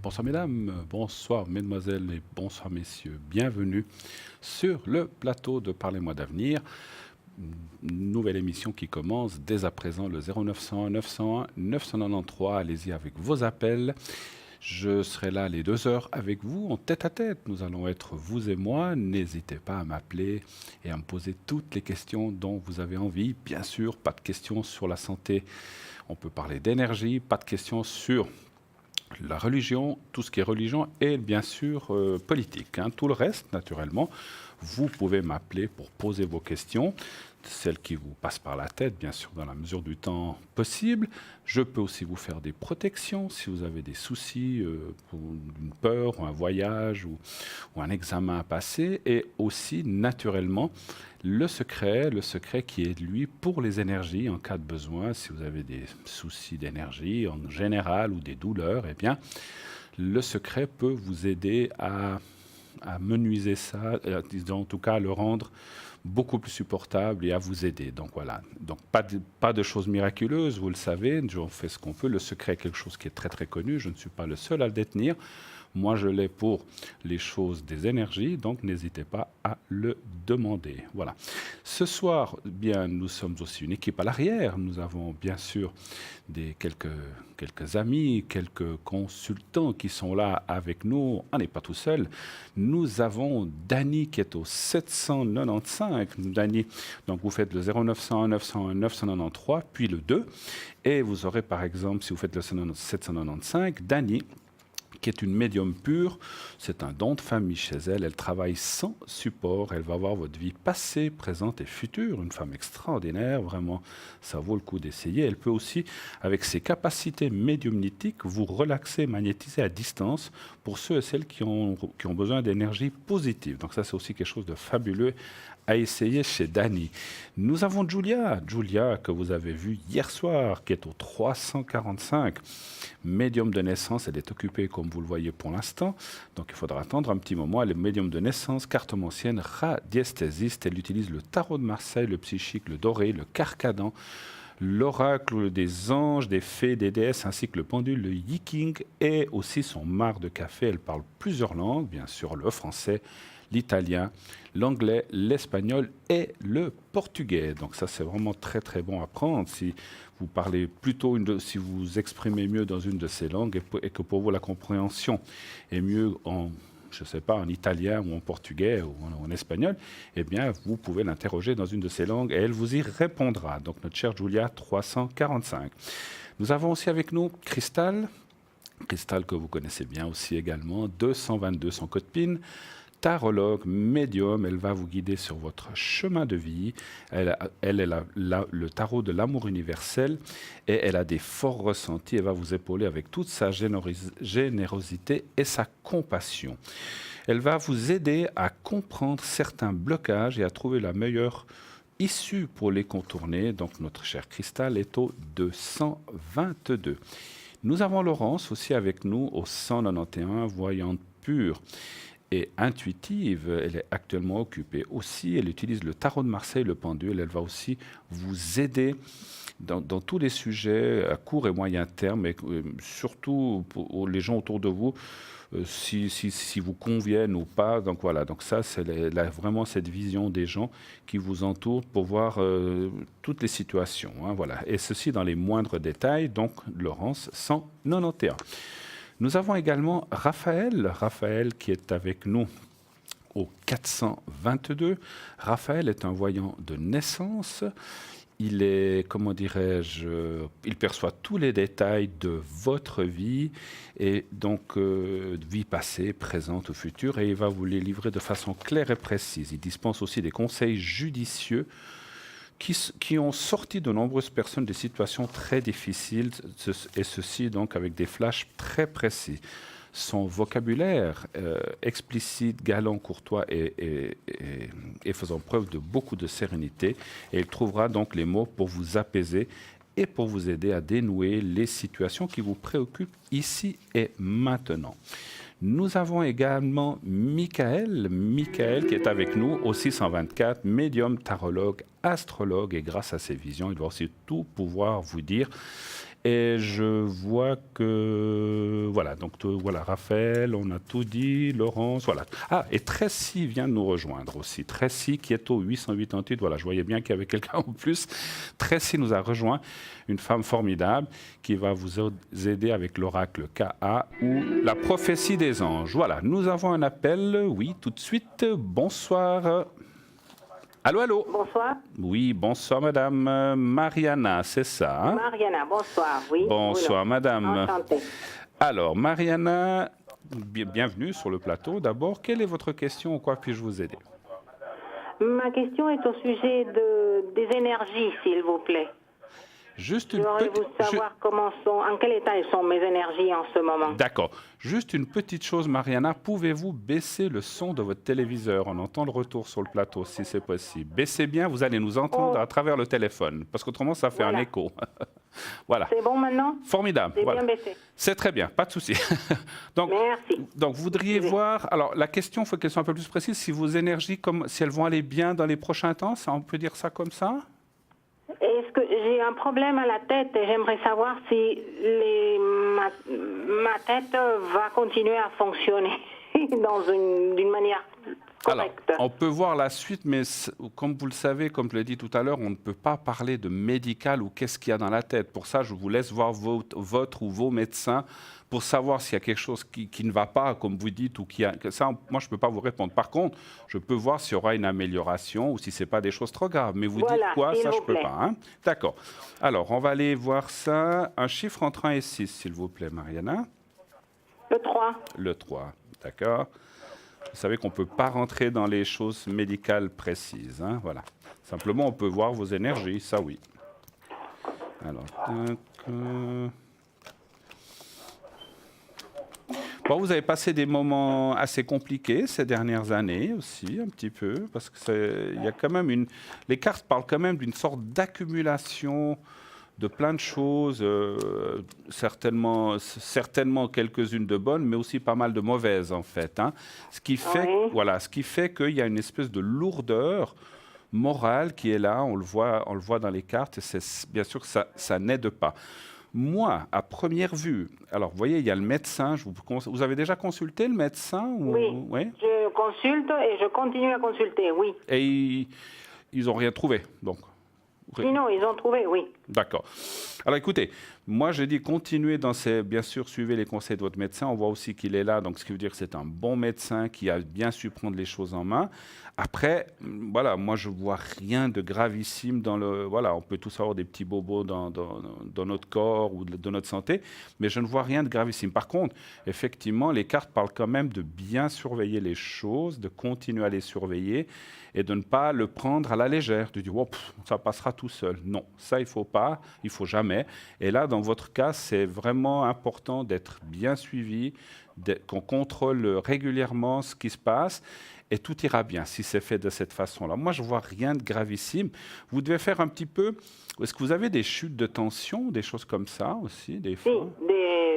Bonsoir mesdames, bonsoir mesdemoiselles et bonsoir messieurs. Bienvenue sur le plateau de Parlez-moi d'avenir. Une nouvelle émission qui commence dès à présent le 0901 901 993. Allez-y avec vos appels. Je serai là les 2 heures avec vous en tête à tête. Nous allons être vous et moi. N'hésitez pas à m'appeler et à me poser toutes les questions dont vous avez envie. Bien sûr, pas de questions sur la santé. On peut parler d'énergie, pas de questions sur la religion, tout ce qui est religion et bien sûr politique. Tout le reste, naturellement, vous pouvez m'appeler pour poser vos questions, celles qui vous passent par la tête, bien sûr, dans la mesure du temps possible. Je peux aussi vous faire des protections si vous avez des soucis pour une peur ou un voyage ou un examen à passer. Et aussi, naturellement, le secret qui est, lui, pour les énergies en cas de besoin. Si vous avez des soucis d'énergie en général ou des douleurs, eh bien, le secret peut vous aider à menuiser ça, en tout cas à le rendre beaucoup plus supportable et à vous aider. Donc voilà, donc pas de choses miraculeuses, vous le savez, on fait ce qu'on peut. Le secret est quelque chose qui est très très connu, je ne suis pas le seul à le détenir. Moi, je l'ai pour les choses des énergies, donc n'hésitez pas à le demander. Voilà. Ce soir, bien, nous sommes aussi une équipe à l'arrière. Nous avons bien sûr quelques amis, quelques consultants qui sont là avec nous. On n'est pas tout seul. Nous avons Dany qui est au 795. Dany, donc vous faites le 0901 901 993, puis le 2. Et vous aurez par exemple, si vous faites le 795, Dany, qui est une médium pure. C'est un don de famille chez elle. Elle travaille sans support. Elle va voir votre vie passée, présente et future. Une femme extraordinaire. Vraiment, ça vaut le coup d'essayer. Elle peut aussi, avec ses capacités médiumnitiques, vous relaxer, magnétiser à distance pour ceux et celles qui ont besoin d'énergie positive. Donc ça, c'est aussi quelque chose de fabuleux à essayer chez Dany. Nous avons Julia, que vous avez vue hier soir, qui est au 345. Médium de naissance, elle est occupée comme vous le voyez pour l'instant, donc il faudra attendre un petit moment. Elle est médium de naissance, cartomancienne, radiesthésiste. Elle utilise le tarot de Marseille, le psychique, le doré, le carcadan, l'oracle des anges, des fées, des déesses, ainsi que le pendule, le yiking et aussi son marc de café. Elle parle plusieurs langues, bien sûr le français, l'italien, l'anglais, l'espagnol et le portugais. Donc ça, c'est vraiment très très bon à apprendre. Si vous parlez plutôt, si vous exprimez mieux dans une de ces langues et que pour vous la compréhension est mieux je ne sais pas, en italien ou en portugais ou en espagnol, eh bien, vous pouvez l'interroger dans une de ces langues et elle vous y répondra. Donc, notre chère Julia 345. Nous avons aussi avec nous Cristal que vous connaissez bien aussi également, 222 son code PIN. Tarologue, médium, elle va vous guider sur votre chemin de vie. Elle est le tarot de l'amour universel et elle a des forts ressentis. Elle va vous épauler avec toute sa générosité et sa compassion. Elle va vous aider à comprendre certains blocages et à trouver la meilleure issue pour les contourner. Donc notre cher Cristal est au 222. Nous avons Laurence aussi avec nous au 191, voyante pure et intuitive. Elle est actuellement occupée aussi. Elle utilise le tarot de Marseille, le pendule. Elle va aussi vous aider dans tous les sujets à court et moyen terme, et surtout pour les gens autour de vous, si vous conviennent ou pas. Donc voilà, donc ça, c'est vraiment cette vision des gens qui vous entourent pour voir toutes les situations. Voilà. Et ceci dans les moindres détails. Donc, Laurence 191. Nous avons également Raphaël qui est avec nous au 422. Raphaël est un voyant de naissance. Il est, comment dirais-je, il perçoit tous les détails de votre vie, et donc vie passée, présente ou future, et il va vous les livrer de façon claire et précise. Il dispense aussi des conseils judicieux qui ont sorti de nombreuses personnes des situations très difficiles, et ceci donc avec des flashs très précis. Son vocabulaire explicite, galant, courtois et faisant preuve de beaucoup de sérénité, et il trouvera donc les mots pour vous apaiser et pour vous aider à dénouer les situations qui vous préoccupent ici et maintenant. Nous avons également Michael qui est avec nous au 624, médium, tarologue, astrologue, et grâce à ses visions, il va aussi tout pouvoir vous dire Et je vois que, voilà, donc voilà, Raphaël, on a tout dit, Laurence, voilà. Ah, et Tracy vient de nous rejoindre aussi. Tracy qui est au 888, voilà, je voyais bien qu'il y avait quelqu'un en plus. Tracy nous a rejoint, une femme formidable qui va vous aider avec l'oracle KA ou la prophétie des anges. Voilà, nous avons un appel, oui, tout de suite. Bonsoir. Allô, allô. Bonsoir. Oui, bonsoir madame Mariana, c'est ça hein? Mariana, bonsoir, oui. Bonsoir madame. Enchantée. Alors, Mariana, bienvenue sur le plateau. D'abord, quelle est votre question? En quoi puis-je vous aider? Ma question est au sujet des énergies, s'il vous plaît. Juste une J'aurais voulu savoir en quel état sont mes énergies en ce moment. D'accord. Juste une petite chose, Mariana. Pouvez-vous baisser le son de votre téléviseur? On entend le retour sur le plateau, si c'est possible. Baissez bien, vous allez nous entendre à travers le téléphone, parce qu'autrement, ça fait un écho. Voilà. C'est bon maintenant? Formidable. C'est voilà. bien baissé. C'est très bien, pas de souci. Merci. Donc, vous voudriez voir... Alors, la question, il faut qu'elle soit un peu plus précise. Si vos énergies, si elles vont aller bien dans les prochains temps, on peut dire ça comme ça? Est-ce que j'ai un problème à la tête et j'aimerais savoir si ma tête va continuer à fonctionner d'une manière correcte. Alors, on peut voir la suite, mais comme vous le savez, comme je l'ai dit tout à l'heure, on ne peut pas parler de médical ou qu'est-ce qu'il y a dans la tête. Pour ça, je vous laisse voir votre ou vos médecins pour savoir s'il y a quelque chose qui ne va pas, comme vous dites, ou ça, moi, je ne peux pas vous répondre. Par contre, je peux voir s'il y aura une amélioration ou si ce n'est pas des choses trop graves. Mais vous dites quoi? Ça, je ne peux pas. Hein? D'accord. Alors, on va aller voir ça. Un chiffre entre 1 et 6, s'il vous plaît, Mariana. Le 3. Le 3, d'accord. Vous savez qu'on ne peut pas rentrer dans les choses médicales précises. Hein? Voilà. Simplement, on peut voir vos énergies, ça oui. Alors, Bon, vous avez passé des moments assez compliqués ces dernières années aussi, un petit peu, parce que il y a quand même les cartes parlent quand même d'une sorte d'accumulation de plein de choses, certainement quelques-unes de bonnes, mais aussi pas mal de mauvaises en fait. Hein. Ce qui fait qu'il y a une espèce de lourdeur morale qui est là, on le voit dans les cartes, et bien sûr que ça n'aide pas. Moi, à première vue, alors vous voyez, il y a le médecin, vous avez déjà consulté le médecin ou... Oui, je consulte et je continue à consulter, oui. Et ils n'ont rien trouvé, donc? Non, ils ont trouvé, oui. D'accord. Alors écoutez, moi je dis continuez bien sûr, suivez les conseils de votre médecin. On voit aussi qu'il est là, donc ce qui veut dire que c'est un bon médecin qui a bien su prendre les choses en main. Après, voilà, moi je vois rien de gravissime voilà, on peut tous avoir des petits bobos dans notre corps ou de notre santé, mais je ne vois rien de gravissime. Par contre, effectivement, les cartes parlent quand même de bien surveiller les choses, de continuer à les surveiller et de ne pas le prendre à la légère, de dire oh, ça passera tout seul. Non, ça il faut pas, il faut jamais. Et là, dans votre cas, c'est vraiment important d'être bien suivi, qu'on contrôle régulièrement ce qui se passe. Et tout ira bien si c'est fait de cette façon-là. Moi, je ne vois rien de gravissime. Vous devez faire un petit peu... Est-ce que vous avez des chutes de tension, des choses comme ça aussi, des fois? Oui,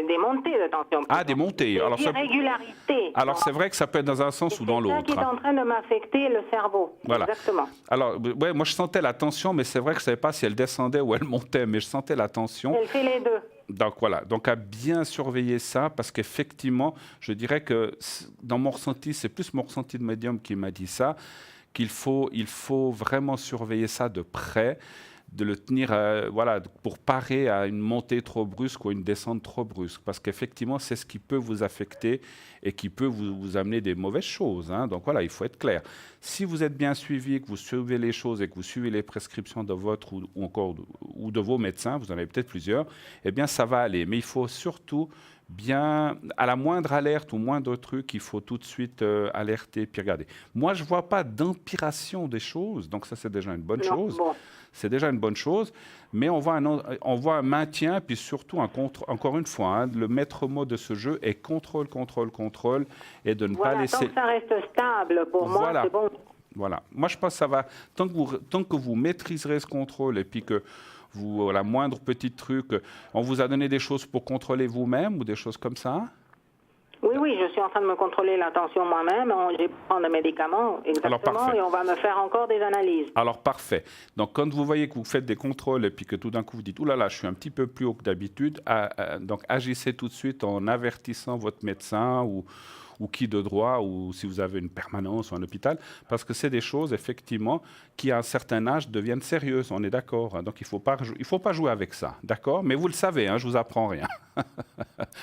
des montées de tension. Ah, des montées. Des irrégularités. Alors, c'est vrai que ça peut être dans un sens ou dans l'autre. C'est ça qui est en train de m'affecter le cerveau. Voilà. Exactement. Alors, ouais, moi, je sentais la tension, mais c'est vrai que je ne savais pas si elle descendait ou elle montait, mais je sentais la tension. Elle fait les deux. Donc voilà, donc à bien surveiller ça, parce qu'effectivement, je dirais que dans mon ressenti, c'est plus mon ressenti de médium qui m'a dit ça, il faut vraiment surveiller ça de près, de le tenir pour parer à une montée trop brusque ou une descente trop brusque, parce qu'effectivement, c'est ce qui peut vous affecter et qui peut vous amener des mauvaises choses. Hein. Donc voilà, il faut être clair. Si vous êtes bien suivi, que vous suivez les choses et que vous suivez les prescriptions de votre ou de vos médecins, vous en avez peut-être plusieurs, eh bien ça va aller. Mais il faut surtout bien, à la moindre alerte ou moindre truc, il faut tout de suite alerter puis regarder. Moi, je ne vois pas d'empiration des choses, donc ça c'est déjà une bonne chose. Bon. C'est déjà une bonne chose, mais on voit un maintien, puis surtout, encore une fois, hein, le maître mot de ce jeu est contrôle, contrôle, contrôle, et de ne pas laisser... Tant que ça reste stable, pour moi, c'est bon. Voilà. Moi, je pense que ça va... Tant que vous maîtriserez ce contrôle, et puis que la moindre petit truc... On vous a donné des choses pour contrôler vous-même, ou des choses comme ça? Oui, oui, je suis en train de me contrôler la tension moi-même. Je prends des médicaments, exactement, et on va me faire encore des analyses. Alors, parfait. Donc, quand vous voyez que vous faites des contrôles et puis que tout d'un coup vous dites « Ouh là là, je suis un petit peu plus haut que d'habitude », donc agissez tout de suite en avertissant votre médecin ou qui de droit, ou si vous avez une permanence ou un hôpital, parce que c'est des choses, effectivement, qui, à un certain âge, deviennent sérieuses, on est d'accord. Donc, il ne faut pas jouer avec ça, d'accord? Mais vous le savez, je ne vous apprends rien.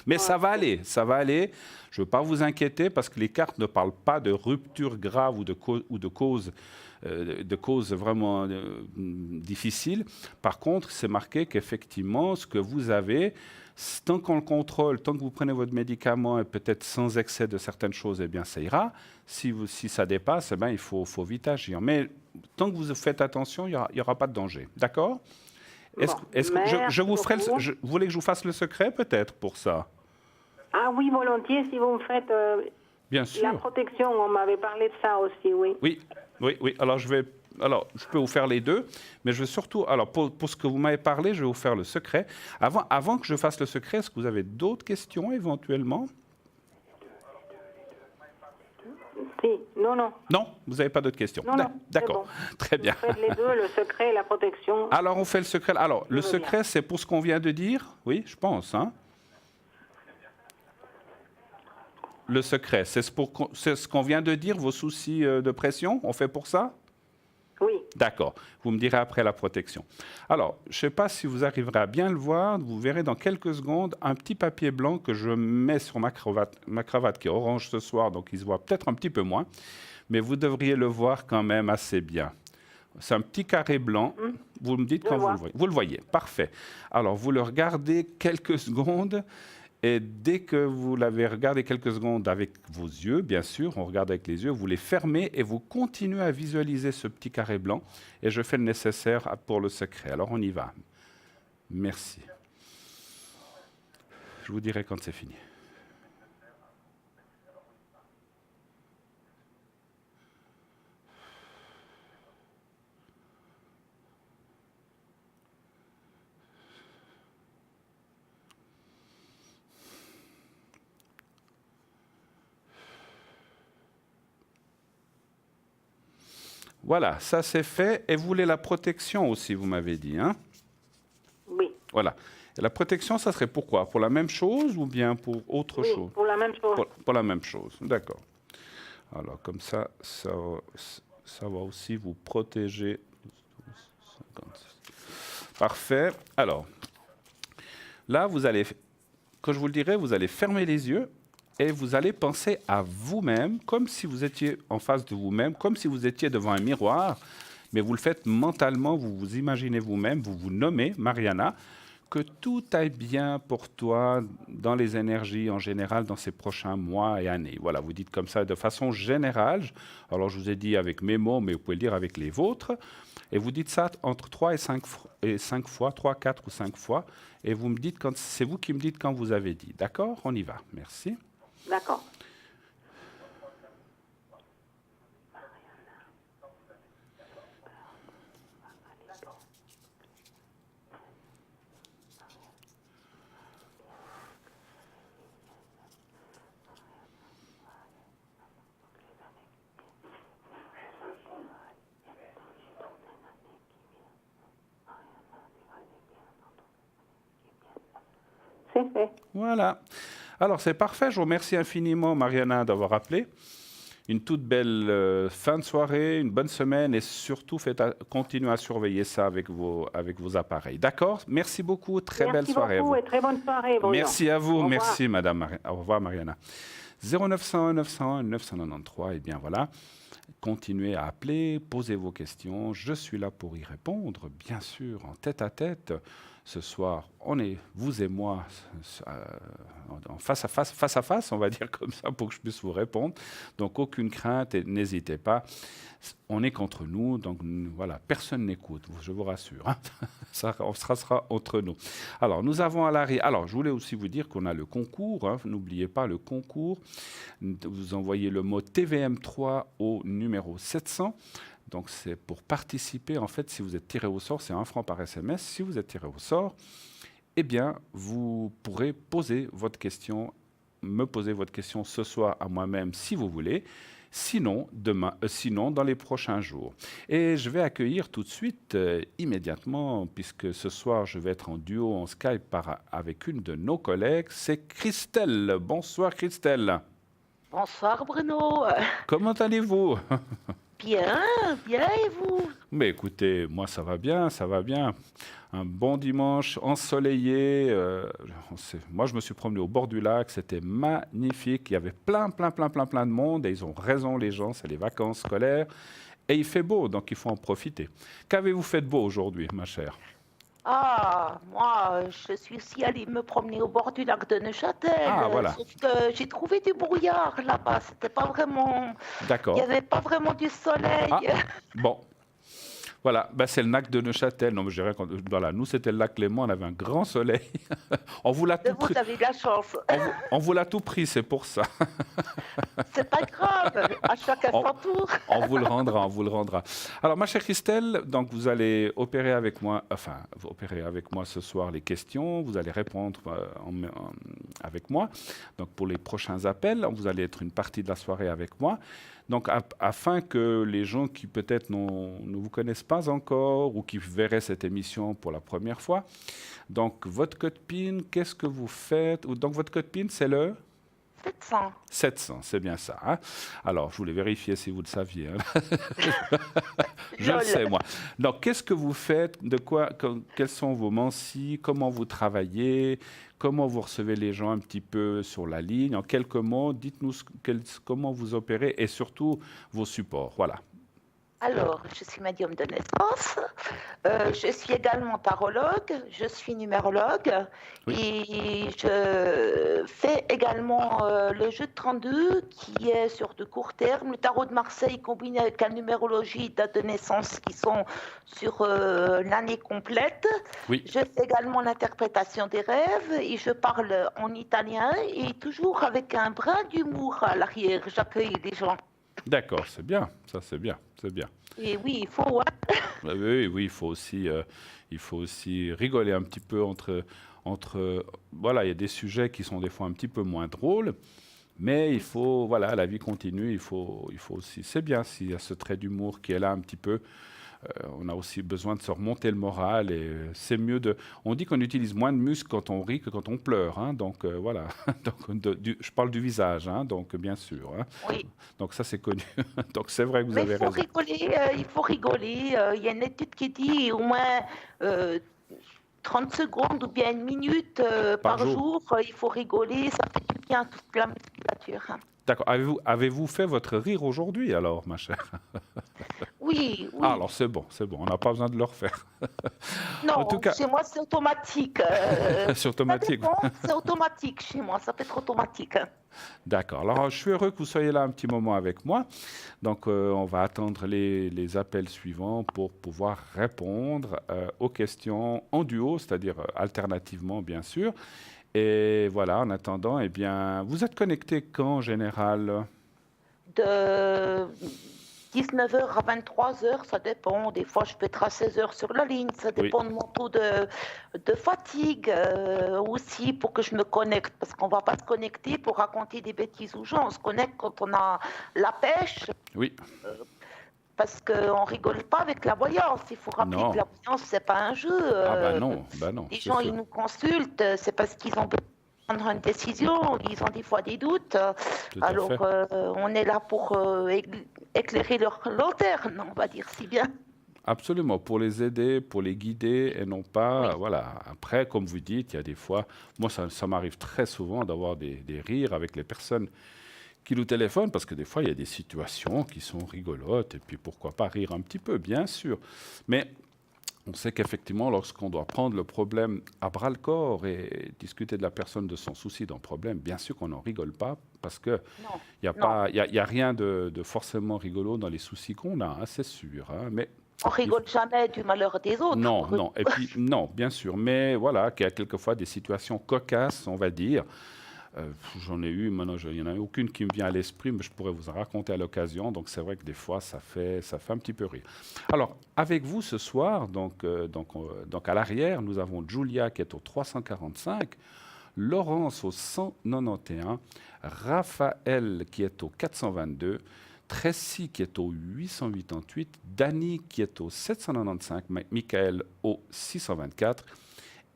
Mais ça va aller, ça va aller. Je ne veux pas vous inquiéter, parce que les cartes ne parlent pas de rupture grave ou de cause vraiment difficiles. Par contre, c'est marqué qu'effectivement, ce que vous avez, tant qu'on le contrôle, tant que vous prenez votre médicament et peut-être sans excès de certaines choses, eh bien, ça ira. Si ça dépasse, eh bien, il faut vite agir. Mais tant que vous faites attention, il n'y aura pas de danger. D'accord? Est-ce que vous voulez que je vous fasse le secret, peut-être, pour ça? Ah oui, volontiers, si vous me faites Bien sûr. la protection. On m'avait parlé de ça aussi, oui. Oui. Alors, je peux vous faire les deux, mais je vais surtout... Alors, pour ce que vous m'avez parlé, je vais vous faire le secret. Avant que je fasse le secret, est-ce que vous avez d'autres questions, éventuellement? Si, non. Non, vous n'avez pas d'autres questions? Non, d'accord, bon. Très bien. Vous faites les deux, le secret et la protection. Alors, on fait le secret. Alors, le secret, c'est pour ce qu'on vient de dire? Oui, je pense, Le secret, c'est ce qu'on vient de dire, vos soucis de pression? On fait pour ça? Oui. D'accord. Vous me direz après la protection. Alors, je ne sais pas si vous arriverez à bien le voir. Vous verrez dans quelques secondes un petit papier blanc que je mets sur ma cravate qui est orange ce soir, donc il se voit peut-être un petit peu moins. Mais vous devriez le voir quand même assez bien. C'est un petit carré blanc. Vous me dites quand vous le voyez. Vous le voyez. Parfait. Alors, vous le regardez quelques secondes. Et dès que vous l'avez regardé quelques secondes avec vos yeux, bien sûr, on regarde avec les yeux, vous les fermez et vous continuez à visualiser ce petit carré blanc. Et je fais le nécessaire pour le secret. Alors, on y va. Merci. Je vous dirai quand c'est fini. Voilà, ça c'est fait. Et vous voulez la protection aussi, vous m'avez dit, Oui. Voilà. Et la protection, ça serait pour quoi? Pour la même chose ou bien pour autre chose? Pour la même chose. Pour la même chose, d'accord. Alors, comme ça va aussi vous protéger. Parfait. Alors, là, quand je vous le dirai, vous allez fermer les yeux. Et vous allez penser à vous-même, comme si vous étiez en face de vous-même, comme si vous étiez devant un miroir, mais vous le faites mentalement, vous vous imaginez vous-même, vous vous nommez Mariana, que tout aille bien pour toi dans les énergies en général dans ces prochains mois et années. Voilà, vous dites comme ça de façon générale. Alors, je vous ai dit avec mes mots, mais vous pouvez le dire avec les vôtres. Et vous dites ça entre 3 et 5 fois, 3, 4 ou 5 fois. Et vous me dites c'est vous qui me dites quand vous avez dit. D'accord? On y va. Merci. D'accord. C'est fait. Voilà. Alors, c'est parfait. Je vous remercie infiniment, Mariana, d'avoir appelé. Une toute belle fin de soirée, une bonne semaine et surtout, continuez à surveiller ça avec vos appareils. D'accord? Merci beaucoup. Très belle soirée à vous. Merci beaucoup et très bonne soirée. Bruno. Merci à vous. Merci, Madame. Au revoir, Mariana. 0901 901 993. Et bien voilà. Continuez à appeler, posez vos questions. Je suis là pour y répondre, bien sûr, en tête à tête. Ce soir, on est, vous et moi, en face à face, on va dire comme ça, pour que je puisse vous répondre. Donc, aucune crainte et n'hésitez pas. On est qu'entre nous, donc voilà, personne n'écoute, je vous rassure. Ça sera entre nous. Alors, nous avons à l'arrivée. Alors, je voulais aussi vous dire qu'on a le concours. N'oubliez pas le concours. Vous envoyez le mot TVM3 au numéro 700. Donc, c'est pour participer. En fait, si vous êtes tiré au sort, c'est 1 franc par SMS. Si vous êtes tiré au sort, eh bien, vous pourrez poser votre question me poser votre question ce soir à moi-même si vous voulez. Sinon, sinon dans les prochains jours. Et je vais accueillir tout de suite, immédiatement, puisque ce soir, je vais être en duo, en Skype, avec une de nos collègues, c'est Christelle. Bonsoir Christelle. Bonsoir Bruno. Comment allez-vous? Bien, bien et vous? Mais écoutez, moi ça va bien, ça va bien. Un bon dimanche ensoleillé. Moi je me suis promené au bord du lac, c'était magnifique. Il y avait plein de monde et ils ont raison les gens, c'est les vacances scolaires. Et il fait beau, donc il faut en profiter. Qu'avez-vous fait de beau aujourd'hui, ma chère? Ah, moi, je suis aussi allée me promener au bord du lac de Neuchâtel. Ah, voilà. Sauf que j'ai trouvé du brouillard là-bas. C'était pas vraiment. D'accord. Il n'y avait pas vraiment du soleil. Ah, bon. Voilà, ben, c'est le lac de Neuchâtel. Non, mais je dirais voilà, nous, c'était le lac Léman, on avait un grand soleil. On vous l'a tout pris. Vous avez de la chance. On vous l'a tout pris, c'est pour ça. C'est pas grave, à chacun son tour. On vous le rendra, on vous le rendra. Alors, ma chère Christelle, donc vous allez opérer avec moi ce soir les questions. Vous allez répondre avec moi. Donc, pour les prochains appels, vous allez être une partie de la soirée avec moi. Donc, afin que les gens qui peut-être ne vous connaissent pas encore ou qui verraient cette émission pour la première fois, donc votre code PIN, qu'est-ce que vous faites? Donc, votre code PIN, c'est le 700. 700, c'est bien ça. Hein? Alors, je voulais vérifier si vous le saviez. Hein? Je le sais, moi. Donc, qu'est-ce que vous faites? Quels sont vos mensis? Comment vous travaillez? Comment vous recevez les gens un petit peu sur la ligne? En quelques mots, dites-nous comment vous opérez et surtout vos supports. Voilà. Alors, je suis médium de naissance, je suis également tarologue, je suis numérologue et je fais également le jeu de 32 qui est sur de court terme, le tarot de Marseille combiné avec la numérologie, date de naissance qui sont sur l'année complète. Oui. Je fais également l'interprétation des rêves et je parle en italien et toujours avec un brin d'humour à l'arrière, j'accueille les gens. D'accord, c'est bien, ça c'est bien, c'est bien. Et oui, il faut. Oui, il faut aussi rigoler un petit peu voilà, il y a des sujets qui sont des fois un petit peu moins drôles, mais il faut, voilà, la vie continue, il faut aussi, c'est bien s'il y a ce trait d'humour qui est là un petit peu. On a aussi besoin de se remonter le moral et c'est mieux de. On dit qu'on utilise moins de muscles quand on rit que quand on pleure, hein, donc voilà. Donc, je parle du visage, hein, donc bien sûr. Hein. Oui. Donc ça c'est connu. Donc c'est vrai que vous avez raison. Il faut rigoler. Il y a une étude qui dit au moins 30 secondes ou bien une minute par jour. Il faut rigoler, ça fait du bien à toute la musculature. D'accord. Avez-vous fait votre rire aujourd'hui alors, ma chère? Oui. Ah, alors c'est bon. On n'a pas besoin de le refaire. Non, en tout cas, chez moi c'est automatique. C'est automatique. C'est automatique chez moi, ça peut être automatique. D'accord. Alors je suis heureux que vous soyez là un petit moment avec moi. Donc on va attendre les appels suivants pour pouvoir répondre aux questions en duo, c'est-à-dire alternativement bien sûr. Et voilà, en attendant, eh bien, vous êtes connecté quand en général? De 19h à 23h, ça dépend. Des fois, je peux être à 16h sur la ligne. Ça dépend de mon taux de fatigue aussi pour que je me connecte. Parce qu'on ne va pas se connecter pour raconter des bêtises aux gens. On se connecte quand on a la pêche. Oui. Parce qu'on ne rigole pas avec la voyance. Il faut rappeler que la voyance, ce n'est pas un jeu. Non. Les gens, ils nous consultent. C'est parce qu'ils ont besoin de prendre une décision. Ils ont des fois des doutes. Alors, on est là pour éclairer leur lanterne, on va dire si bien. Absolument, pour les aider, pour les guider et non pas, voilà. Après, comme vous dites, il y a des fois, moi ça m'arrive très souvent d'avoir des rires avec les personnes qui nous téléphonent parce que des fois, il y a des situations qui sont rigolotes et puis pourquoi pas rire un petit peu, bien sûr. Mais on sait qu'effectivement, lorsqu'on doit prendre le problème à bras-le-corps et discuter de la personne, de son souci, d'un problème, bien sûr qu'on n'en rigole pas parce qu'il n'y a rien de forcément rigolo dans les soucis qu'on a, hein, c'est sûr. Hein, mais on rigole jamais du malheur des autres. Non. Et puis, non, bien sûr. Mais voilà, qu'il y a quelquefois des situations cocasses, on va dire. J'en ai eu, maintenant il n'y en a aucune qui me vient à l'esprit, mais je pourrais vous en raconter à l'occasion. Donc c'est vrai que des fois, ça fait un petit peu rire. Alors, avec vous ce soir, donc à l'arrière, nous avons Julia qui est au 345. Laurence au 191, Raphaël qui est au 422, Tracy qui est au 888, Dany qui est au 795, Michael au 624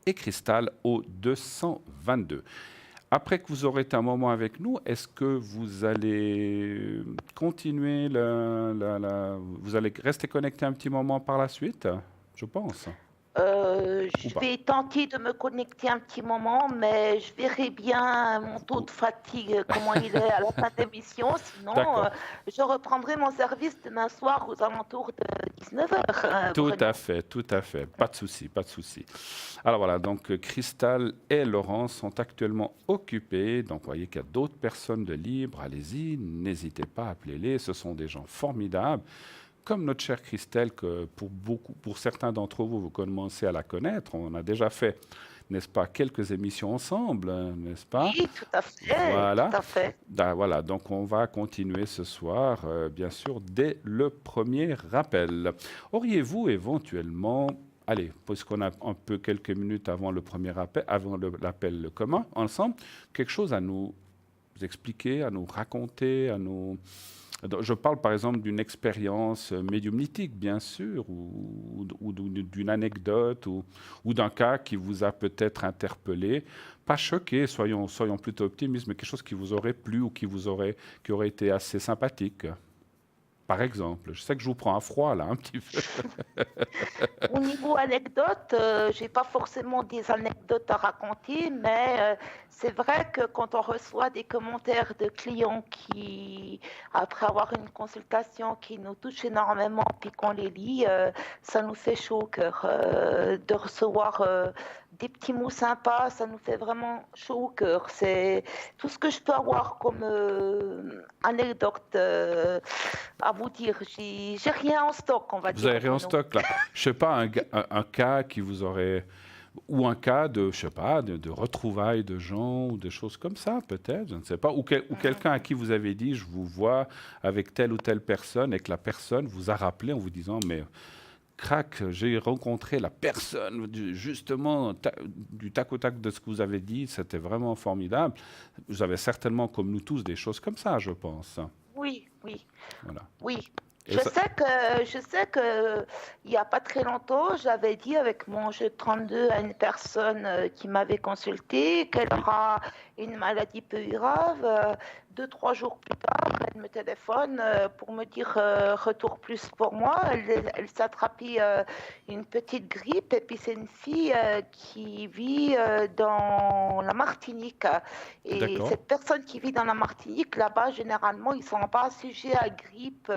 et Cristal au 222. Après que vous aurez été un moment avec nous, est-ce que vous allez continuer, vous allez rester connecté un petit moment par la suite, je pense? Je vais tenter de me connecter un petit moment, mais je verrai bien mon taux de fatigue, comment il est à la fin de l'émission. Sinon, je reprendrai mon service demain soir aux alentours de 19h. Tout à fait. Pas de souci, pas de souci. Alors voilà, donc Cristal et Laurence sont actuellement occupés. Donc vous voyez qu'il y a d'autres personnes de libres. Allez-y, n'hésitez pas, appelez-les. Ce sont des gens formidables. Comme notre chère Christelle, que pour certains d'entre vous, vous commencez à la connaître. On a déjà fait, n'est-ce pas, quelques émissions ensemble, n'est-ce pas? Oui, tout à fait. Voilà. Tout à fait. Voilà, donc on va continuer ce soir, bien sûr, dès le premier rappel. Auriez-vous éventuellement, allez, puisqu'on a un peu quelques minutes avant le premier rappel, avant l'appel commun, ensemble, quelque chose à nous expliquer, à nous raconter, à nous... Je parle par exemple d'une expérience médiumnitique, bien sûr, ou d'une anecdote, ou d'un cas qui vous a peut-être interpellé. Pas choqué, soyons plutôt optimistes, mais quelque chose qui vous aurait plu ou qui aurait été assez sympathique. Par exemple, je sais que je vous prends à froid là un petit peu. Au niveau anecdote, j'ai pas forcément des anecdotes à raconter, mais c'est vrai que quand on reçoit des commentaires de clients qui, après avoir une consultation qui nous touche énormément, puis qu'on les lit, ça nous fait chaud au cœur. De recevoir des petits mots sympas, ça nous fait vraiment chaud au cœur. C'est tout ce que je peux avoir comme anecdote à vous dire. J'ai rien en stock, on va dire. Vous avez rien en stock là. Je sais pas, un cas qui vous aurait... Ou un cas de, je sais pas, de retrouvailles de gens ou des choses comme ça, peut-être, je ne sais pas. Ou quelqu'un à qui vous avez dit, je vous vois avec telle ou telle personne, et que la personne vous a rappelé en vous disant, mais crac, j'ai rencontré la personne, justement, du tac au tac de ce que vous avez dit, c'était vraiment formidable. Vous avez certainement, comme nous tous, des choses comme ça, je pense. Oui. Voilà. Oui. Je sais que il n'y a pas très longtemps, j'avais dit avec mon jeu 32 à une personne qui m'avait consulté qu'elle aura une maladie peu grave. 2-3 jours plus tard, elle me téléphone pour me dire retour plus pour moi. Elle s'est attrapée une petite grippe et puis c'est une fille qui vit dans la Martinique. Et cette personne qui vit dans la Martinique, là-bas, généralement, ils ne sont pas sujets à grippe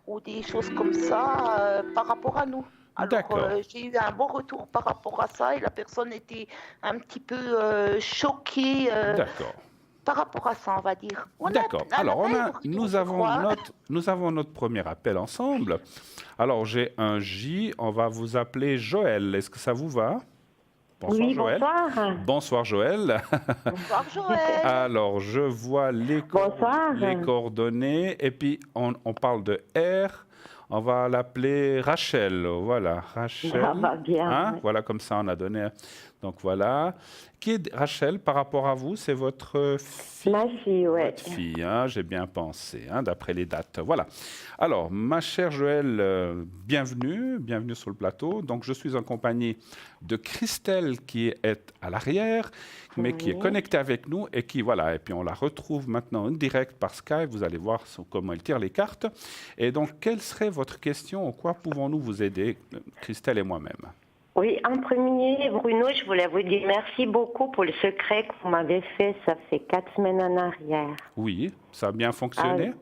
ou des choses comme ça par rapport à nous. Alors, j'ai eu un bon retour par rapport à ça et la personne était un petit peu choquée. Par rapport à ça, on va dire. D'accord. Alors, nous avons notre premier appel ensemble. Alors, j'ai un J. On va vous appeler Joël. Est-ce que ça vous va? Bonsoir, oui, Joël. Bonsoir. Bonsoir, Joël. Bonsoir, Joël. Alors, je vois les coordonnées. Et puis, on parle de R. On va l'appeler Rachel. Voilà, Rachel. Ça va bien. Hein? Voilà, comme ça, on a donné... Donc, voilà. Qui est Rachel par rapport à vous? C'est votre fille? Ma fille, oui. Votre fille, hein, j'ai bien pensé, hein, d'après les dates. Voilà. Alors, ma chère Joëlle, bienvenue sur le plateau. Donc, je suis en compagnie de Christelle qui est à l'arrière, mais qui est connectée avec nous et qui, voilà, et puis on la retrouve maintenant en direct par Skype. Vous allez voir comment elle tire les cartes. Et donc, quelle serait votre question? En quoi pouvons-nous vous aider, Christelle et moi-même? Oui, en premier, Bruno, je voulais vous dire merci beaucoup pour le secret que vous m'avez fait, ça fait 4 semaines en arrière. Oui, ça a bien fonctionné?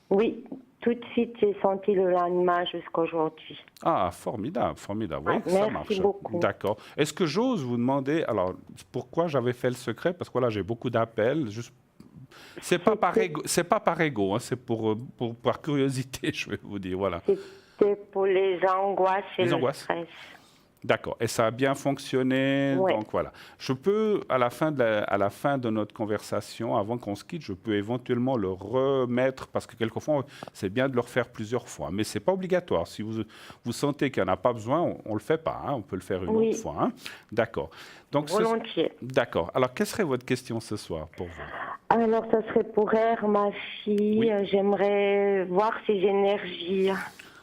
Oui, tout de suite, j'ai senti le lendemain jusqu'à aujourd'hui. Ah, formidable. Oui, ça marche. Merci beaucoup. D'accord. Est-ce que j'ose vous demander, alors, pourquoi j'avais fait le secret? Parce que voilà, j'ai beaucoup d'appels, juste... C'est pas par ego, hein, c'est par curiosité, je vais vous dire, voilà. C'était pour les angoisses et le stress. D'accord. Et ça a bien fonctionné. Ouais. Donc voilà. Je peux, à la fin de notre conversation, avant qu'on se quitte, je peux éventuellement le remettre, parce que quelquefois, c'est bien de le refaire plusieurs fois. Mais ce n'est pas obligatoire. Si vous sentez qu'il n'y en a pas besoin, on ne le fait pas. Hein. On peut le faire une autre fois. Hein. D'accord. Donc, volontiers. D'accord. Alors, quelle serait votre question ce soir pour vous? Alors, ça serait pour elle, ma fille. Oui. J'aimerais voir ses énergies.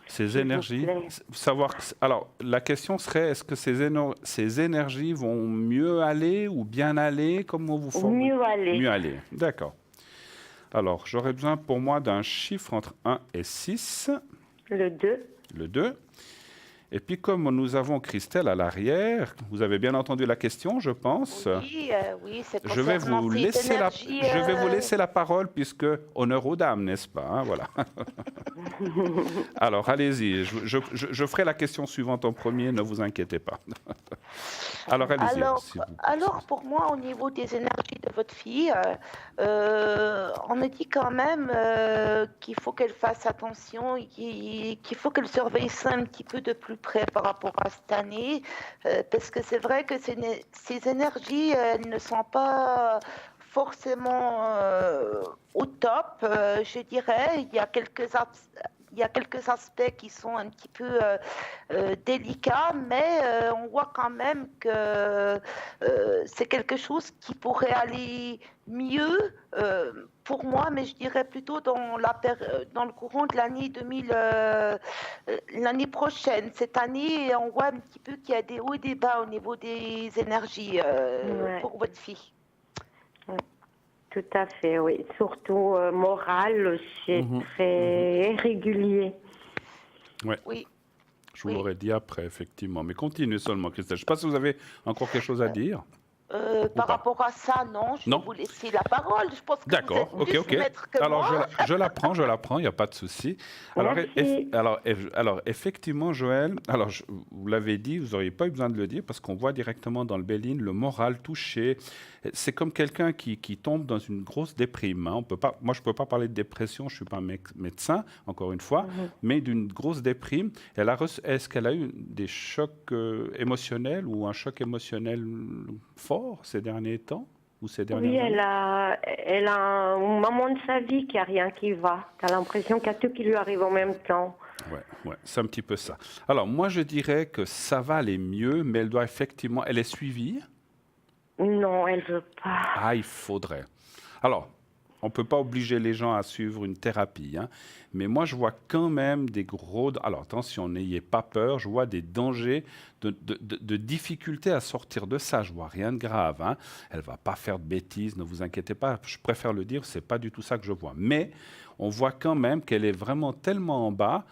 Ces énergies, savoir. Alors, la question serait, est-ce que ces énergies vont mieux aller ou bien aller? Comment vous formulez? Mieux aller. Mieux aller, d'accord. Alors, j'aurais besoin pour moi d'un chiffre entre 1 et 6. Le 2. Le 2. Et puis, comme nous avons Christelle à l'arrière, vous avez bien entendu la question, je pense. Oui, c'est je vais vous laisser la parole, puisque honneur aux dames, n'est-ce pas? Hein, voilà. Alors, allez-y. Je ferai la question suivante en premier, ne vous inquiétez pas. Alors, allez-y. Alors, pour moi, au niveau des énergies de votre fille, on me dit quand même qu'il faut qu'elle fasse attention, qu'il faut qu'elle surveille ça un petit peu de plus près par rapport à cette année, parce que c'est vrai que ces énergies, elles ne sont pas forcément au top, je dirais. Il y a quelques aspects qui sont un petit peu délicats, mais on voit quand même que c'est quelque chose qui pourrait aller mieux pour moi, mais je dirais plutôt dans le courant de l'année prochaine. Cette année, on voit un petit peu qu'il y a des hauts et des bas au niveau des énergies pour votre fille. Ouais. Tout à fait, oui. Surtout moral, c'est très irrégulier. Ouais. Oui. Je vous l'aurais dit après, effectivement. Mais continuez seulement, Christelle. Je ne sais pas si vous avez encore quelque chose à dire. Par rapport à ça, non. Je vais vous laisser la parole. Je pense que d'accord, vous êtes plus maître que alors, moi. je la prends, il n'y a pas de souci. Alors, effectivement, Joël, vous l'avez dit, vous n'auriez pas eu besoin de le dire, parce qu'on voit directement dans le Béline le moral touché. C'est comme quelqu'un qui tombe dans une grosse déprime. Hein. Moi, je ne peux pas parler de dépression, je ne suis pas médecin, encore une fois, mais d'une grosse déprime. Est-ce qu'elle a eu des chocs émotionnels ou un choc émotionnel fort ces derniers temps ou ces dernières années? Elle a un moment de sa vie qui a rien qui va. Tu as l'impression qu'il y a tout qui lui arrive en même temps. Ouais, c'est un petit peu ça. Alors, moi, je dirais que ça va aller mieux, mais elle est suivie? Non, elle veut pas. Ah, il faudrait. Alors, on ne peut pas obliger les gens à suivre une thérapie, hein, mais moi, je vois quand même des gros... Alors, attention, n'ayez pas peur, je vois des dangers de difficultés à sortir de ça. Je vois rien de grave. Hein. Elle ne va pas faire de bêtises, ne vous inquiétez pas. Je préfère le dire, ce n'est pas du tout ça que je vois. Mais on voit quand même qu'elle est vraiment tellement en bas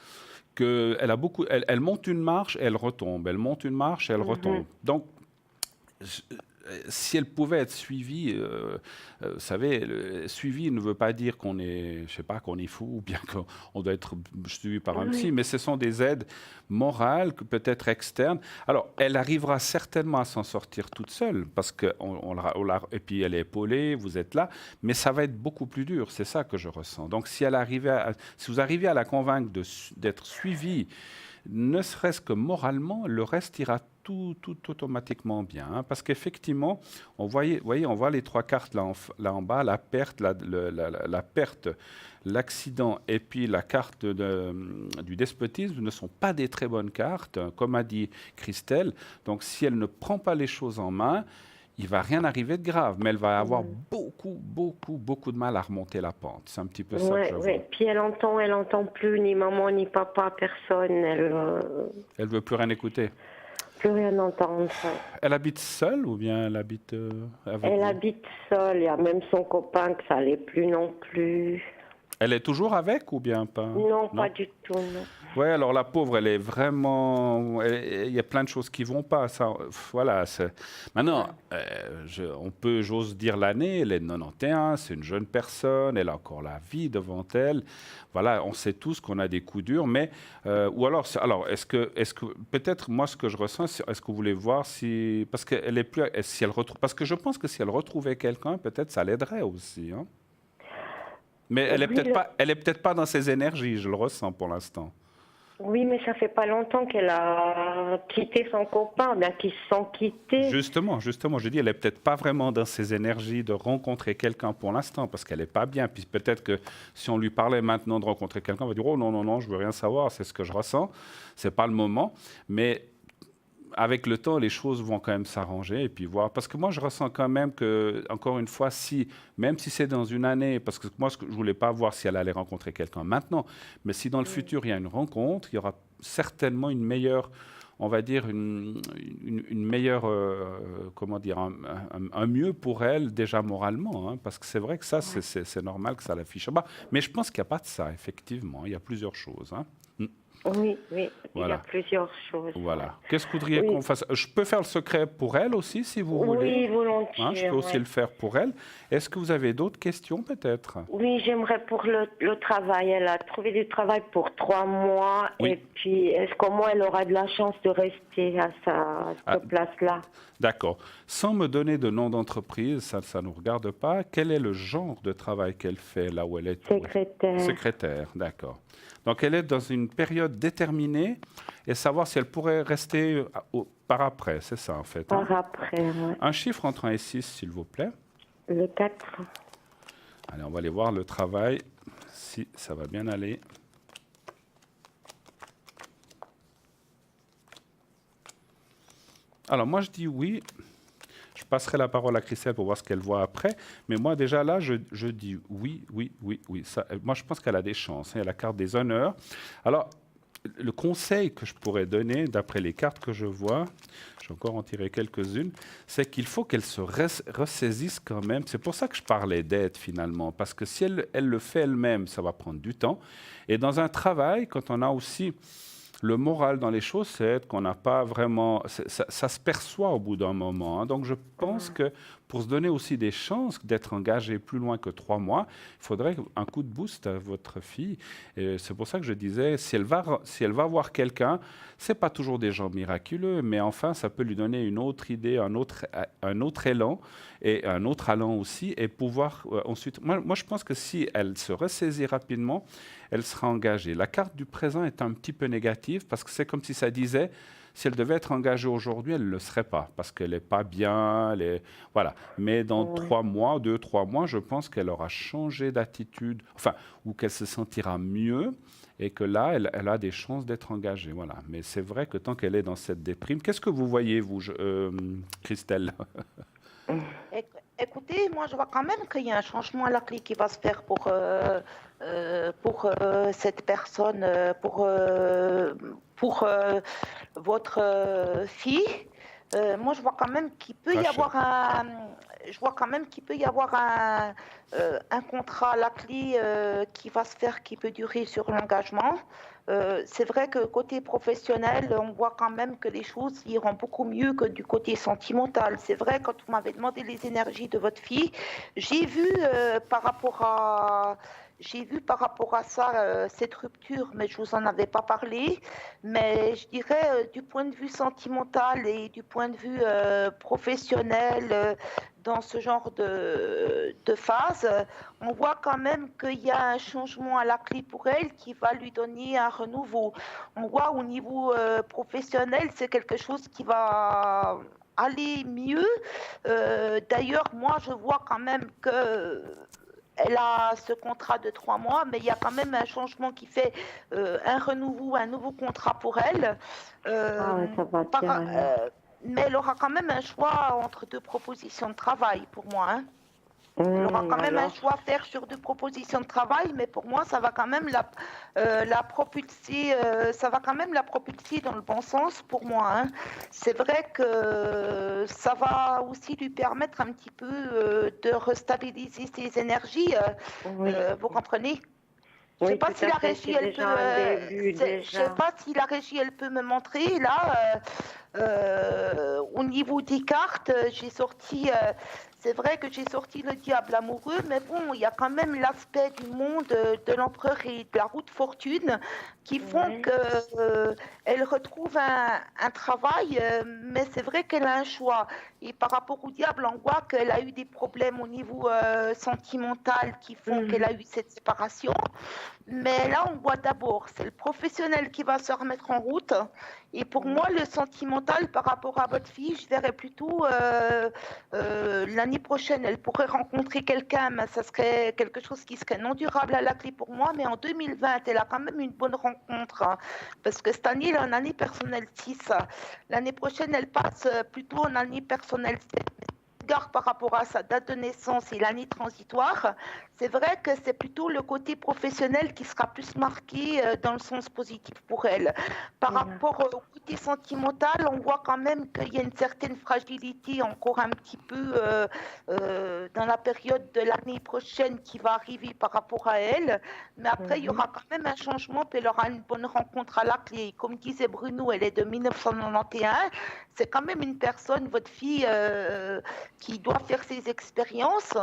qu'elle a beaucoup... Elle monte une marche, elle retombe. Elle monte une marche, elle retombe. Donc, si elle pouvait être suivie, vous savez, suivie ne veut pas dire qu'on est, je sais pas, qu'on est fou ou bien qu'on doit être suivi par un psy, mais ce sont des aides morales, peut-être externes. Alors, elle arrivera certainement à s'en sortir toute seule, parce que et puis elle est épaulée, vous êtes là, mais ça va être beaucoup plus dur, c'est ça que je ressens. Donc, si vous arrivez à la convaincre d'être suivie, ne serait-ce que moralement, le reste ira tout automatiquement bien. Hein, parce qu'effectivement, on voit les trois cartes là en bas, la perte, l'accident et puis la carte du despotisme ne sont pas des très bonnes cartes, comme a dit Christelle. Donc, si elle ne prend pas les choses en main, il ne va rien arriver de grave, mais elle va avoir beaucoup de mal à remonter la pente. C'est un petit peu ça que je vois. Puis elle entend plus ni maman ni papa, personne. Elle veut plus rien écouter. Plus rien entendre. Elle habite seule ou bien elle habite avec Elle vous? habite seule. Il y a même son copain que ça n'allait plus non plus. Elle est toujours avec ou bien pas? Non, pas du tout, non. Oui, alors la pauvre, elle est vraiment... Il y a plein de choses qui ne vont pas. Ça, voilà. Maintenant, j'ose dire l'année, elle est de 91, c'est une jeune personne, elle a encore la vie devant elle. Voilà, on sait tous qu'on a des coups durs, mais... ou alors, est-ce que peut-être, moi, ce que je ressens, est-ce que vous voulez voir si... Parce qu'elle est plus... Parce que je pense que si elle retrouvait quelqu'un, peut-être ça l'aiderait aussi, hein. Mais elle est peut-être pas dans ses énergies, je le ressens pour l'instant. Oui, mais ça fait pas longtemps qu'elle a quitté son copain, bien qu'ils se sont quittés. Justement, je dis, elle est peut-être pas vraiment dans ses énergies de rencontrer quelqu'un pour l'instant, parce qu'elle est pas bien. Puis peut-être que si on lui parlait maintenant de rencontrer quelqu'un, on va dire, oh non, non, non, je veux rien savoir, c'est ce que je ressens, c'est pas le moment. Mais avec le temps, les choses vont quand même s'arranger et puis voir. Parce que moi, je ressens quand même que, encore une fois, même si c'est dans une année, parce que moi, je ne voulais pas voir si elle allait rencontrer quelqu'un maintenant, mais si dans le futur, il y a une rencontre, il y aura certainement une meilleure, on va dire, une meilleure, comment dire, un mieux pour elle, déjà moralement. Hein, parce que c'est vrai que ça, c'est normal que ça l'affiche bas. Mais je pense qu'il n'y a pas de ça, effectivement. Il y a plusieurs choses. Hein. Oui, voilà. Il y a plusieurs choses. Voilà. Qu'est-ce que vous voudriez qu'on fasse? Je peux faire le secret pour elle aussi, si vous voulez. Oui, volontiers. Hein, je peux aussi le faire pour elle. Est-ce que vous avez d'autres questions, peut-être? Oui, j'aimerais pour le travail. Elle a trouvé du travail pour 3 mois. Oui. Et puis, est-ce qu'au moins elle aura de la chance de rester à cette place-là? D'accord. Sans me donner de nom d'entreprise, ça ne nous regarde pas. Quel est le genre de travail qu'elle fait là où elle est? Secrétaire. Secrétaire, d'accord. Donc, elle est dans une période déterminée et savoir si elle pourrait rester par après, c'est ça en fait. Par après, oui. Un chiffre entre 1 et 6, s'il vous plaît. Le 4. Allez, on va aller voir le travail, si ça va bien aller. Alors, moi, je dis oui. Je passerai la parole à Christelle pour voir ce qu'elle voit après. Mais moi, déjà là, je dis oui. Ça, moi, je pense qu'elle a des chances. Elle a la carte des honneurs. Alors, le conseil que je pourrais donner, d'après les cartes que je vois, je vais encore en tirer quelques-unes, c'est qu'il faut qu'elle se ressaisisse quand même. C'est pour ça que je parlais d'aide, finalement. Parce que si elle le fait elle-même, ça va prendre du temps. Et dans un travail, quand on a aussi... Le moral dans les choses, c'est qu'on n'a pas vraiment... Ça se perçoit au bout d'un moment. Hein. Donc, je pense que pour se donner aussi des chances d'être engagé plus loin que 3 mois, il faudrait un coup de boost à votre fille. Et c'est pour ça que je disais, si elle va voir quelqu'un, ce n'est pas toujours des gens miraculeux, mais enfin, ça peut lui donner une autre idée, un autre élan, et un autre allant aussi, et pouvoir ensuite... Moi, je pense que si elle se ressaisit rapidement, elle sera engagée. La carte du présent est un petit peu négative parce que c'est comme si ça disait, si elle devait être engagée aujourd'hui, elle ne le serait pas parce qu'elle n'est pas bien. Voilà. Mais dans 3 mois, 2-3 mois, je pense qu'elle aura changé d'attitude, enfin, ou qu'elle se sentira mieux et que là, elle a des chances d'être engagée. Voilà. Mais c'est vrai que tant qu'elle est dans cette déprime, qu'est-ce que vous voyez, vous, Christelle? Écoutez, moi je vois quand même qu'il y a un changement à la clé qui va se faire pour cette personne, pour votre fille. Moi je vois quand même qu'il peut y avoir un contrat à la clé qui va se faire, qui peut durer sur l'engagement. C'est vrai que côté professionnel, on voit quand même que les choses iront beaucoup mieux que du côté sentimental. C'est vrai, quand vous m'avez demandé les énergies de votre fille, j'ai vu par rapport à ça cette rupture, mais je vous en avais pas parlé. Mais je dirais du point de vue sentimental et du point de vue professionnel, dans ce genre de phase, on voit quand même qu'il y a un changement à la clé pour elle qui va lui donner un renouveau. On voit au niveau professionnel, c'est quelque chose qui va aller mieux. D'ailleurs, moi, je vois quand même que elle a ce contrat de 3 mois, mais il y a quand même un changement qui fait un renouveau, un nouveau contrat pour elle. Mais elle aura quand même un choix entre 2 propositions de travail, pour moi. Hein. Elle aura quand même un choix à faire sur 2 propositions de travail, mais pour moi, ça va quand même la propulser. Ça va quand même la propulser dans le bon sens, pour moi. Hein. C'est vrai que ça va aussi lui permettre un petit peu de restabiliser ses énergies. Vous comprenez? Je ne sais pas si la régie, elle peut. Je sais pas si la régie, elle peut me montrer là. Au niveau des cartes, j'ai sorti... c'est vrai que j'ai sorti le diable amoureux, mais bon, il y a quand même l'aspect du monde de l'empereur et de la roue de fortune qui font qu'elle retrouve un travail, mais c'est vrai qu'elle a un choix. Et par rapport au diable, on voit qu'elle a eu des problèmes au niveau sentimental qui font qu'elle a eu cette séparation. Mais là, on voit d'abord, c'est le professionnel qui va se remettre en route. Et pour moi, le sentimental par rapport à votre fille, je verrais plutôt l'année prochaine, elle pourrait rencontrer quelqu'un, mais ça serait quelque chose qui serait non durable à la clé pour moi. Mais en 2020, elle a quand même une bonne rencontre. Hein, parce que cette année, elle a une année personnelle 6. L'année prochaine, elle passe plutôt en année personnelle 7. Par rapport à sa date de naissance et l'année transitoire, c'est vrai que c'est plutôt le côté professionnel qui sera plus marqué dans le sens positif pour elle. Par rapport au côté sentimental, on voit quand même qu'il y a une certaine fragilité encore un petit peu dans la période de l'année prochaine qui va arriver par rapport à elle. Mais après, il y aura quand même un changement, puis elle aura une bonne rencontre à la clé. Comme disait Bruno, elle est de 1991. C'est quand même une personne, votre fille, qui doit faire ses expériences.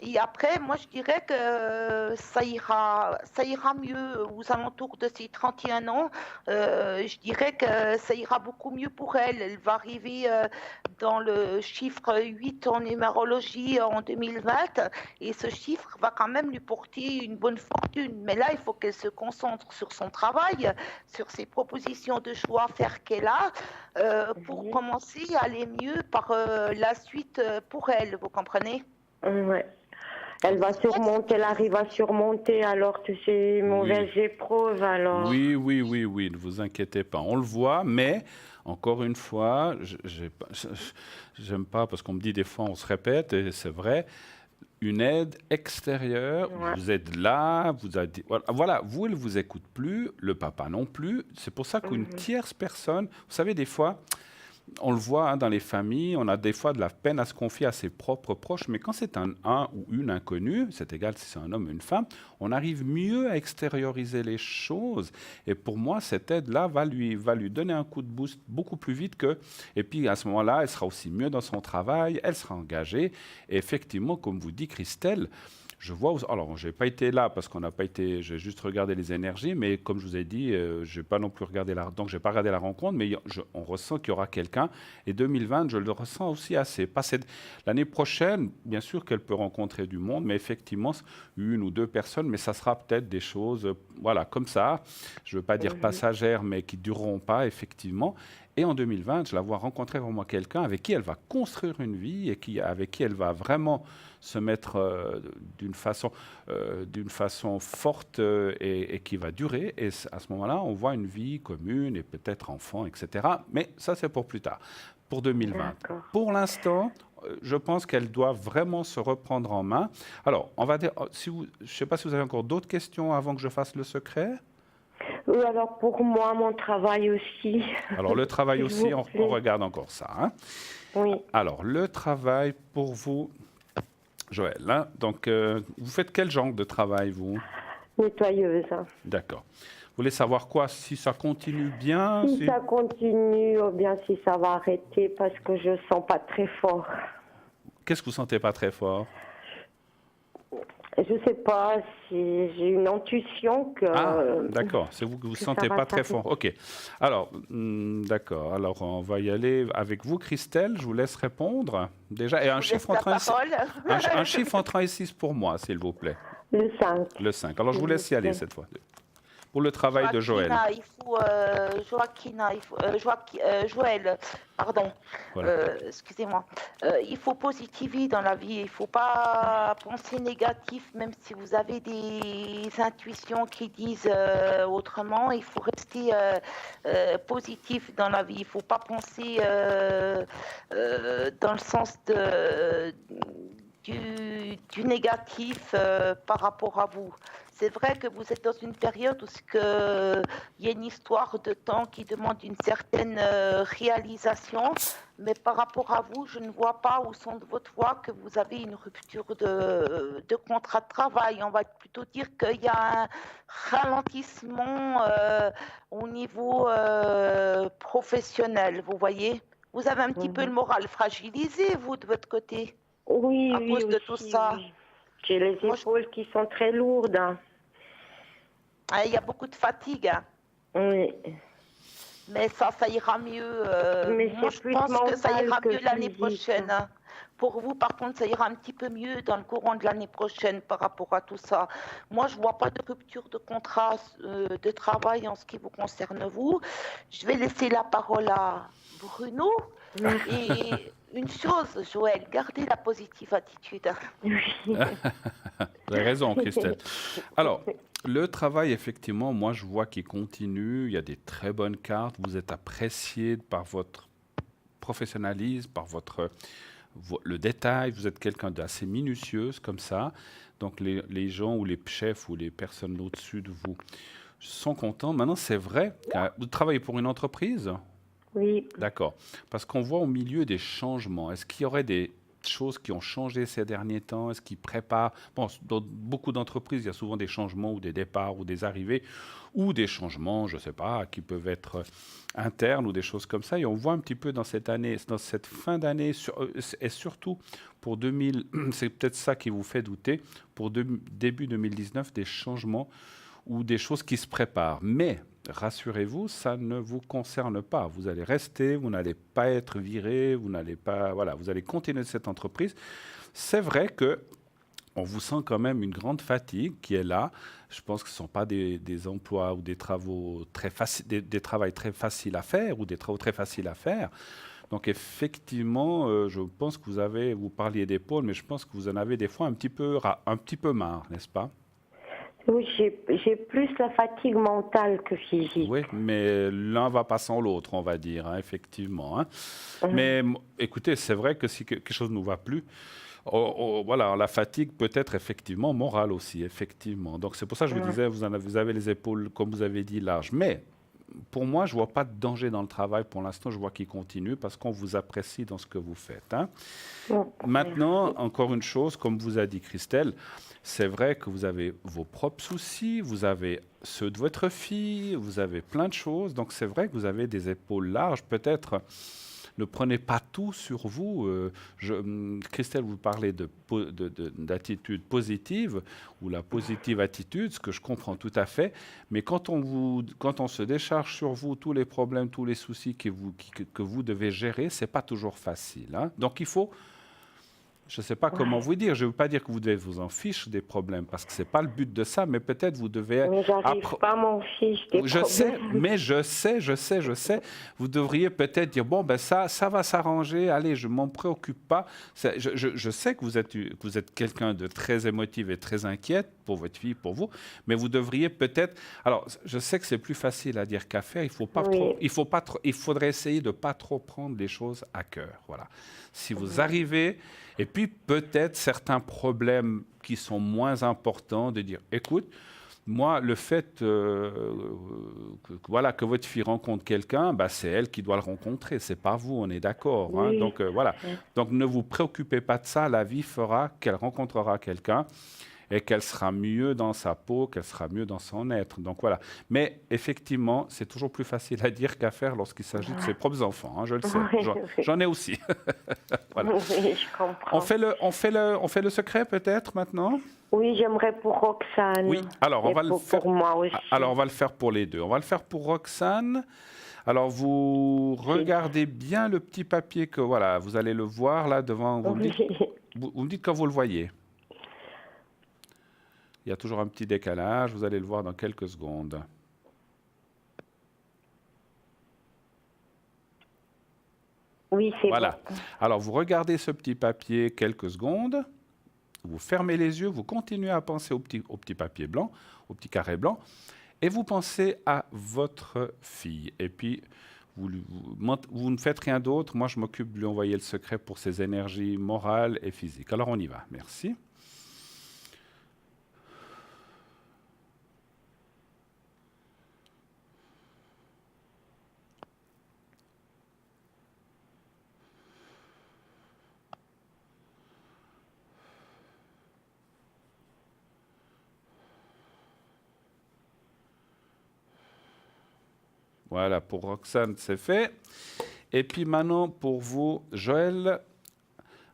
Et après, moi, je dirais que ça ira mieux aux alentours de ses 31 ans. Je dirais que ça ira beaucoup mieux pour elle. Elle va arriver dans le chiffre 8 en numérologie en 2020. Et ce chiffre va quand même lui porter une bonne fortune. Mais là, il faut qu'elle se concentre sur son travail, sur ses propositions de choix à faire qu'elle a, pour commencer à aller mieux par la suite pour elle. Vous comprenez ? Ouais. Elle arrive à surmonter alors toutes ces mauvaises épreuves. Alors. Oui, ne vous inquiétez pas. On le voit, mais encore une fois, j'aime pas parce qu'on me dit des fois on se répète et c'est vrai. Une aide extérieure, vous êtes là, voilà, vous, elle ne vous écoute plus, le papa non plus. C'est pour ça qu'une tierce personne, vous savez, des fois, on le voit dans les familles, on a des fois de la peine à se confier à ses propres proches, mais quand c'est un ou une inconnue, c'est égal si c'est un homme ou une femme, on arrive mieux à extérioriser les choses. Et pour moi, cette aide-là va lui donner un coup de boost beaucoup plus vite que... Et puis à ce moment-là, elle sera aussi mieux dans son travail, elle sera engagée. Et effectivement, comme vous dit Christelle, je vois, alors je n'ai pas été là parce qu'on n'a pas été, j'ai juste regardé les énergies, mais comme je vous ai dit, je n'ai pas non plus regardé donc j'ai pas regardé la rencontre, mais on ressent qu'il y aura quelqu'un. Et 2020, je le ressens aussi assez. L'année prochaine, bien sûr qu'elle peut rencontrer du monde, mais effectivement, une ou deux personnes, mais ça sera peut-être des choses, voilà, comme ça. Je ne veux pas dire passagères, mais qui ne dureront pas, effectivement. Et en 2020, je la vois rencontrer vraiment quelqu'un avec qui elle va construire une vie et avec qui elle va vraiment se mettre d'une façon forte et qui va durer. Et à ce moment-là, on voit une vie commune et peut-être enfant, etc. Mais ça, c'est pour plus tard, pour 2020. D'accord. Pour l'instant, je pense qu'elle doit vraiment se reprendre en main. Alors, on va dire, je ne sais pas si vous avez encore d'autres questions avant que je fasse le secret. Oui, alors pour moi, mon travail aussi. Alors le travail aussi, on regarde encore ça. Hein. Oui. Alors le travail pour vous, Joël. Hein, donc vous faites quel genre de travail, vous ? Nettoyeuse. D'accord. Vous voulez savoir quoi ? Si ça continue bien ? Si ça continue, ou bien si ça va arrêter, parce que je ne sens pas très fort. Qu'est-ce que vous ne sentez pas très fort ? Je ne sais pas, si j'ai une intuition que... Ah, d'accord, c'est vous que vous ne sentez pas très fort. OK. Alors, d'accord. Alors, on va y aller avec vous, Christelle. Je vous laisse répondre. Déjà, et un chiffre entre 1 et 6 pour moi, s'il vous plaît. Le 5. Le 5. Alors, je vous laisse y aller cette fois. Pour le travail de Joël. Joël, pardon. Voilà. Excusez-moi. Il faut positiver dans la vie. Il ne faut pas penser négatif, même si vous avez des intuitions qui disent autrement. Il faut rester positif dans la vie. Il ne faut pas penser dans le sens du négatif par rapport à vous. C'est vrai que vous êtes dans une période où il y a une histoire de temps qui demande une certaine réalisation, mais par rapport à vous, je ne vois pas au son de votre voix que vous avez une rupture de contrat de travail. On va plutôt dire qu'il y a un ralentissement au niveau professionnel, vous voyez. Vous avez un petit peu le moral fragilisé, vous, de votre côté, Oui, à cause de aussi, tout ça. oui. J'ai les épaules qui sont très lourdes. Il y a beaucoup de fatigue. Hein. Oui. Mais ça ira mieux. Mais moi, je pense que ça ira mieux l'année prochaine. Hein. Pour vous, par contre, ça ira un petit peu mieux dans le courant de l'année prochaine par rapport à tout ça. Moi, je ne vois pas de rupture de contrat de travail en ce qui vous concerne, vous. Je vais laisser la parole à Bruno. Et une chose, Joël, gardez la positive attitude. Vous avez raison, Christelle. Alors, le travail, effectivement, moi, je vois qu'il continue. Il y a des très bonnes cartes. Vous êtes apprécié par votre professionnalisme, par le détail. Vous êtes quelqu'un d'assez minutieuse, comme ça. Donc, les gens ou les chefs ou les personnes au-dessus de vous sont contents. Maintenant, c'est vrai que vous travaillez pour une entreprise ? Oui. D'accord. Parce qu'on voit au milieu des changements. Est-ce qu'il y aurait des choses qui ont changé ces derniers temps? Est-ce qu'ils préparent... Bon, dans beaucoup d'entreprises, il y a souvent des changements ou des départs ou des arrivées ou des changements, je ne sais pas, qui peuvent être internes ou des choses comme ça. Et on voit un petit peu dans cette année, dans cette fin d'année, et surtout pour 2000, c'est peut-être ça qui vous fait douter, pour début 2019, des changements ou des choses qui se préparent. Mais rassurez-vous, ça ne vous concerne pas. Vous allez rester, vous n'allez pas être viré, vous allez continuer cette entreprise. C'est vrai que on vous sent quand même une grande fatigue qui est là. Je pense que ce ne sont pas des emplois ou des travaux très faciles, des travails très faciles à faire ou des travaux très faciles à faire. Donc effectivement, je pense que vous parliez d'épaule, mais je pense que vous en avez des fois un petit peu marre, n'est-ce pas? Oui, j'ai plus la fatigue mentale que physique. Oui, mais l'un va pas sans l'autre, on va dire, hein, effectivement. Hein. Mais écoutez, c'est vrai que si quelque chose ne nous va plus, voilà, la fatigue peut être effectivement morale aussi, effectivement. Donc c'est pour ça que je vous disais, vous avez les épaules, comme vous avez dit, larges. Mais pour moi, je ne vois pas de danger dans le travail pour l'instant. Je vois qu'il continue parce qu'on vous apprécie dans ce que vous faites. Hein. Maintenant, encore une chose, comme vous a dit Christelle, c'est vrai que vous avez vos propres soucis, vous avez ceux de votre fille, vous avez plein de choses. Donc c'est vrai que vous avez des épaules larges. Peut-être ne prenez pas tout sur vous. Christelle, vous parlez d'attitude positive ou la positive attitude, ce que je comprends tout à fait. Mais quand on se décharge sur vous tous les problèmes, tous les soucis que vous devez gérer, c'est pas toujours facile. Hein. Donc il faut... Je ne sais pas comment vous dire. Je ne veux pas dire que vous devez vous en fiche des problèmes, parce que ce n'est pas le but de ça, mais peut-être vous devez... Mais j'arrive pas à m'en fiche des problèmes. Je sais. Vous devriez peut-être dire, bon, ben ça va s'arranger, allez, je ne m'en préoccupe pas. Je sais que vous êtes quelqu'un de très émotif et très inquiète pour votre fille, pour vous, mais vous devriez peut-être... Alors, je sais que c'est plus facile à dire qu'à faire. Il faudrait essayer de ne pas trop prendre les choses à cœur. Voilà. Si vous arrivez... Et puis peut-être certains problèmes qui sont moins importants, de dire, écoute, moi, le fait que votre fille rencontre quelqu'un, c'est elle qui doit le rencontrer, c'est pas vous, on est d'accord. Oui. Hein, donc voilà. Donc ne vous préoccupez pas de ça, la vie fera qu'elle rencontrera quelqu'un et qu'elle sera mieux dans sa peau, qu'elle sera mieux dans son être. Donc voilà. Mais effectivement, c'est toujours plus facile à dire qu'à faire lorsqu'il s'agit de ses propres enfants. Hein, je le sais. J'en ai aussi. Voilà. Oui, je comprends. On fait le secret peut-être maintenant? Oui, j'aimerais pour Roxane. Oui. Alors on va le faire. Pour moi aussi. Alors on va le faire pour les deux. On va le faire pour Roxane. Alors vous regardez bien le petit papier que voilà, vous allez le voir là devant. Vous me dites quand vous le voyez. Il y a toujours un petit décalage, vous allez le voir dans quelques secondes. Oui, c'est voilà. bon. Alors, vous regardez ce petit papier quelques secondes, vous fermez les yeux, vous continuez à penser au petit papier blanc, au petit carré blanc, et vous pensez à votre fille. Et puis, Vous ne faites rien d'autre. Moi, je m'occupe de lui envoyer le secret pour ses énergies morales et physiques. Alors, on y va. Merci. Voilà, pour Roxane, c'est fait. Et puis maintenant, pour vous, Joël,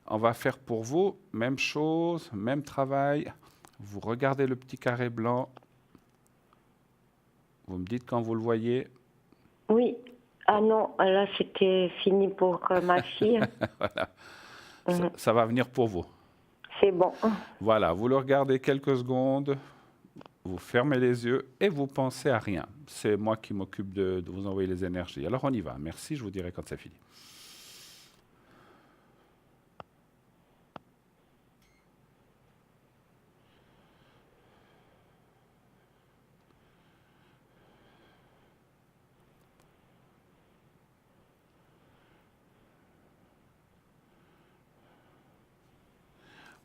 on va faire pour vous, même chose, même travail. Vous regardez le petit carré blanc. Vous me dites quand vous le voyez. Oui. Ah non, là, c'était fini pour ma fille. Voilà. Ça va venir pour vous. C'est bon. Voilà, vous le regardez quelques secondes. Vous fermez les yeux et vous pensez à rien. C'est moi qui m'occupe de vous envoyer les énergies. Alors on y va. Merci, je vous dirai quand c'est fini.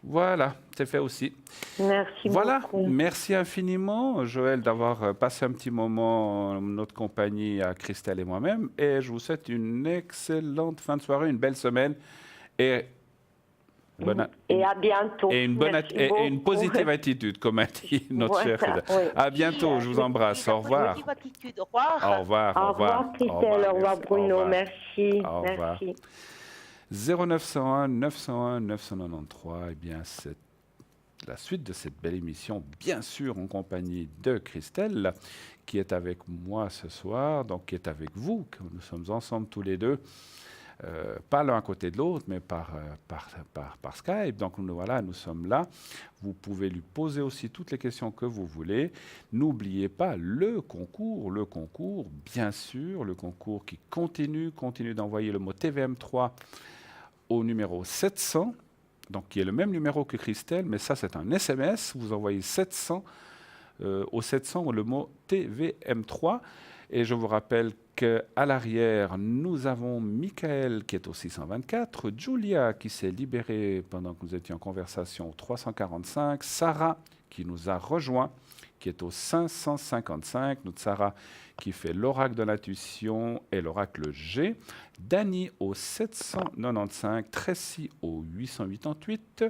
Voilà, c'est fait aussi. Merci voilà, beaucoup. Merci infiniment, Joël, d'avoir passé un petit moment en notre compagnie à Christelle et moi-même. Et je vous souhaite une excellente fin de soirée, une belle semaine. Et à bientôt. Et une positive attitude, comme a dit notre chère Christelle. Oui. À bientôt, je vous embrasse. Au revoir. Au revoir. Au revoir. Au revoir, Christelle. Au revoir, Bruno. Au revoir. Merci. Au revoir. Merci. 0901 901 993, eh bien, c'est la suite de cette belle émission, bien sûr en compagnie de Christelle, qui est avec moi ce soir, donc qui est avec vous, que nous sommes ensemble tous les deux, pas l'un à côté de l'autre, mais par Skype. Donc voilà, nous sommes là. Vous pouvez lui poser aussi toutes les questions que vous voulez. N'oubliez pas le concours, bien sûr, le concours qui continue d'envoyer le mot TVM3 au numéro 700, donc qui est le même numéro que Christelle, mais ça c'est un SMS, vous envoyez 700 au 700 le mot TVM3, et je vous rappelle qu'à l'arrière, nous avons Michael qui est au 624, Julia qui s'est libérée pendant que nous étions en conversation au 345, Sarah qui nous a rejoint, qui est au 555, notre Sarah qui fait l'oracle de l'intuition et l'oracle G, Dany au 795, Tracy au 888,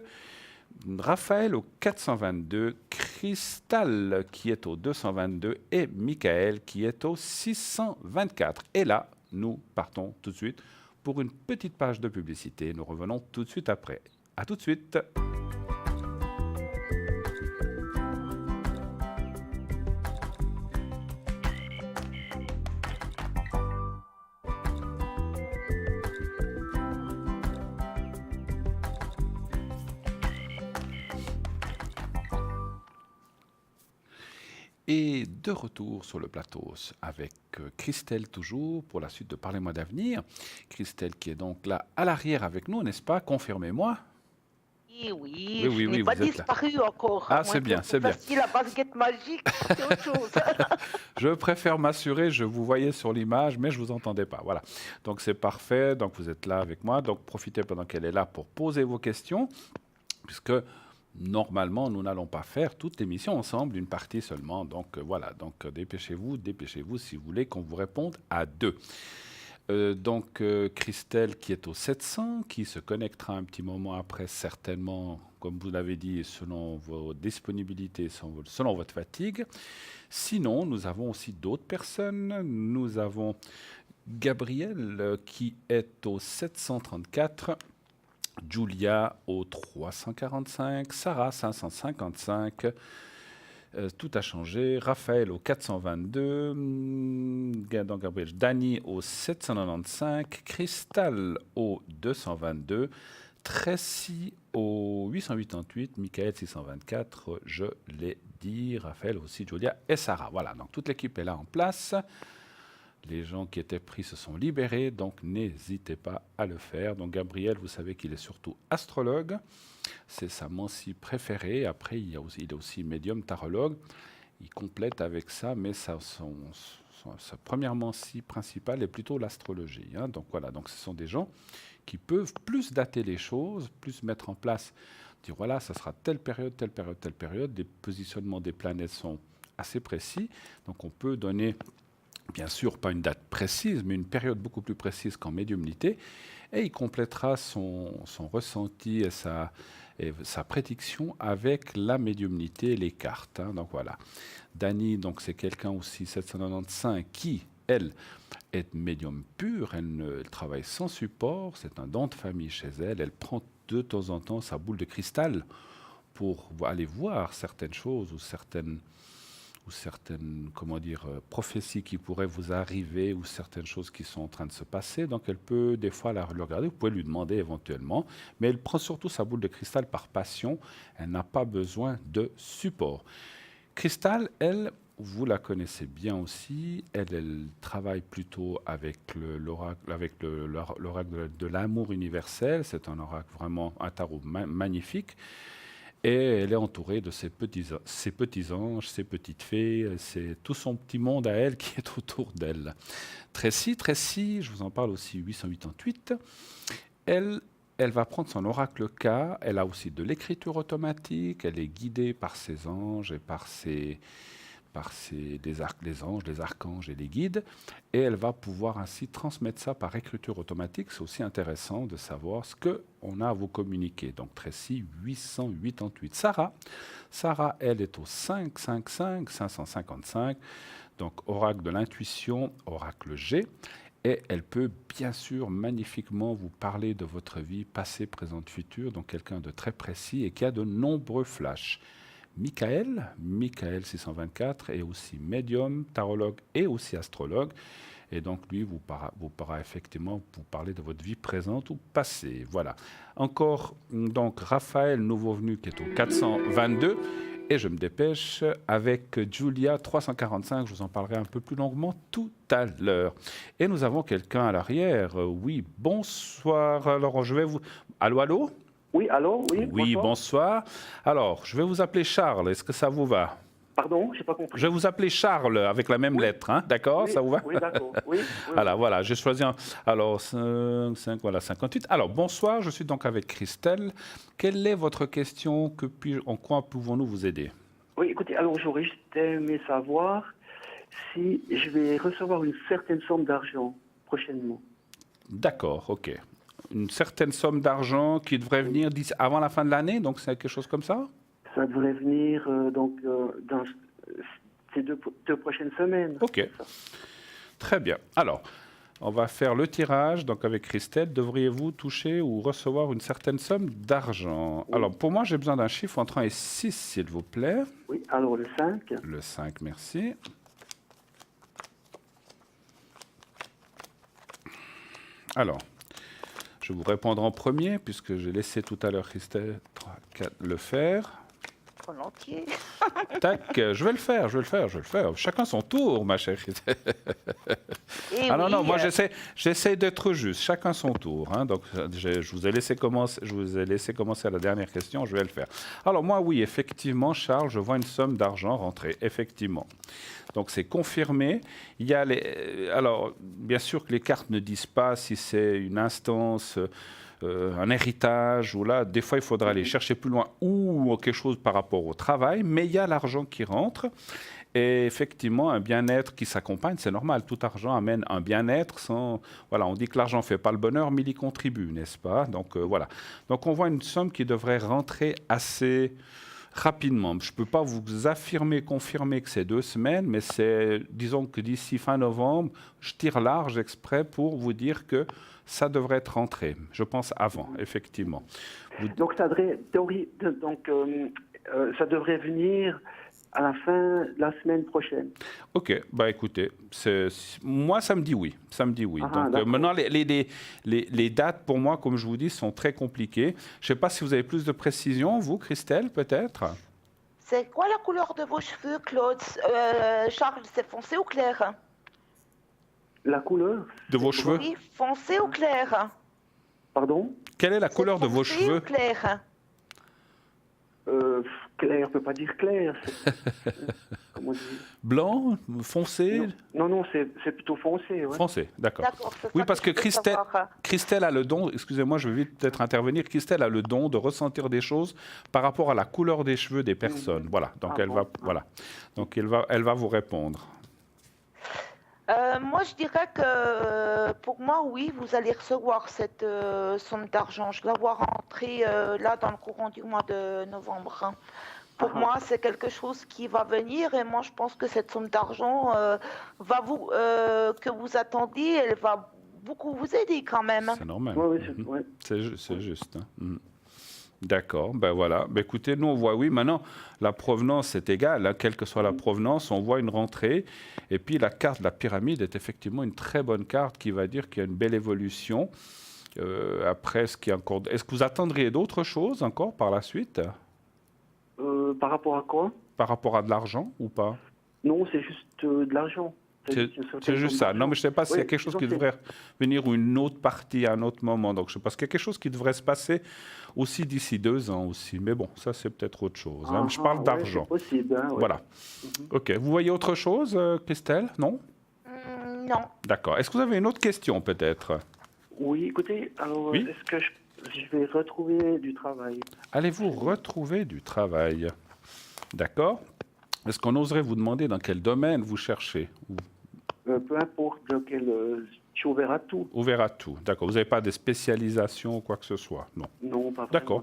Raphaël au 422, Cristal qui est au 222 et Michael qui est au 624. Et là, nous partons tout de suite pour une petite page de publicité. Nous revenons tout de suite après. À tout de suite. Et de retour sur le plateau avec Christelle toujours pour la suite de Parlez-moi d'avenir. Christelle qui est donc là à l'arrière avec nous, n'est-ce pas? Confirmez-moi. Oui, je n'ai pas disparu encore. Ah, c'est bien, c'est bien. La baguette magique, c'est autre chose. Je préfère m'assurer, je vous voyais sur l'image, mais je ne vous entendais pas. Voilà. Donc c'est parfait, donc vous êtes là avec moi. Donc profitez pendant qu'elle est là pour poser vos questions, puisque normalement, nous n'allons pas faire toute l'émission ensemble, une partie seulement. Donc voilà, donc dépêchez-vous si vous voulez qu'on vous réponde à deux. Donc Christelle qui est au 700, qui se connectera un petit moment après, certainement, comme vous l'avez dit, selon vos disponibilités, selon votre fatigue. Sinon, nous avons aussi d'autres personnes. Nous avons Gabriel qui est au 734, Julia au 345, Sarah 555, tout a changé, Raphaël au 422, Gabriel, Dany au 795, Cristal au 222, Tracy au 888, Michael 624, je l'ai dit, Raphaël aussi, Julia et Sarah. Voilà, donc toute l'équipe est là en place. Les gens qui étaient pris se sont libérés, donc n'hésitez pas à le faire. Donc Gabriel, vous savez qu'il est surtout astrologue, c'est sa mancie préférée. Après, il est aussi médium tarologue. Il complète avec ça, mais sa première scie principale est plutôt l'astrologie. Hein. Donc voilà, donc ce sont des gens qui peuvent plus dater les choses, plus mettre en place, dire voilà, ça sera telle période, telle période, telle période. Les positionnements des planètes sont assez précis, donc on peut donner, bien sûr, pas une date précise, mais une période beaucoup plus précise qu'en médiumnité, et il complétera son ressenti et sa prédiction avec la médiumnité et les cartes. Hein. Donc voilà. Dani, donc c'est quelqu'un aussi, 795, qui, elle, est médium pure, elle travaille sans support, c'est un don de famille chez elle, elle prend de temps en temps sa boule de cristal pour aller voir certaines choses ou certaines prophéties qui pourraient vous arriver ou certaines choses qui sont en train de se passer. Donc elle peut des fois le regarder, vous pouvez lui demander éventuellement, mais elle prend surtout sa boule de cristal par passion, elle n'a pas besoin de support. Cristal, elle, vous la connaissez bien aussi, elle travaille plutôt avec l'oracle de l'amour universel, c'est un oracle vraiment, un tarot magnifique. Et elle est entourée de ses petits anges, ses petites fées, c'est tout son petit monde à elle qui est autour d'elle. Tracy, je vous en parle aussi, 888, elle va prendre son oracle K, elle a aussi de l'écriture automatique, elle est guidée par ses anges et par les anges, les archanges et les guides, et elle va pouvoir ainsi transmettre ça par écriture automatique. C'est aussi intéressant de savoir ce qu'on a à vous communiquer. Donc Tracy, 888. Sarah, elle est au 555, donc oracle de l'intuition, oracle G, et elle peut bien sûr magnifiquement vous parler de votre vie passée, présente, future, donc quelqu'un de très précis et qui a de nombreux flashs. Michael 624 est aussi médium, tarologue et aussi astrologue. Et donc, lui vous pourra effectivement vous parler de votre vie présente ou passée. Voilà. Encore, donc, Raphaël, nouveau venu, qui est au 422. Et je me dépêche avec Julia, 345. Je vous en parlerai un peu plus longuement tout à l'heure. Et nous avons quelqu'un à l'arrière. Oui, bonsoir. Alors, je vais vous... Allô? Oui, allô, oui. Oui, bonsoir. Alors, je vais vous appeler Charles. Est-ce que ça vous va? Pardon, je n'ai pas compris. Je vais vous appeler Charles avec la même lettre, hein? D'accord? Oui, ça vous va? Oui, d'accord. Oui. Voilà, j'ai choisi un. Alors, 58. Alors, bonsoir, je suis donc avec Christelle. Quelle est votre question? En quoi pouvons-nous vous aider? Oui, écoutez, alors j'aurais juste aimé savoir si je vais recevoir une certaine somme d'argent prochainement. D'accord, ok. Une certaine somme d'argent qui devrait venir avant la fin de l'année, donc c'est quelque chose comme ça? Ça devrait venir dans ces deux prochaines semaines. Ok, très bien. Alors, on va faire le tirage. Donc avec Christelle, devriez-vous toucher ou recevoir une certaine somme d'argent? Oui. Alors pour moi, j'ai besoin d'un chiffre entre 1 et 6, s'il vous plaît. Oui, alors le 5. Le 5, merci. Alors, je vais vous répondre en premier, puisque j'ai laissé tout à l'heure Christelle 3, 4, le faire. Volontiers. Tac, je vais le faire. Chacun son tour, ma chère. Non, moi j'essaie d'être juste. Chacun son tour. Hein. Donc je vous ai laissé commencer à la dernière question. Je vais le faire. Alors moi, oui, effectivement, Charles, je vois une somme d'argent rentrer. Effectivement. Donc c'est confirmé. Il y a alors bien sûr que les cartes ne disent pas si c'est une instance. Un héritage, ou là, des fois, il faudra aller chercher plus loin, ou quelque chose par rapport au travail, mais il y a l'argent qui rentre, et effectivement, un bien-être qui s'accompagne, c'est normal, tout argent amène un bien-être, voilà, on dit que l'argent ne fait pas le bonheur, mais il y contribue, n'est-ce pas? Donc, voilà. Donc, on voit une somme qui devrait rentrer assez rapidement. Je ne peux pas vous confirmer que c'est 2 semaines, mais disons que d'ici fin novembre, je tire large exprès pour vous dire que ça devrait être rentré. Je pense avant, effectivement. Donc ça devrait venir à la fin de la semaine prochaine. Ok, écoutez, moi ça me dit oui. Donc maintenant les dates pour moi, comme je vous dis, sont très compliquées. Je ne sais pas si vous avez plus de précision, vous, Christelle, peut-être. C'est quoi la couleur de vos cheveux, Claude? Charles, c'est foncé ou clair? La couleur de vos cheveux? Oui, foncé ou clair? Pardon? Quelle est la couleur de vos cheveux? Clair. Clair, on ne peut pas dire clair. Comment dire? Blanc, foncé? Non, c'est plutôt foncé. Ouais. Foncé, d'accord. Oui, parce que Christelle a le don, excusez-moi, je vais vite peut-être intervenir, Christelle a le don de ressentir des choses par rapport à la couleur des cheveux des personnes. Voilà, donc elle va vous répondre. Moi, je dirais que pour moi, oui, vous allez recevoir cette somme d'argent. Je la vois rentrer là dans le courant du mois de novembre. Hein. Pour moi, c'est quelque chose qui va venir et moi, je pense que cette somme d'argent que vous attendiez, elle va beaucoup vous aider quand même. C'est normal. Ouais. C'est juste. Hein. D'accord, ben voilà. Ben écoutez, nous on voit, oui, maintenant, la provenance c'est égal, hein, quelle que soit la provenance, on voit une rentrée. Et puis la carte de la pyramide est effectivement une très bonne carte qui va dire qu'il y a une belle évolution. Après, est-ce que vous attendriez d'autres choses encore par la suite? Par rapport à quoi? Par rapport à de l'argent ou pas? Non, c'est juste de l'argent. C'est juste ça. Non, mais je ne sais pas s'il y a quelque chose qui devrait venir ou une autre partie à un autre moment. Donc, je pense qu'il y a quelque chose qui devrait se passer aussi d'ici 2 ans aussi. Mais bon, ça, c'est peut-être autre chose. Hein. Je parle d'argent. C'est possible. Hein, voilà. OK. Vous voyez autre chose, Christelle? Non? Non. D'accord. Est-ce que vous avez une autre question, peut-être? Oui, écoutez, alors, est-ce que je vais retrouver du travail? Allez-vous retrouver du travail? D'accord. Est-ce qu'on oserait vous demander dans quel domaine vous cherchez? Peu importe lequel, je suis ouvert à tout. Ouvert à tout, d'accord. Vous n'avez pas de spécialisation ou quoi que ce soit? Non. Non, pas vraiment. D'accord.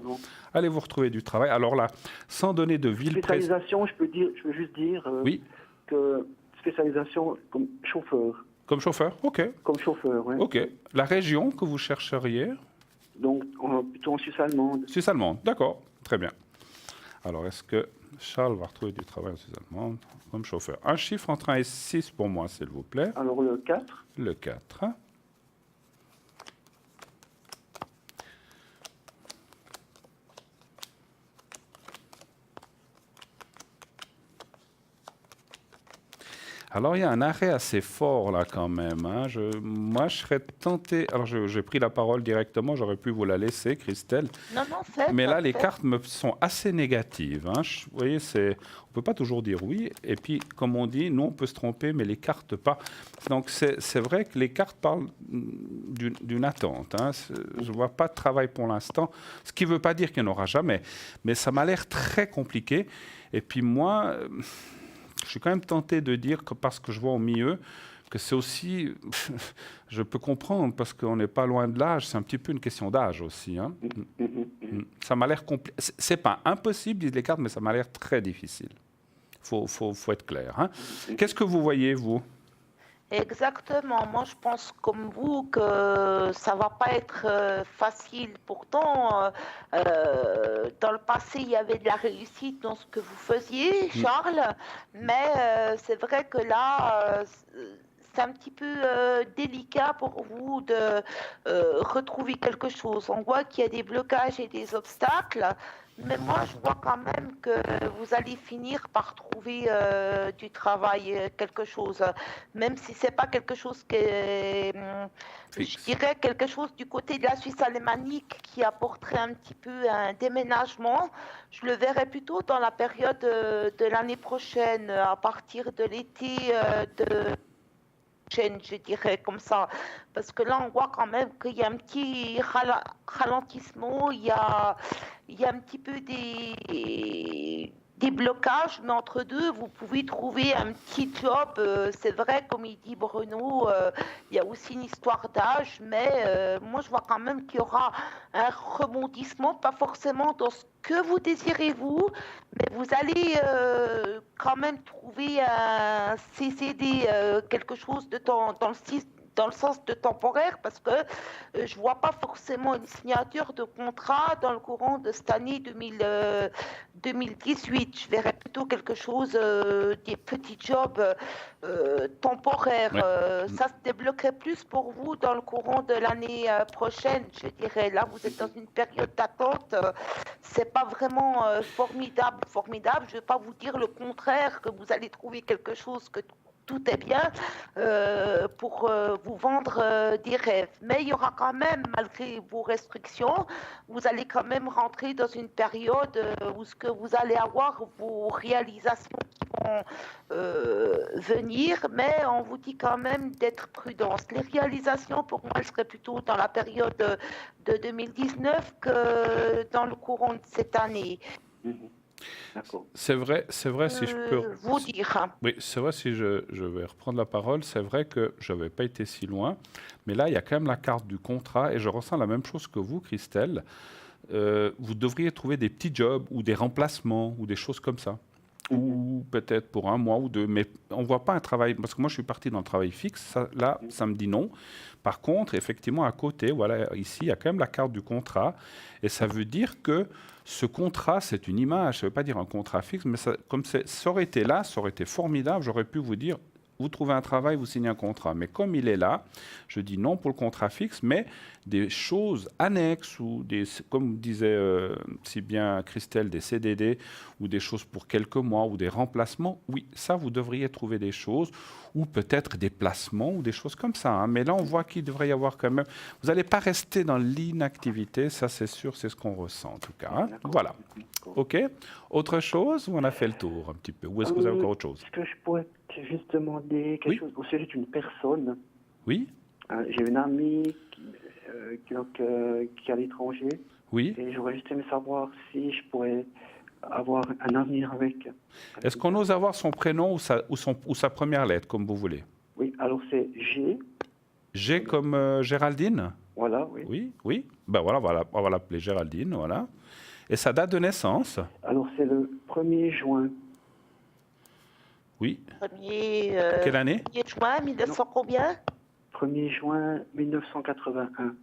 Allez vous retrouver du travail. Alors là, sans donner de ville précise. Spécialisation, je peux juste dire que spécialisation comme chauffeur. Comme chauffeur? OK. Comme chauffeur, oui. OK. La région que vous chercheriez? Donc, plutôt en Suisse allemande. Suisse allemande, d'accord. Très bien. Alors, est-ce que Charles va retrouver du travail en Suisse allemande comme chauffeur? Un chiffre entre 1 et 6 pour moi, s'il vous plaît. Alors, le 4. Le 4. Alors, il y a un arrêt assez fort là quand même. Hein. Moi, je serais tenté... Alors, j'ai pris la parole directement, j'aurais pu vous la laisser, Christelle. Non, mais là, les cartes me sont assez négatives. Hein. Vous voyez, on ne peut pas toujours dire oui. Et puis, comme on dit, nous, on peut se tromper, mais les cartes pas. Donc, c'est vrai que les cartes parlent d'une attente. Hein. Je ne vois pas de travail pour l'instant, ce qui ne veut pas dire qu'il n'y en aura jamais. Mais ça m'a l'air très compliqué. Et puis moi... Je suis quand même tenté de dire que parce que je vois au milieu, que c'est aussi, je peux comprendre, parce qu'on n'est pas loin de l'âge, c'est un petit peu une question d'âge aussi. Hein. Ça m'a l'air compliqué. C'est pas impossible, disent les cartes, mais ça m'a l'air très difficile. Faut être clair. Hein. Qu'est-ce que vous voyez, vous? Exactement. Moi, je pense comme vous que ça va pas être facile. Pourtant, dans le passé, il y avait de la réussite dans ce que vous faisiez, Charles. Mais c'est vrai que là, c'est un petit peu délicat pour vous de retrouver quelque chose. On voit qu'il y a des blocages et des obstacles. Mais moi, je vois quand même que vous allez finir par trouver du travail, quelque chose. Même si ce n'est pas quelque chose je dirais quelque chose du côté de la Suisse alémanique qui apporterait un petit peu un déménagement. Je le verrais plutôt dans la période de l'année prochaine, à partir de l'été je dirais comme ça, parce que là on voit quand même qu'il y a un petit ralentissement, il y a un petit peu des blocages, mais entre deux vous pouvez trouver un petit job. C'est vrai, comme il dit Bruno, il y a aussi une histoire d'âge, mais moi je vois quand même qu'il y aura un rebondissement, pas forcément dans ce que vous désirez vous, mais vous allez quand même trouver un CCD, quelque chose de dans le sens de temporaire, parce que je ne vois pas forcément une signature de contrat dans le courant de cette année 2018. Je verrais plutôt quelque chose, des petits jobs temporaires. Ça se débloquerait plus pour vous dans le courant de l'année prochaine, je dirais. Là, vous êtes dans une période d'attente. C'est pas vraiment formidable. Je ne vais pas vous dire le contraire, que vous allez trouver quelque chose tout est bien pour vous vendre des rêves. Mais il y aura quand même, malgré vos restrictions, vous allez quand même rentrer dans une période où ce que vous allez avoir vos réalisations qui vont venir, mais on vous dit quand même d'être prudence. Les réalisations, pour moi, elles seraient plutôt dans la période de 2019 que dans le courant de cette année. C'est vrai, si je peux vous dire. Oui, c'est vrai, si je vais reprendre la parole, c'est vrai que je n'avais pas été si loin, mais là, il y a quand même la carte du contrat, et je ressens la même chose que vous, Christelle. Vous devriez trouver des petits jobs, ou des remplacements, ou des choses comme ça. Ou peut-être pour 1 mois ou 2, mais on ne voit pas un travail, parce que moi je suis parti dans le travail fixe, ça me dit non. Par contre, effectivement, à côté, voilà, ici, il y a quand même la carte du contrat, et ça veut dire que ce contrat, c'est une image, ça ne veut pas dire un contrat fixe, mais ça aurait été là, ça aurait été formidable, j'aurais pu vous dire, vous trouvez un travail, vous signez un contrat. Mais comme il est là, je dis non pour le contrat fixe, mais des choses annexes, ou comme disait si bien Christelle, des CDD, ou des choses pour quelques mois, ou des remplacements, oui, ça, vous devriez trouver des choses, ou peut-être des placements, ou des choses comme ça. Hein. Mais là, on voit qu'il devrait y avoir quand même... Vous n'allez pas rester dans l'inactivité, ça c'est sûr, c'est ce qu'on ressent en tout cas. Hein. Voilà. OK. Autre chose, ou on a fait le tour un petit peu? Ou est-ce que vous avez encore autre chose? Est-ce que je pourrais juste demander quelque chose au sujet d'une personne? Oui. J'ai une amie qui est à l'étranger. Oui. Et j'aurais juste aimé savoir si je pourrais avoir un avenir avec. Est-ce qu'on ose avoir son prénom ou sa première lettre, comme vous voulez? Oui, alors c'est G. G comme Géraldine? Voilà, oui. Oui, oui. Ben voilà, on va l'appeler Géraldine, voilà. Et sa date de naissance? Alors c'est le 1er juin. Oui. Quelle année? 1er juin, 1900 combien? 1er juin 1981.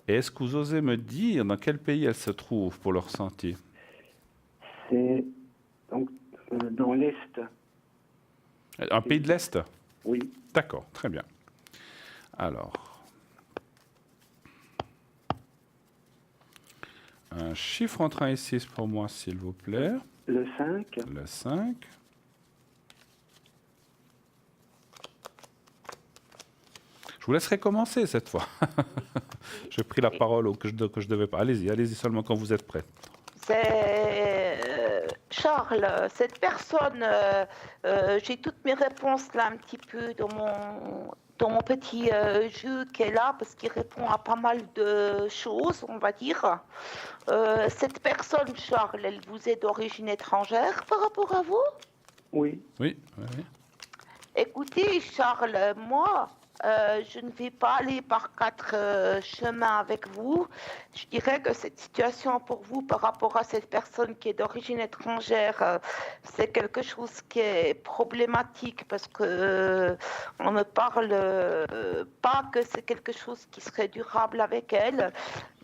Et est-ce que vous osez me dire dans quel pays elle se trouve pour le ressenti? C'est donc dans l'Est. Un pays de l'Est? Oui. D'accord, très bien. Alors, un chiffre entre 1 et 6 pour moi, s'il vous plaît. Le 5. Le 5. Je vous laisserai commencer cette fois. J'ai pris la parole que je devais pas. Allez-y seulement quand vous êtes prêts. C'est Charles, cette personne, j'ai toutes mes réponses là un petit peu dans mon petit jeu qui est là parce qu'il répond à pas mal de choses, on va dire. Cette personne, Charles, elle vous est d'origine étrangère par rapport à vous? Oui. Oui. Écoutez, Charles, moi, je ne vais pas aller par 4 chemins avec vous. Je dirais que cette situation pour vous par rapport à cette personne qui est d'origine étrangère, c'est quelque chose qui est problématique parce que on ne parle pas que c'est quelque chose qui serait durable avec elle.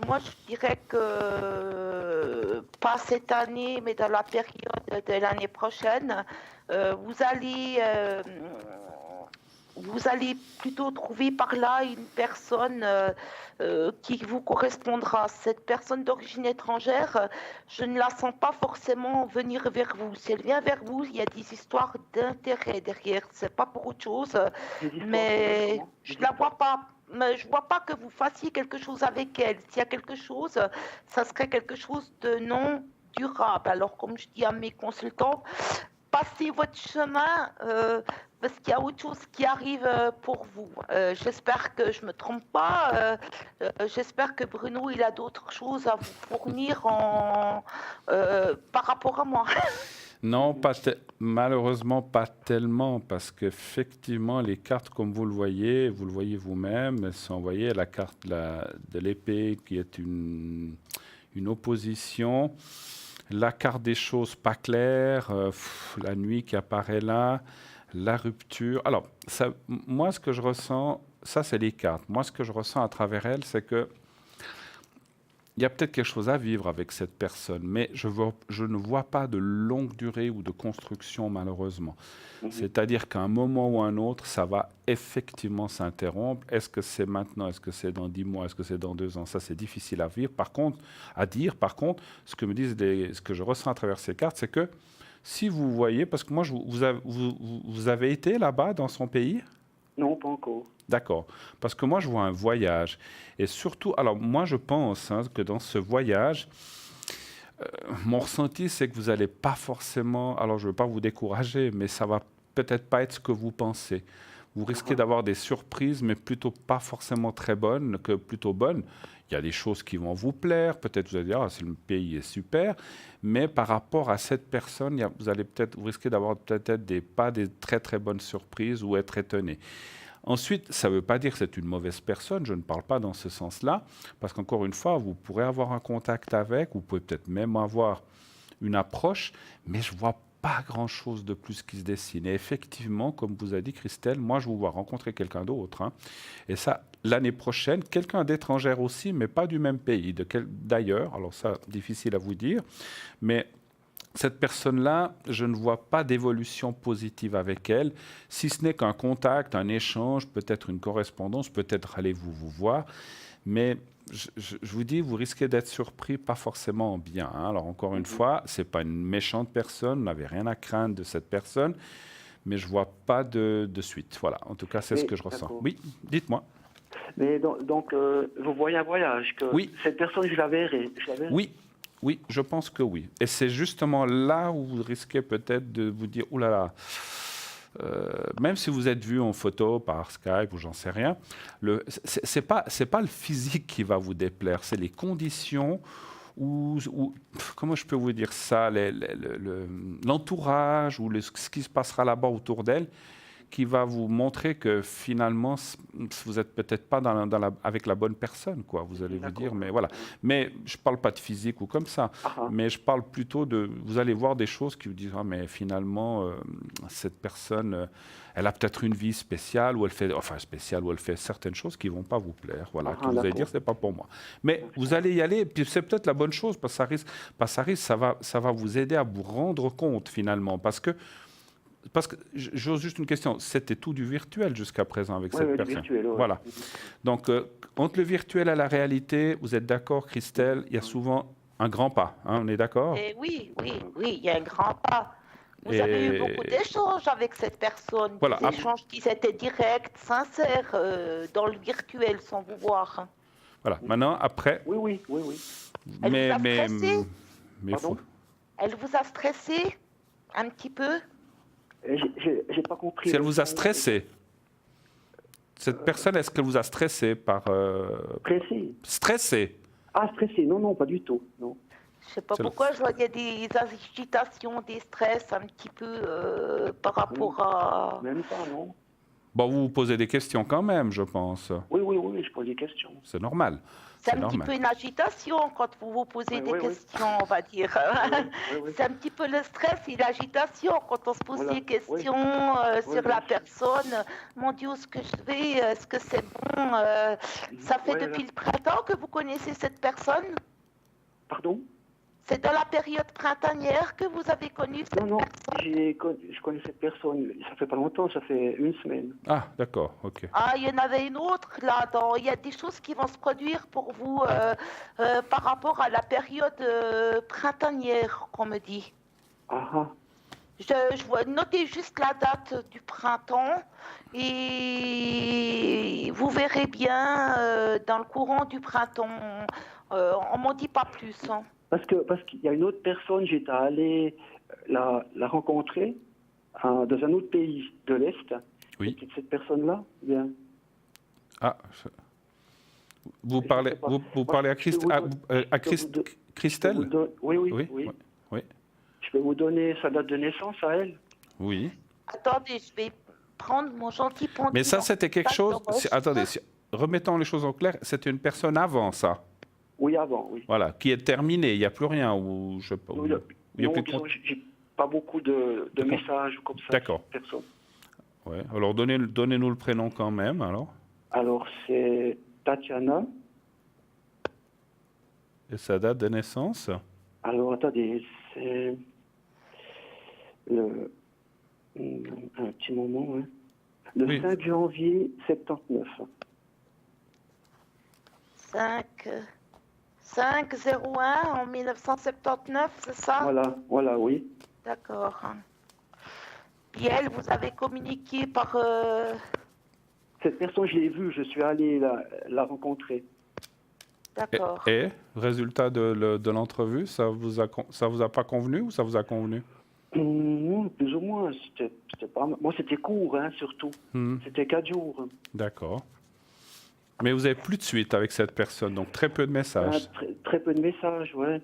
Moi, je dirais que pas cette année, mais dans la période de l'année prochaine, vous allez plutôt trouver par là une personne qui vous correspondra. Cette personne d'origine étrangère, je ne la sens pas forcément venir vers vous. Si elle vient vers vous, il y a des histoires d'intérêt derrière. C'est pas pour autre chose, mais je la vois pas. Mais je vois pas que vous fassiez quelque chose avec elle. S'il y a quelque chose, ça serait quelque chose de non durable. Alors, comme je dis à mes consultants, passez votre chemin parce qu'il y a autre chose qui arrive pour vous. J'espère que je ne me trompe pas. J'espère que Bruno, il a d'autres choses à vous fournir par rapport à moi. Non, malheureusement pas tellement, parce qu'effectivement, les cartes, comme vous le voyez vous-même, elles sont envoyées la carte de l'épée qui est une opposition. La carte des choses pas claires, la nuit qui apparaît là, la rupture. Alors, moi, ce que je ressens, ça, c'est les cartes. Moi, ce que je ressens à travers elles, c'est que il y a peut-être quelque chose à vivre avec cette personne, mais je ne vois pas de longue durée ou de construction, malheureusement. C'est-à-dire qu'à un moment ou un autre, ça va effectivement s'interrompre. Est-ce que c'est maintenant? Est-ce que c'est dans 10 mois? Est-ce que c'est dans 2 ans? Ça, c'est difficile à dire. Par contre, ce que je ressens à travers ces cartes, c'est que si vous voyez, parce que moi, vous avez été là-bas dans son pays? Non, pas encore. D'accord. Parce que moi, je vois un voyage. Et surtout, alors moi, je pense que dans ce voyage, mon ressenti, c'est que vous n'allez pas forcément, alors je ne veux pas vous décourager, mais ça va peut-être pas être ce que vous pensez. Vous risquez d'avoir des surprises, mais plutôt pas forcément très bonnes que plutôt bonnes. Il y a des choses qui vont vous plaire, peut-être vous allez dire, le pays est super, mais par rapport à cette personne, vous risquez d'avoir peut-être pas des très très bonnes surprises ou être étonné. Ensuite, ça ne veut pas dire que c'est une mauvaise personne, je ne parle pas dans ce sens-là, parce qu'encore une fois, vous pourrez avoir un contact avec, vous pouvez peut-être même avoir une approche, mais je ne vois pas grand-chose de plus qui se dessine. Et effectivement, comme vous a dit Christelle, moi je vous vois rencontrer quelqu'un d'autre. Et ça, l'année prochaine, quelqu'un d'étrangère aussi, mais pas du même pays, d'ailleurs. Alors ça, difficile à vous dire. Mais cette personne-là, je ne vois pas d'évolution positive avec elle, si ce n'est qu'un contact, un échange, peut-être une correspondance, peut-être allez-vous vous voir. Mais je vous dis, vous risquez d'être surpris, pas forcément bien. Alors encore une fois, ce n'est pas une méchante personne, vous n'avez rien à craindre de cette personne, mais je ne vois pas de suite. Voilà, en tout cas, c'est ce que je ressens. Oui, dites-moi. Mais donc, vous voyez un voyage, que oui. Cette personne, je la verrai. Oui, je pense que oui. Et c'est justement là où vous risquez peut-être de vous dire, oulala, là là, même si vous êtes vu en photo par Skype ou j'en sais rien, c'est pas le physique qui va vous déplaire, c'est les conditions ou comment je peux vous dire ça, l'entourage ou ce qui se passera là-bas autour d'elle, qui va vous montrer que finalement, vous n'êtes peut-être pas avec la bonne personne, quoi. Vous allez vous dire, mais voilà. Mais je ne parle pas de physique ou comme ça, mais je parle plutôt vous allez voir des choses qui vous disent, ah, mais finalement, cette personne, elle a peut-être une vie spéciale, ou elle fait certaines choses qui ne vont pas vous plaire. Voilà, que vous allez dire, ce n'est pas pour moi. Mais vous allez y aller, puis c'est peut-être la bonne chose, parce que ça va vous aider à vous rendre compte, finalement, parce que j'ose juste une question, c'était tout du virtuel jusqu'à présent avec cette personne. Virtuel, ouais. Voilà. Donc, entre le virtuel et la réalité, vous êtes d'accord, Christelle, il y a souvent un grand pas, on est d'accord? Oui, il y a un grand pas. Vous avez eu beaucoup d'échanges avec cette personne, des échanges qui étaient directs, sincères, dans le virtuel, sans vous voir. Voilà, maintenant, après... Oui. Elle vous a stressé? Pardon? Elle vous a stressé un petit peu? J'ai pas compris. Si elle vous a stressé, cette personne, est-ce qu'elle vous a stressé par... Stressé? Ah, stressé, non, pas du tout, non. Je sais pas pourquoi je voyais des agitations, des stress un petit peu par rapport à... Même pas, non. Bon, vous vous posez des questions quand même, je pense. Oui, je pose des questions. C'est normal. C'est un petit peu une agitation quand vous vous posez des questions, on va dire. C'est un petit peu le stress et l'agitation quand on se pose des questions sur la personne. Mon Dieu, est-ce que je vais? Est-ce que c'est bon? Ça fait depuis le printemps que vous connaissez cette personne? Pardon? C'est dans la période printanière que vous avez connu cette personne? Je connais cette personne, ça fait pas longtemps, ça fait une semaine. Ah, d'accord, ok. Ah, il y en avait une autre là. Il y a des choses qui vont se produire pour vous par rapport à la période printanière, qu'on me dit. Je vois noter juste la date du printemps et vous verrez bien dans le courant du printemps. On m'en dit pas plus. Parce qu'il y a une autre personne, j'étais allé la rencontrer dans un autre pays de l'Est. Oui. C'est cette personne-là, bien. Ah, vous parlez à Christelle? Oui. Je peux vous donner sa date de naissance à elle? Oui. Attendez, je vais prendre mon gentil pendule. Mais ça, c'était quelque chose... Attendez, remettons les choses en clair. C'était une personne avant ça? Oui, avant, oui. Voilà, qui est terminée, il n'y a plus rien. J'ai pas beaucoup de messages comme ça. D'accord. Personne. Ouais. Alors, donnez-nous le prénom quand même, alors. Alors, c'est Tatiana. Et sa date de naissance? Alors, attendez, c'est... Un petit moment, hein. Le 5 janvier 79. 5-01 en 1979, c'est ça? Voilà, oui. D'accord. Et elle, vous avez communiqué par... Cette personne, je l'ai vue, je suis allé la rencontrer. D'accord. Et résultat de l'entrevue, ça vous a pas convenu ou ça vous a convenu? Plus ou moins. C'était pas... Moi, c'était court, hein, surtout. C'était 4 jours. D'accord. Mais vous n'avez plus de suite avec cette personne, donc très peu de messages. Très peu de messages, ouais.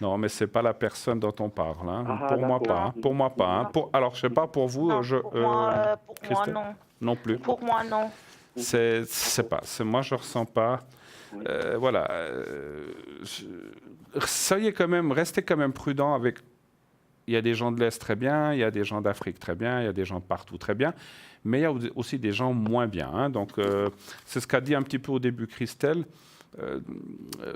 Non, mais c'est pas la personne dont on parle. Hein. Ah, pour moi pas. Hein. Pour moi pas. Hein. Alors, je sais pas pour vous. Non, pour moi, non. Non plus. Pour moi, non. C'est pas. Moi, je ressens pas. Voilà. Restez quand même prudent avec. Il y a des gens de l'Est très bien, il y a des gens d'Afrique très bien, il y a des gens partout très bien, mais il y a aussi des gens moins bien. Hein. Donc, c'est ce qu'a dit un petit peu au début Christelle.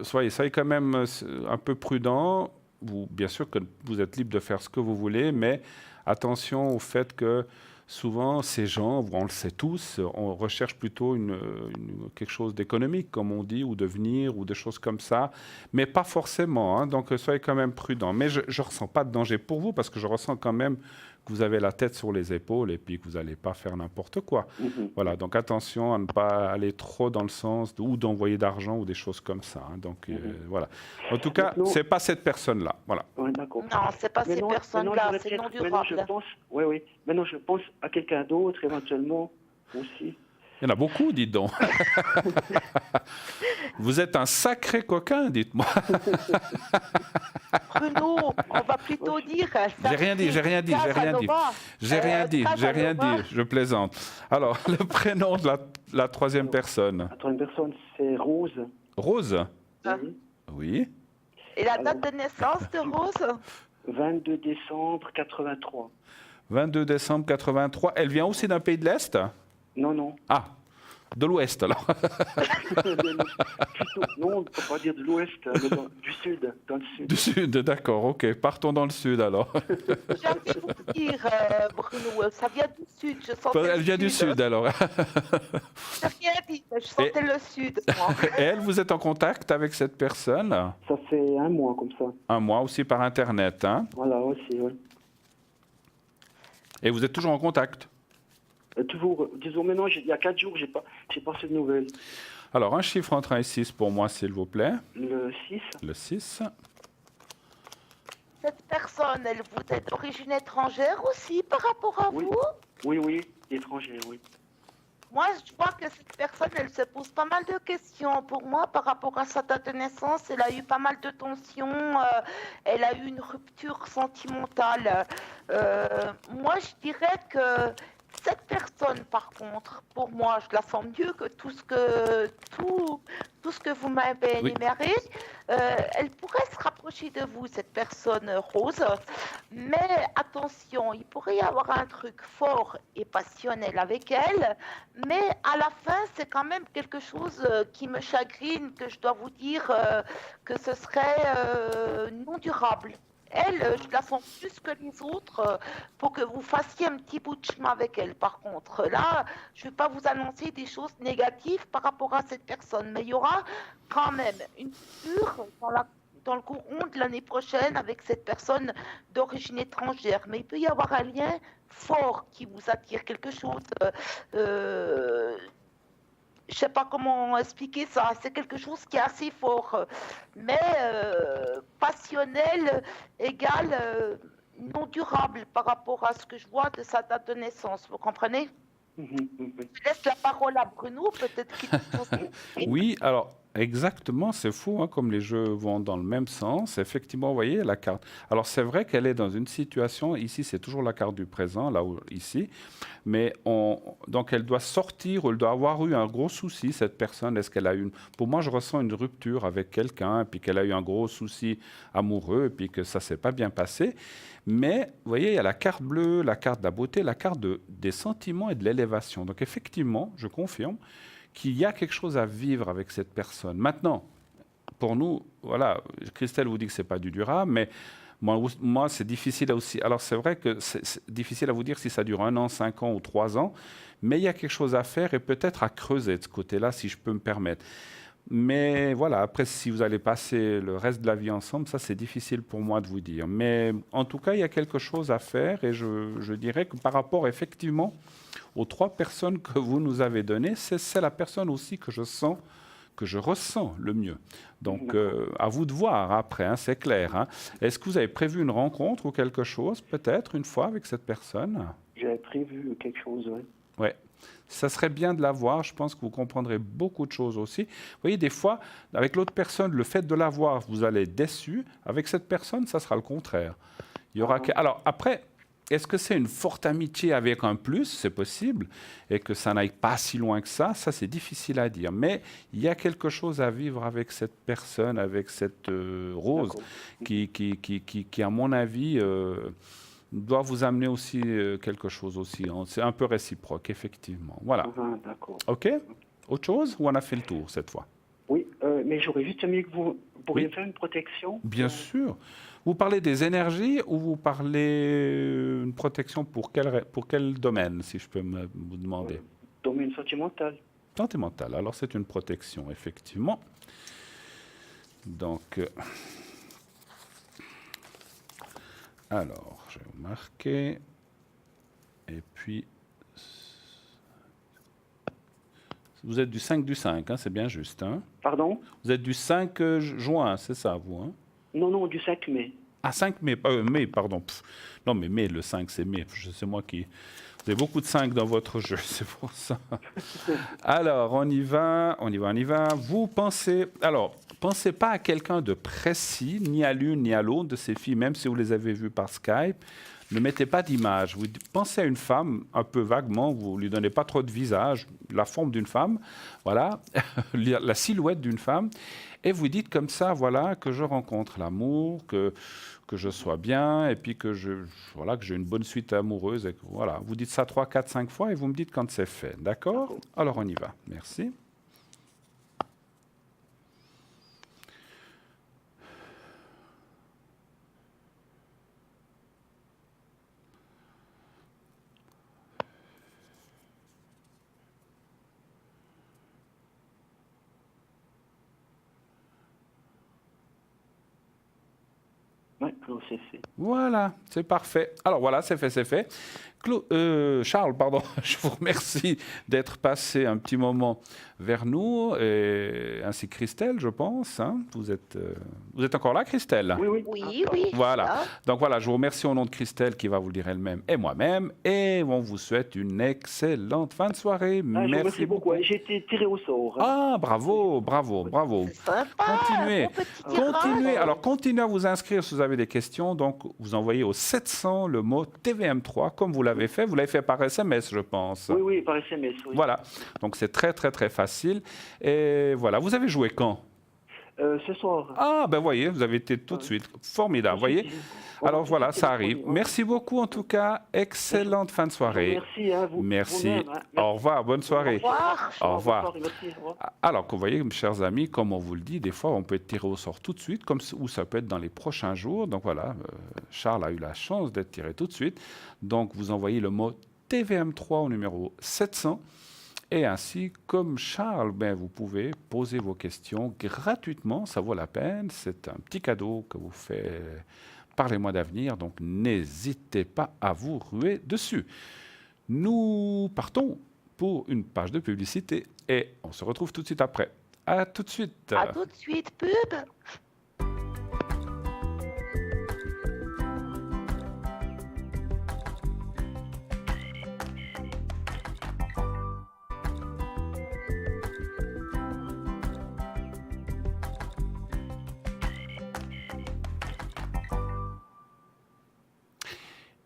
Soyez quand même un peu prudent. Bien sûr que vous êtes libre de faire ce que vous voulez, mais attention au fait que souvent, ces gens, on le sait tous, on recherche plutôt quelque chose d'économique, comme on dit, ou de venir, ou des choses comme ça, mais pas forcément. Hein, donc, soyez quand même prudents. Mais je ne ressens pas de danger pour vous, parce que je ressens quand même que vous avez la tête sur les épaules et puis que vous n'allez pas faire n'importe quoi. Voilà, donc attention à ne pas aller trop dans le sens ou d'envoyer d'argent ou des choses comme ça. Hein, donc, voilà. En tout cas, ce n'est pas cette personne-là. Voilà. Ouais, d'accord. Non, ce n'est pas ces personnes-là, c'est non durable. Oui. Maintenant, je pense à quelqu'un d'autre, éventuellement, aussi. Il y en a beaucoup, dites donc. Vous êtes un sacré coquin, dites-moi. Bruno, on va plutôt dire... J'ai rien dit. Je plaisante. Alors, le prénom de la troisième personne. La troisième personne, c'est Rose. Rose? Oui. Et la date de naissance de Rose? 22 décembre 83. 22 décembre 83. Elle vient aussi d'un pays de l'Est? Non. Ah, de l'Ouest alors. Non, on ne peut pas dire de l'Ouest, mais du Sud, dans le Sud. Du Sud, d'accord, ok. Partons dans le Sud alors. J'ai envie de vous dire, Bruno, ça vient du Sud. Elle vient du Sud alors. Je n'ai rien dit, je sentais le Sud. Moi. Et elle, vous êtes en contact avec cette personne? Ça fait 1 mois comme ça. 1 mois aussi par Internet, hein? Voilà, aussi, oui. Et vous êtes toujours en contact? Toujours, disons maintenant, il y a 4 jours, j'ai pas reçu de nouvelles. Alors, un chiffre entre 1 et 6 pour moi, s'il vous plaît. Le 6. Le 6. Cette personne, elle vous est d'origine étrangère aussi par rapport à vous? Oui, étrangère, oui. Moi, je vois que cette personne, elle se pose pas mal de questions. Pour moi, par rapport à sa date de naissance, elle a eu pas mal de tensions. Elle a eu une rupture sentimentale. Moi, je dirais que cette personne, par contre, pour moi, je la sens mieux que tout ce que vous m'avez énuméré. Elle pourrait se rapprocher de vous, cette personne Rose. Mais attention, il pourrait y avoir un truc fort et passionnel avec elle. Mais à la fin, c'est quand même quelque chose qui me chagrine, que je dois vous dire que ce serait non durable. Elle, je la sens plus que les autres pour que vous fassiez un petit bout de chemin avec elle. Par contre, là, je ne vais pas vous annoncer des choses négatives par rapport à cette personne, mais il y aura quand même une rupture dans le courant de l'année prochaine avec cette personne d'origine étrangère. Mais il peut y avoir un lien fort qui vous attire, quelque chose... je ne sais pas comment expliquer ça, c'est quelque chose qui est assez fort, mais passionnel égale non durable par rapport à ce que je vois de sa date de naissance, vous comprenez? Je laisse la parole à Bruno, peut-être qu'il... Oui, alors exactement, c'est fou, hein, comme les jeux vont dans le même sens. Effectivement, vous voyez la carte. Alors c'est vrai qu'elle est dans une situation, ici c'est toujours la carte du présent, là où, ici, mais donc elle doit sortir, ou elle doit avoir eu un gros souci, cette personne. Est-ce qu'elle a eu pour moi, je ressens une rupture avec quelqu'un, puis qu'elle a eu un gros souci amoureux, et puis que ça ne s'est pas bien passé. Mais, vous voyez, il y a la carte bleue, la carte de la beauté, la carte des sentiments et de l'élévation. Donc effectivement, je confirme qu'il y a quelque chose à vivre avec cette personne. Maintenant, pour nous, voilà, Christelle vous dit que ce n'est pas du durable, mais moi c'est difficile aussi. Alors c'est vrai que c'est difficile à vous dire si ça dure 1 an, 5 ans ou 3 ans, mais il y a quelque chose à faire et peut-être à creuser de ce côté-là, si je peux me permettre. Mais voilà, après, si vous allez passer le reste de la vie ensemble, ça, c'est difficile pour moi de vous dire. Mais en tout cas, il y a quelque chose à faire et je dirais que par rapport, effectivement, aux 3 personnes que vous nous avez données, c'est la personne aussi que je ressens le mieux. Donc, à vous de voir après, hein, c'est clair. Hein. Est-ce que vous avez prévu une rencontre ou quelque chose, peut-être, une fois avec cette personne? J'avais prévu quelque chose, oui. Oui. Ça serait bien de la voir. Je pense que vous comprendrez beaucoup de choses aussi. Vous voyez, des fois, avec l'autre personne, le fait de la voir, vous allez être déçu. Avec cette personne, ça sera le contraire. Il y aura Alors, après, est-ce que c'est une forte amitié avec un plus? C'est possible. Et que ça n'aille pas si loin que ça c'est difficile à dire. Mais il y a quelque chose à vivre avec cette personne, avec cette Rose, qui, à mon avis... doit vous amener aussi quelque chose aussi. Hein. C'est un peu réciproque, effectivement. Voilà. D'accord. OK. Autre chose ou on a fait le tour cette fois? Oui, mais j'aurais juste aimé que vous pourriez faire une protection. Bien sûr. Vous parlez des énergies ou vous parlez une protection pour quel domaine, si je peux vous demander? Domaine sentimental. Sentimental. Alors, c'est une protection, effectivement. Donc... alors, je vais vous marquer. Et puis, vous êtes du 5 du 5, hein, c'est bien juste. Hein? Pardon? Vous êtes du 5 juin, c'est ça, vous? Hein? Non, du 5 mai. Ah, 5 mai, mai, pardon. Non, mais mai, le 5, c'est mai. C'est moi qui... Vous avez beaucoup de 5 dans votre jeu, c'est pour ça. Alors, on y va. Vous pensez... Alors, pensez pas à quelqu'un de précis, ni à l'une ni à l'autre de ces filles, même si vous les avez vues par Skype. Ne mettez pas d'image. Vous pensez à une femme, un peu vaguement, vous ne lui donnez pas trop de visage, la forme d'une femme, voilà, la silhouette d'une femme, et vous dites comme ça, voilà, que je rencontre l'amour, que je sois bien, et puis que j'ai une bonne suite amoureuse. Et que, voilà. Vous dites ça 3, 4, 5 fois, et vous me dites quand c'est fait. D'accord? Alors, on y va. Merci. Oui, c'est fait. Voilà, c'est parfait. Alors voilà, c'est fait. Charles, pardon, je vous remercie d'être passé un petit moment vers nous, et ainsi que Christelle, je pense. Hein. Vous êtes encore là, Christelle? Oui. Voilà. Donc voilà, je vous remercie au nom de Christelle qui va vous le dire elle-même et moi-même. Et on vous souhaite une excellente fin de soirée. Merci beaucoup. J'ai été tiré au sort. Hein. Ah, bravo. Continuez. Alors, continuez à vous inscrire si vous avez des questions. Donc, vous envoyez au 700 le mot TVM3, comme vous l'avez fait. Vous l'avez fait par SMS, je pense. Oui, par SMS. Oui. Voilà. Donc, c'est très, très, très facile. Et voilà. Vous avez joué quand? Ce soir. Ah, ben voyez, vous avez été tout de suite. Formidable, voyez. Alors voilà, ça arrive. Merci beaucoup en tout cas. Excellente fin de soirée. Merci à vous. Merci. Au revoir, bonne soirée. Au revoir. Merci, au revoir. Alors, vous voyez, mes chers amis, comme on vous le dit, des fois, on peut être tiré au sort tout de suite, ou ça peut être dans les prochains jours. Donc voilà, Charles a eu la chance d'être tiré tout de suite. Donc, vous envoyez le mot TVM3 au numéro 700. Et ainsi, comme Charles, vous pouvez poser vos questions gratuitement, ça vaut la peine. C'est un petit cadeau que vous fait Parlez-moi d'avenir, donc n'hésitez pas à vous ruer dessus. Nous partons pour une page de publicité et on se retrouve tout de suite après. À tout de suite. À tout de suite, pub.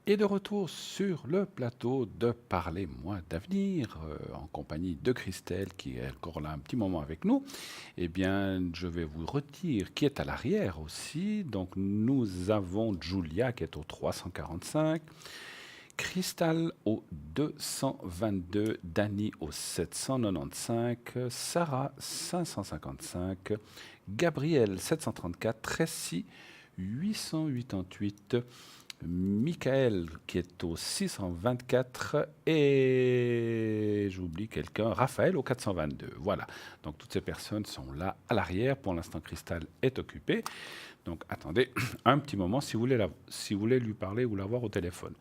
Et de retour sur le plateau de Parlez-moi d'avenir, en compagnie de Christelle, qui est encore là un petit moment avec nous. Eh bien, je vais vous redire qui est à l'arrière aussi. Donc, nous avons Julia qui est au 345, Cristal au 222, Dany au 795, Sarah 555, Gabriel 734, Tracy 888, Michael qui est au 624 et j'oublie quelqu'un, Raphaël au 422. Voilà, donc toutes ces personnes sont là à l'arrière. Pour l'instant, Christelle est occupée. Donc attendez un petit moment si vous voulez lui parler ou l'avoir au téléphone.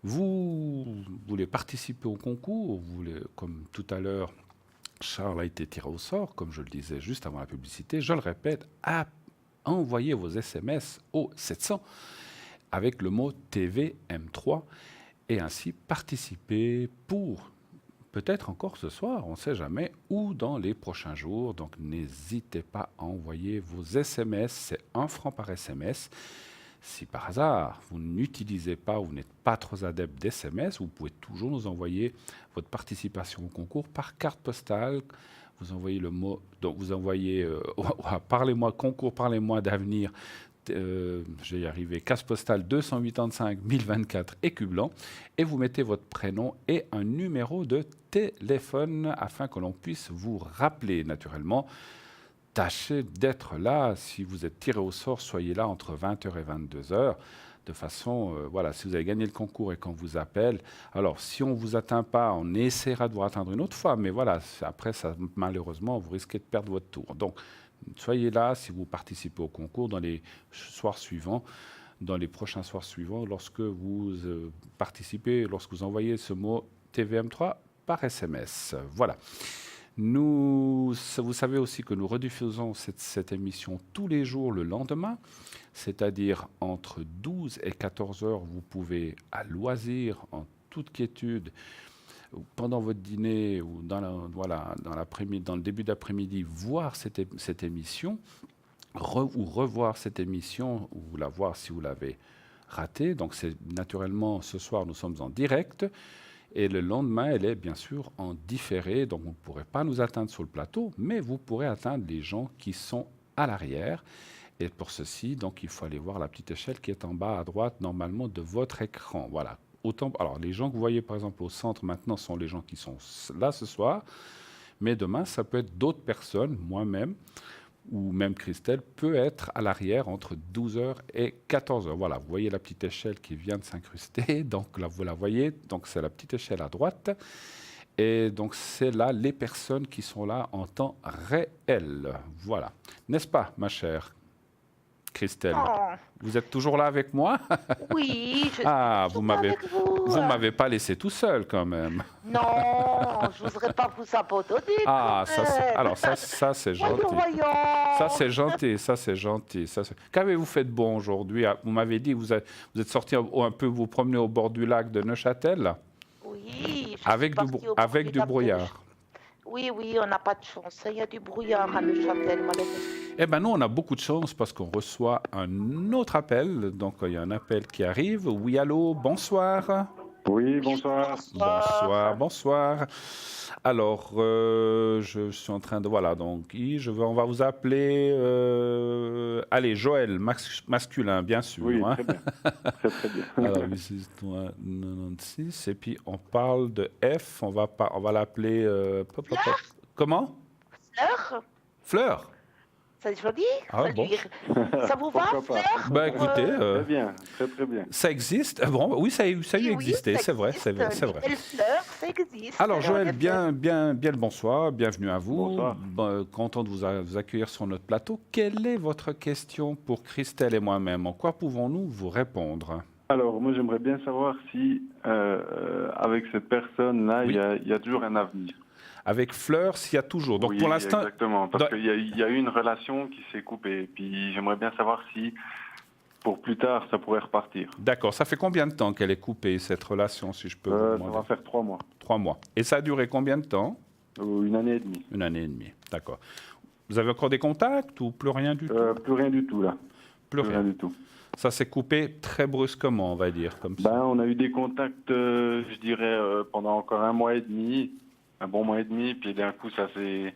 Vous voulez participer au concours, vous voulez, comme tout à l'heure, Charles a été tiré au sort, comme je le disais juste avant la publicité. Je le répète, envoyez vos SMS au 700 avec le mot TVM3 et ainsi participer pour peut-être encore ce soir, on ne sait jamais, ou dans les prochains jours. Donc n'hésitez pas à envoyer vos SMS, c'est 1 franc par SMS. Si par hasard, vous n'utilisez pas ou vous n'êtes pas trop adepte d'SMS, vous pouvez toujours nous envoyer votre participation au concours par carte postale. Vous envoyez le mot, donc vous envoyez parlez-moi concours, parlez-moi d'avenir. J'ai y arrivé, case postale 285 024 écu blanc, et vous mettez votre prénom et un numéro de téléphone afin que l'on puisse vous rappeler naturellement. Tâchez d'être là. Si vous êtes tiré au sort, soyez là entre 20h et 22h. De façon, voilà, si vous avez gagné le concours et qu'on vous appelle, alors si on ne vous atteint pas, on essaiera de vous atteindre une autre fois. Mais voilà, après, ça, malheureusement, vous risquez de perdre votre tour. Donc, soyez là si vous participez au concours dans les soirs suivants, dans les prochains soirs suivants, lorsque vous participez, lorsque vous envoyez ce mot TVM3 par SMS. Voilà. Vous savez aussi que nous rediffusons cette émission tous les jours le lendemain, c'est-à-dire entre 12 et 14 heures, vous pouvez à loisir, en toute quiétude, pendant votre dîner ou dans le début d'après-midi, voir cette émission, ou revoir cette émission, ou la voir si vous l'avez ratée. Donc c'est naturellement, ce soir, nous sommes en direct. Et le lendemain, elle est bien sûr en différé, donc vous ne pourrez pas nous atteindre sur le plateau, mais vous pourrez atteindre les gens qui sont à l'arrière. Et pour ceci, donc, il faut aller voir la petite échelle qui est en bas à droite, normalement, de votre écran. Voilà. Alors, les gens que vous voyez, par exemple, au centre, maintenant, sont les gens qui sont là ce soir. Mais demain, ça peut être d'autres personnes, moi-même, ou même Christelle, peut être à l'arrière entre 12h et 14h. Voilà, vous voyez la petite échelle qui vient de s'incruster, donc là, vous la voyez, donc c'est la petite échelle à droite, et donc c'est là les personnes qui sont là en temps réel. Voilà, n'est-ce pas, ma chère Christelle? Vous êtes toujours là avec moi? Oui, je suis toujours avec vous. Vous ne m'avez pas laissé tout seul quand même. Non, je n'oserais pas vous abandonner. Ah, ça c'est gentil. Ça c'est gentil, ça c'est gentil. Qu'avez-vous fait de bon aujourd'hui? Vous m'avez dit que vous êtes sorti un peu vous promener au bord du lac de Neuchâtel? Oui. Avec du brouillard. Oui, on n'a pas de chance. Il y a du brouillard à Neuchâtel, malheureusement. Eh bien, nous, on a beaucoup de chance parce qu'on reçoit un autre appel. Donc, il y a un appel qui arrive. Oui, allô, bonsoir. Oui, bonsoir. Bonsoir. Alors, je suis en train de... Voilà, donc, on va vous appeler... allez, Joël, masculin, bien sûr. Oui, hein. très bien. Très bien. Alors, 96, et puis on parle de F, on va l'appeler... Comment? Fleur. C'est joli. Ah, bon. Ça vous va, Fleur? Bah, écoutez, très bien, très bien. Ça existe. Bon, oui, ça a existé, c'est vrai. Belle Fleur, ça existe. Alors, Joël, bien le bonsoir, bienvenue à vous. Bonsoir. Content de vous accueillir sur notre plateau. Quelle est votre question pour Christelle et moi-même? En quoi pouvons-nous vous répondre? Alors, moi, j'aimerais bien savoir si, avec cette personne-là, Oui. il y a toujours un avenir. Avec Fleur, s'il y a toujours. Donc, oui, pour l'instant... exactement, parce qu'il y a eu une relation qui s'est coupée. Puis, j'aimerais bien savoir si, pour plus tard, ça pourrait repartir. D'accord. Ça fait combien de temps qu'elle est coupée, cette relation, si je peux vous demander? Ça va faire 3 mois. 3 mois. Et ça a duré combien de temps? 1 année et demie. 1 année et demie, d'accord. Vous avez encore des contacts ou plus rien du tout? Plus rien du tout, là. Plus rien du tout. Ça s'est coupé très brusquement, on va dire, comme ça. On a eu des contacts, je dirais, pendant encore 1 mois et demi. Un bon mois et demi, puis d'un coup, ça s'est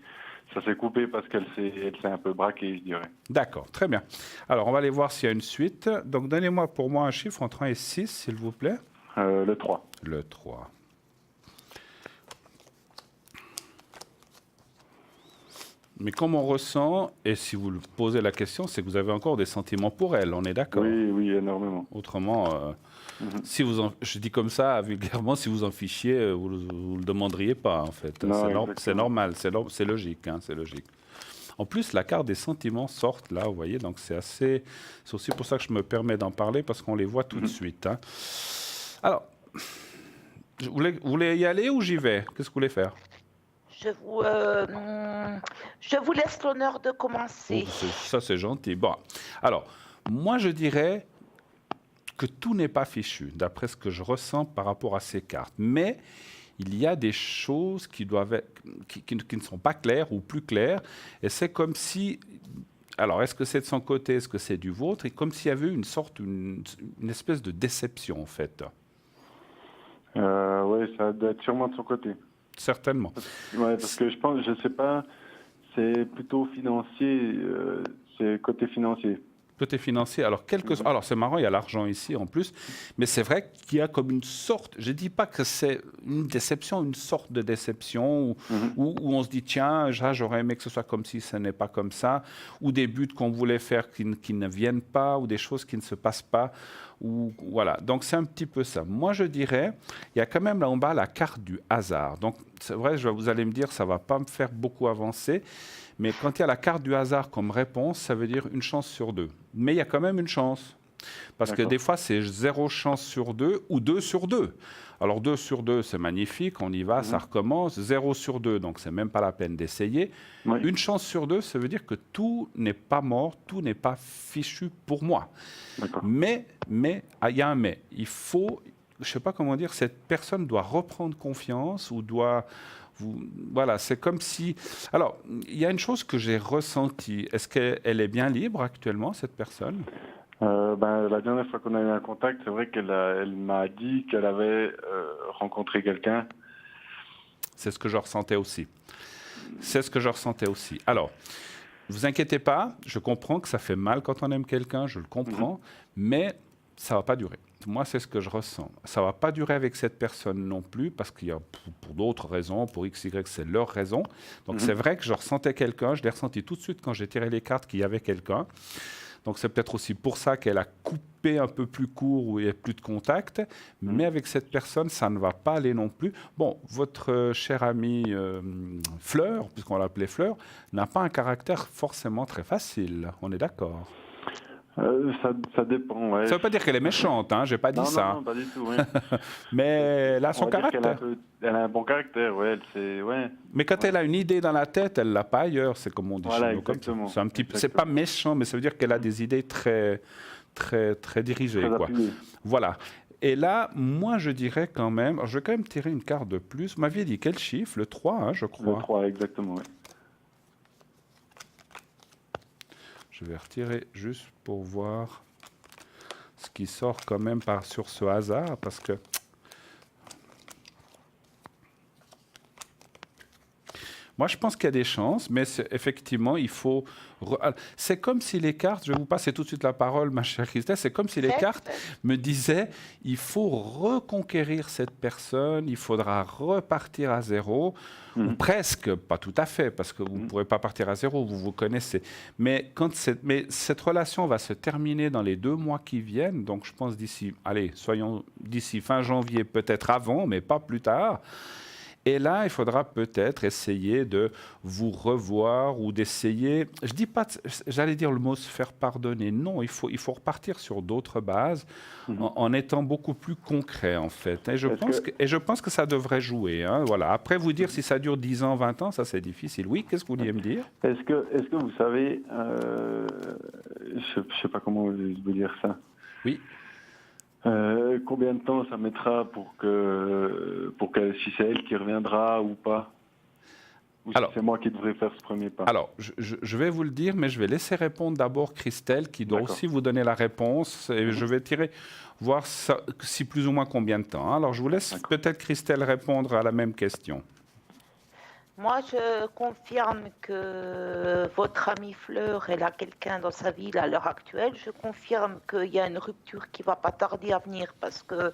coupé parce qu'elle s'est un peu braquée, je dirais. D'accord, très bien. Alors, on va aller voir s'il y a une suite. Donc, donnez-moi pour moi un chiffre entre 1 et 6, s'il vous plaît. Le 3. Le 3. Mais comme on ressent, et si vous le posez la question, c'est que vous avez encore des sentiments pour elle, on est d'accord? Oui, oui, énormément. Autrement, si je dis comme ça, vulgairement, si vous en fichiez, vous ne le demanderiez pas, en fait. C'est normal, c'est logique, hein, c'est logique. En plus, la carte des sentiments sort là, vous voyez, donc c'est aussi pour ça que je me permets d'en parler, parce qu'on les voit tout de suite. Hein. Alors, vous voulez y aller ou j'y vais? Qu'est-ce que vous voulez faire? Je vous laisse l'honneur de commencer. Oh, ça, c'est gentil. Bon, alors, moi, je dirais que tout n'est pas fichu, d'après ce que je ressens par rapport à ces cartes. Mais il y a des choses qui ne sont pas claires ou plus claires. Et c'est comme si... Alors, est-ce que c'est de son côté, est-ce que c'est du vôtre? Et comme s'il y avait une espèce de déception, en fait. Oui, ça doit être sûrement de son côté. Certainement. Oui, parce que je sais pas, c'est plutôt financier, c'est côté financier. Côté financier, alors c'est marrant, il y a l'argent ici en plus, mais c'est vrai qu'il y a comme une sorte, je ne dis pas que c'est une déception, une sorte de déception où on se dit tiens, j'aurais aimé que ce soit comme si ce n'est pas comme ça, ou des buts qu'on voulait faire qui ne viennent pas, ou des choses qui ne se passent pas, ou voilà. Donc c'est un petit peu ça. Moi je dirais, il y a quand même là en bas la carte du hasard. Donc c'est vrai, vous allez me dire, ça ne va pas me faire beaucoup avancer. Mais quand il y a la carte du hasard comme réponse, ça veut dire une chance sur 2. Mais il y a quand même une chance. Parce que des fois, c'est 0 chance sur 2 ou 2 sur 2. Alors 2 sur 2, c'est magnifique, on y va, ça recommence. 0 sur 2, donc c'est même pas la peine d'essayer. Oui. Une chance sur 2, ça veut dire que tout n'est pas mort, tout n'est pas fichu pour moi. Mais, il y a un mais. Il faut, je ne sais pas comment dire, cette personne doit reprendre confiance ou doit... Voilà, c'est comme si... Alors, il y a une chose que j'ai ressentie. Est-ce qu'elle est bien libre actuellement, cette personne? La dernière fois qu'on a eu un contact, c'est vrai qu'elle m'a dit qu'elle avait rencontré quelqu'un. C'est ce que je ressentais aussi. Alors, ne vous inquiétez pas, je comprends que ça fait mal quand on aime quelqu'un, je le comprends, mais ça ne va pas durer. Moi, c'est ce que je ressens. Ça ne va pas durer avec cette personne non plus, parce qu'il y a pour d'autres raisons, pour X, Y, c'est leur raison. Donc, c'est vrai que je ressentais quelqu'un, je l'ai ressenti tout de suite quand j'ai tiré les cartes qu'il y avait quelqu'un. Donc, c'est peut-être aussi pour ça qu'elle a coupé un peu plus court, où il n'y a plus de contact. Mais avec cette personne, ça ne va pas aller non plus. Bon, votre chère amie Fleur, puisqu'on l'appelait Fleur, n'a pas un caractère forcément très facile. On est d'accord? Ça dépend, ouais. Ça ne veut pas dire qu'elle est méchante, hein, je n'ai pas dit ça. Non, pas du tout, ouais. Mais elle a son caractère. Elle a un bon caractère, ouais. Mais quand elle a une idée dans la tête, elle ne l'a pas ailleurs, c'est comme on dit chez nous. Exactement. C'est pas méchant, mais ça veut dire qu'elle a des idées très, très, très dirigées. Très quoi. Voilà. Et là, moi, je dirais quand même... Je vais quand même tirer une carte de plus. Vous m'aviez dit quel chiffre? Le 3, hein, je crois. Le 3, exactement, oui. Je vais retirer juste pour voir ce qui sort quand même sur ce hasard, parce que... Moi, je pense qu'il y a des chances, mais effectivement, il faut... C'est comme si les cartes, je vais vous passer tout de suite la parole, ma chère Christelle, c'est comme si les cartes me disaient, il faut reconquérir cette personne, il faudra repartir à zéro, ou presque, pas tout à fait, parce que vous ne pourrez pas partir à zéro, vous vous connaissez. Mais cette relation va se terminer dans les 2 mois qui viennent, donc je pense d'ici fin janvier, peut-être avant, mais pas plus tard. Et là, il faudra peut-être essayer de vous revoir ou d'essayer, je dis pas, j'allais dire le mot se faire pardonner. Non, il faut repartir sur d'autres bases en étant beaucoup plus concret en fait. Et je pense que ça devrait jouer. Hein, voilà. Après, vous dire si ça dure 10 ans, 20 ans, ça c'est difficile. Oui, qu'est-ce que vous vouliez me dire? Est-ce que vous savez, je ne sais pas comment vous dire ça. Oui. Combien de temps ça mettra pour que si c'est elle qui reviendra ou pas? Ou si c'est moi qui devrais faire ce premier pas? Alors, je vais vous le dire, mais je vais laisser répondre d'abord Christelle, qui doit aussi vous donner la réponse. Et je vais voir si plus ou moins combien de temps. Alors, je vous laisse peut-être Christelle répondre à la même question. Moi, je confirme que votre amie Fleur, elle a quelqu'un dans sa vie là, à l'heure actuelle. Je confirme qu'il y a une rupture qui va pas tarder à venir parce que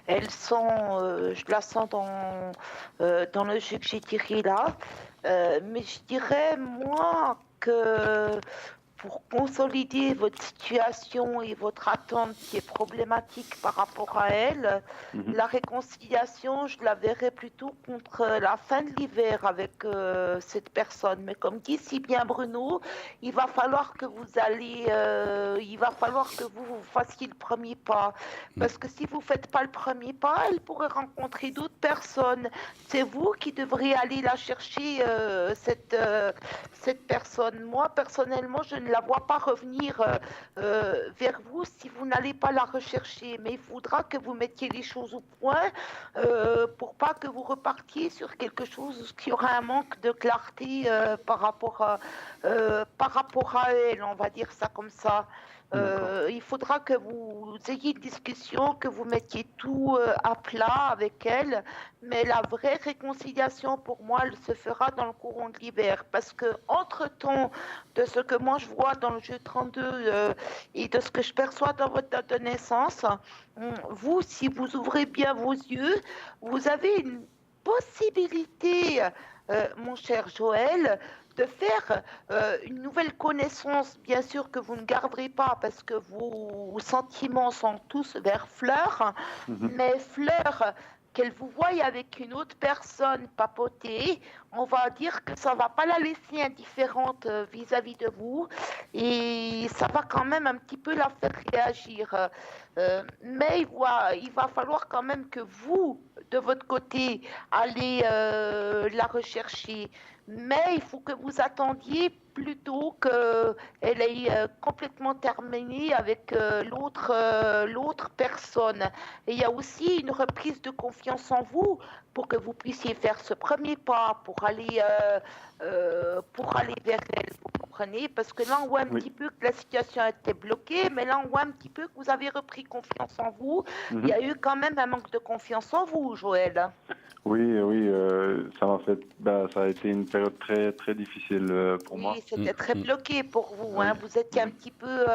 elle sent, je la sens dans le jeu que j'ai tiré là. Mais je dirais, moi, que pour consolider votre situation et votre attente qui est problématique par rapport à elle, la réconciliation, je la verrais plutôt contre la fin de l'hiver avec cette personne. Mais comme dit si bien Bruno, il va falloir que vous fassiez le premier pas. Parce que si vous ne faites pas le premier pas, elle pourrait rencontrer d'autres personnes. C'est vous qui devriez aller la chercher, cette personne. Moi, personnellement, je ne la vois pas revenir vers vous si vous n'allez pas la rechercher. Mais il faudra que vous mettiez les choses au point pour pas que vous repartiez sur quelque chose qui aura un manque de clarté par rapport à elle, on va dire ça comme ça. Il faudra que vous ayez une discussion, que vous mettiez tout à plat avec elle, mais la vraie réconciliation pour moi, elle se fera dans le courant de l'hiver, parce que entre-temps, de ce que moi je vois dans le jeu 32 et de ce que je perçois dans votre date de naissance, vous, si vous ouvrez bien vos yeux, vous avez une possibilité, mon cher Joël, de faire une nouvelle connaissance, bien sûr que vous ne garderez pas parce que vos sentiments sont tous vers Fleur, mais Fleur, qu'elle vous voie avec une autre personne papoter, on va dire que ça ne va pas la laisser indifférente vis-à-vis de vous et ça va quand même un petit peu la faire réagir. Mais il va falloir quand même que vous, de votre côté, allez la rechercher. Mais il faut que vous attendiez plutôt qu'elle ait complètement terminé avec l'autre personne. Et il y a aussi une reprise de confiance en vous pour que vous puissiez faire ce premier pas pour aller vers elle, vous comprenez? Parce que là, on voit un petit peu que la situation était bloquée, mais là, on voit un petit peu que vous avez repris confiance en vous. Il y a eu quand même un manque de confiance en vous, Joël. Oui, ça a été une période très, très difficile pour moi. Oui, c'était très bloqué pour vous. Hein. Vous étiez un petit peu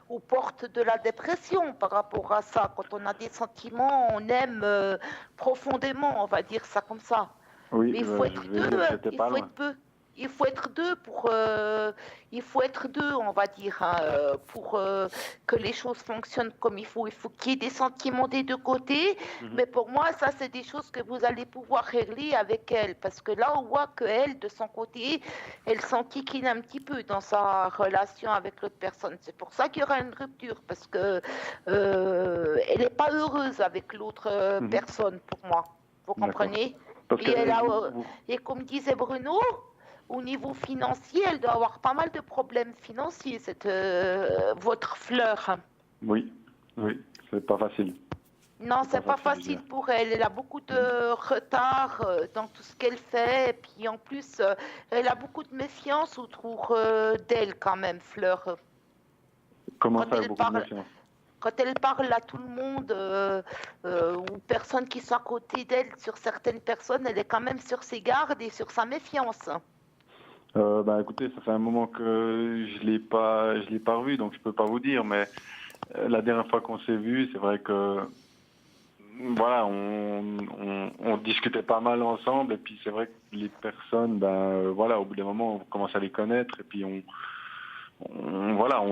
aux portes de la dépression par rapport à ça. Quand on a des sentiments, on aime profondément, on va dire ça comme ça. Oui, mais il faut être deux. Il faut être deux, on va dire, hein, pour que les choses fonctionnent comme il faut. Il faut qu'il y ait des sentiments des deux côtés. Mais pour moi, ça, c'est des choses que vous allez pouvoir régler avec elle. Parce que là, on voit qu'elle, de son côté, elle s'enquiquine un petit peu dans sa relation avec l'autre personne. C'est pour ça qu'il y aura une rupture. Parce que elle n'est pas heureuse avec l'autre personne, pour moi. Vous comprenez? Et comme disait Bruno, au niveau financier, elle doit avoir pas mal de problèmes financiers, votre Fleur. Oui, c'est pas facile. Non, c'est pas facile pour elle. Elle a beaucoup de retard dans tout ce qu'elle fait. Et puis en plus, elle a beaucoup de méfiance autour d'elle quand même, Fleur. Comment ça, beaucoup de méfiance? Quand elle parle à tout le monde, aux personnes qui sont à côté d'elle, sur certaines personnes, elle est quand même sur ses gardes et sur sa méfiance. Écoutez, ça fait un moment que je l'ai pas revu, donc je peux pas vous dire. Mais la dernière fois qu'on s'est vu, c'est vrai que voilà, on discutait pas mal ensemble. Et puis c'est vrai que les personnes, au bout d'un moment, on commence à les connaître et puis on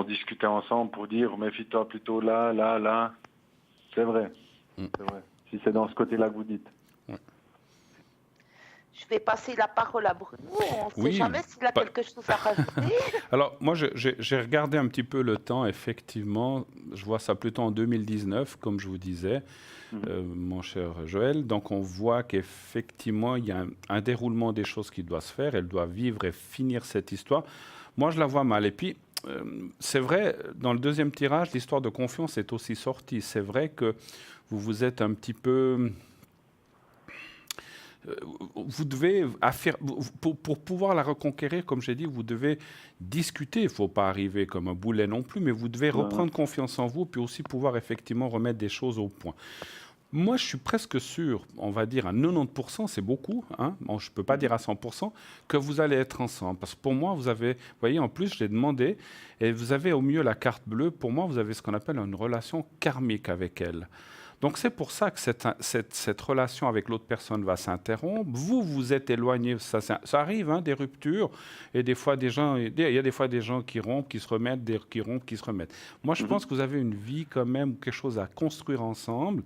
discutait ensemble pour dire méfie-toi plutôt là. C'est vrai. C'est vrai. Si c'est dans ce côté-là que vous dites. Je vais passer la parole à Bruno. On ne sait jamais s'il a quelque chose à rajouter. Alors, moi, j'ai regardé un petit peu le temps, effectivement. Je vois ça plutôt en 2019, comme je vous disais, mon cher Joël. Donc, on voit qu'effectivement, il y a un déroulement des choses qui doit se faire. Elle doit vivre et finir cette histoire. Moi, je la vois mal. Et puis, c'est vrai, dans le deuxième tirage, l'histoire de confiance est aussi sortie. C'est vrai que vous êtes un petit peu... Vous devez, pour pouvoir la reconquérir, comme j'ai dit, vous devez discuter. Il ne faut pas arriver comme un boulet non plus, mais vous devez reprendre confiance en vous, puis aussi pouvoir effectivement remettre des choses au point. Moi, je suis presque sûr, on va dire à 90%, c'est beaucoup, hein, bon, je ne peux pas dire à 100%, que vous allez être ensemble. Parce que pour moi, vous voyez, en plus, je l'ai demandé, et vous avez au mieux la carte bleue. Pour moi, vous avez ce qu'on appelle une relation karmique avec elle. Donc c'est pour ça que cette relation avec l'autre personne va s'interrompre. Vous êtes éloigné, ça arrive, hein, des ruptures, et des fois il y a des fois des gens qui rompent, qui se remettent, qui rompent, qui se remettent. Moi je pense que vous avez une vie quand même, quelque chose à construire ensemble.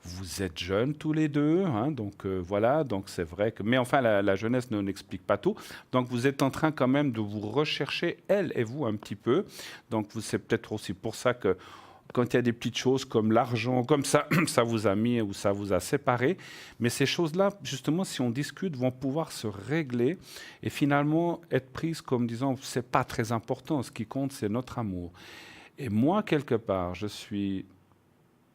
Vous êtes jeunes tous les deux, hein, donc voilà, donc c'est vrai que... Mais enfin, la jeunesse n'explique pas tout. Donc vous êtes en train quand même de vous rechercher, elle et vous, un petit peu. Donc c'est peut-être aussi pour ça que quand il y a des petites choses comme l'argent, comme ça, ça vous a mis ou ça vous a séparé. Mais ces choses-là, justement, si on discute, vont pouvoir se régler et finalement être prises comme disant, c'est pas très important, ce qui compte, c'est notre amour. Et moi, quelque part, je suis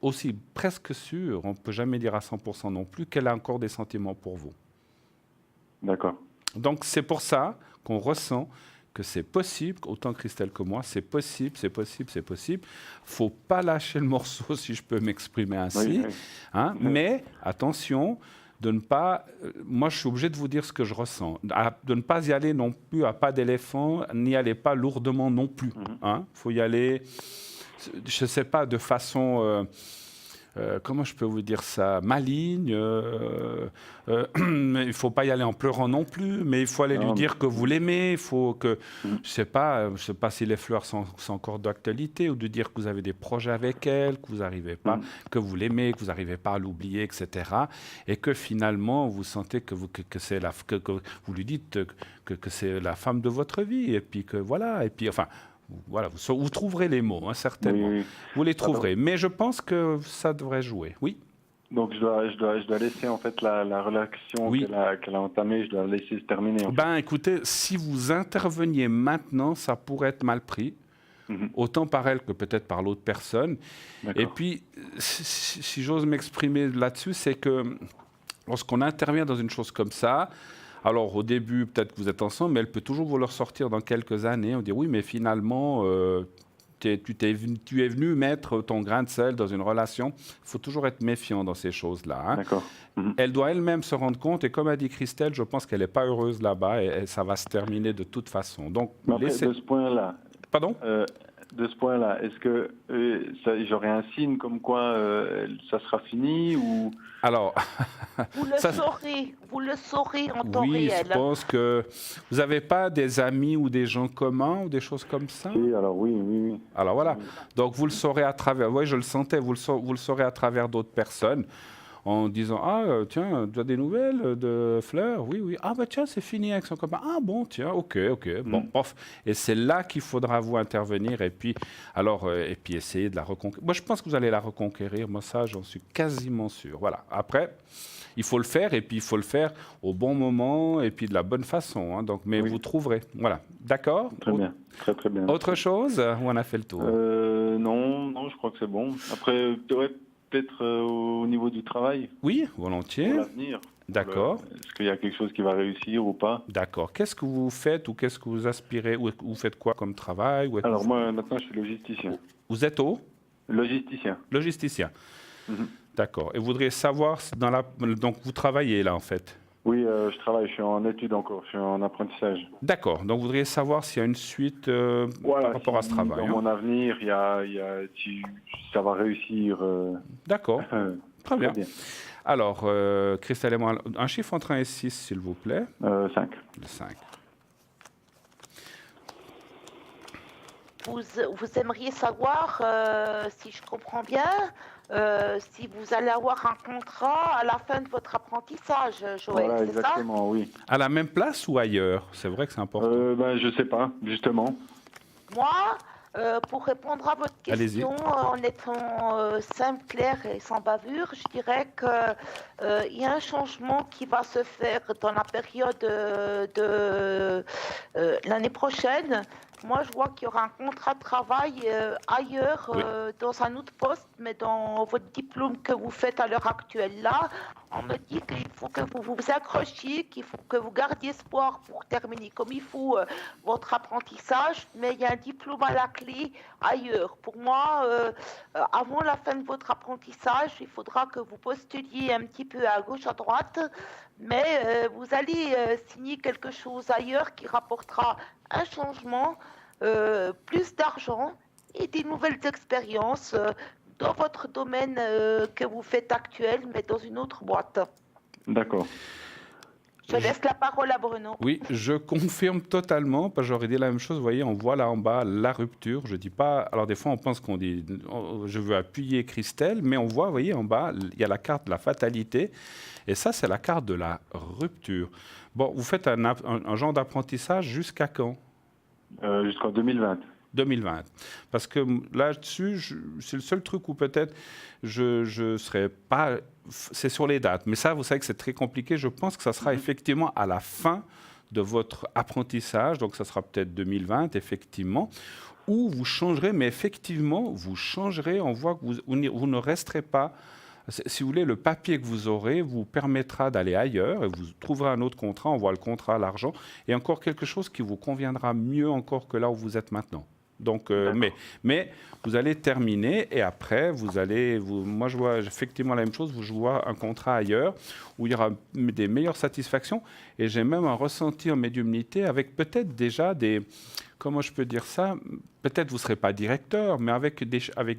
aussi presque sûr, on ne peut jamais dire à 100% non plus, qu'elle a encore des sentiments pour vous. D'accord. Donc c'est pour ça qu'on ressent que c'est possible, autant Christelle que moi, c'est possible, c'est possible, c'est possible. Il ne faut pas lâcher le morceau, si je peux m'exprimer ainsi. Oui. Hein, oui. Mais attention, de ne pas... moi, je suis obligé de vous dire ce que je ressens. De ne pas y aller non plus à pas d'éléphant, n'y aller pas lourdement non plus. Il faut y aller, je ne sais pas, de façon... comment je peux vous dire ça, maligne. Il ne faut pas y aller en pleurant non plus, mais il faut aller lui dire que vous l'aimez. Il faut que, je ne sais pas si les fleurs sont encore d'actualité, ou de dire que vous avez des projets avec elle, que vous n'arrivez pas, que vous l'aimez, que vous n'arrivez pas à l'oublier, etc. Et que finalement, vous sentez que vous lui dites que c'est la femme de votre vie. Et puis que voilà, et puis enfin... Voilà, vous trouverez les mots, hein, certainement. Oui. Vous les trouverez. Mais je pense que ça devrait jouer. Oui. Donc je dois laisser en fait la relation qu'elle a entamée, je dois la laisser se terminer. Écoutez, si vous interveniez maintenant, ça pourrait être mal pris. Autant par elle que peut-être par l'autre personne. Et puis, si j'ose m'exprimer là-dessus, c'est que lorsqu'on intervient dans une chose comme ça, alors, au début, peut-être que vous êtes ensemble, mais elle peut toujours vous le ressortir dans quelques années. On dit, oui, mais finalement, tu es venu mettre ton grain de sel dans une relation. Il faut toujours être méfiant dans ces choses-là. Hein. D'accord. Elle doit elle-même se rendre compte, et comme a dit Christelle, je pense qu'elle n'est pas heureuse là-bas, et ça va se terminer de toute façon. Donc, après, de ce point-là... Pardon de ce point-là, est-ce que j'aurai un signe comme quoi ça sera fini ou... Alors, vous le saurez en temps réel. Oui, je pense que vous n'avez pas des amis ou des gens communs ou des choses comme ça. Oui, alors oui. Alors voilà, donc vous le saurez à travers, oui je le sentais, vous le saurez à travers d'autres personnes. En disant, ah, tiens, tu as des nouvelles de Fleur? Oui. Ah, bah tiens, c'est fini avec son copain. Ah, bon, tiens, ok. Bon, pof. Et c'est là qu'il faudra vous intervenir et puis essayer de la reconquérir. Moi, je pense que vous allez la reconquérir. Moi, ça, j'en suis quasiment sûr. Voilà. Après, il faut le faire et puis il faut le faire au bon moment et puis de la bonne façon. Hein. Donc, mais vous trouverez. Voilà. D'accord? Très bien. Très bien. Autre chose ou on a fait le tour? Non, je crois que c'est bon. Après, peut-être au niveau du travail. Oui, volontiers. Pour l'avenir. D'accord. Est-ce qu'il y a quelque chose qui va réussir ou pas? D'accord. Qu'est-ce que vous faites ou qu'est-ce que vous aspirez ou vous faites quoi comme travail? Alors moi, maintenant, je suis logisticien. Vous êtes Logisticien. Logisticien. D'accord. Et vous voudriez savoir, donc vous travaillez là en fait? Oui, je travaille, je suis en études encore, je suis en apprentissage. D'accord, donc vous voudriez savoir s'il y a une suite par rapport à ce travail. Dans mon avenir, si ça va réussir. D'accord, très bien. Alors, Christelle et moi, un chiffre entre 1 et 6, s'il vous plaît. 5. Le 5. Vous aimeriez savoir, si je comprends bien, si vous allez avoir un contrat à la fin de votre apprentissage, Joël, voilà, c'est exactement, ça? Oui. À la même place ou ailleurs? C'est vrai que c'est important. Je ne sais pas, justement. Moi, pour répondre à votre question, en étant simple, clair et sans bavure, je dirais qu'il y a un changement qui va se faire dans la période de l'année prochaine. Moi, je vois qu'il y aura un contrat de travail ailleurs, dans un autre poste, mais dans votre diplôme que vous faites à l'heure actuelle là, On me dit qu'il faut que vous vous accrochiez, qu'il faut que vous gardiez espoir pour terminer comme il faut votre apprentissage, mais il y a un diplôme à la clé ailleurs. Pour moi, avant la fin de votre apprentissage, il faudra que vous postuliez un petit peu à gauche, à droite, mais vous allez signer quelque chose ailleurs qui rapportera un changement, plus d'argent et des nouvelles expériences dans votre domaine que vous faites actuel, mais dans une autre boîte. D'accord. Je laisse la parole à Bruno. Oui, je confirme totalement, parce que j'aurais dit la même chose. Vous voyez, on voit là en bas la rupture. Je dis pas. Alors des fois, on pense qu'on dit, je veux appuyer Christelle, mais on voit, vous voyez, en bas, il y a la carte de la fatalité, et ça, c'est la carte de la rupture. Bon, vous faites un genre d'apprentissage jusqu'à quand? Jusqu'en 2020. 2020. Parce que là-dessus, c'est le seul truc où peut-être je ne serais pas... C'est sur les dates. Mais ça, vous savez que c'est très compliqué. Je pense que ça sera effectivement à la fin de votre apprentissage. Donc, ça sera peut-être 2020, effectivement, où vous changerez. Mais effectivement, vous changerez. On voit que vous ne resterez pas... Si vous voulez, le papier que vous aurez vous permettra d'aller ailleurs et vous trouverez un autre contrat. On voit le contrat, l'argent, et encore quelque chose qui vous conviendra mieux encore que là où vous êtes maintenant. Donc, mais vous allez terminer et après, moi, je vois effectivement la même chose. Je vois un contrat ailleurs où il y aura des meilleures satisfactions et j'ai même un ressenti en médiumnité avec peut-être déjà des... Comment je peux dire ça? Peut-être vous ne serez pas directeur, mais avec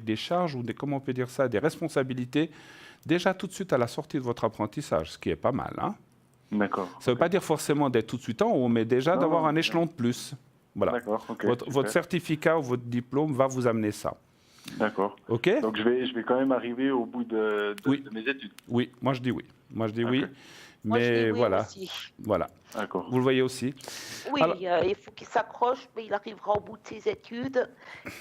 des charges ou comment on peut dire ça, des responsabilités déjà tout de suite à la sortie de votre apprentissage, ce qui est pas mal. Hein? D'accord. Ça ne veut pas dire forcément d'être tout de suite en haut, mais déjà d'avoir un échelon de plus. Voilà. D'accord, okay, votre certificat ou votre diplôme va vous amener ça. D'accord. OK? Donc je vais quand même arriver au bout de mes études. Oui, moi je dis oui. Moi je dis oui. Moi, je dis Mais oui voilà. aussi. Voilà. D'accord. Vous le voyez aussi. Oui, Alors, il faut qu'il s'accroche, mais il arrivera au bout de ses études.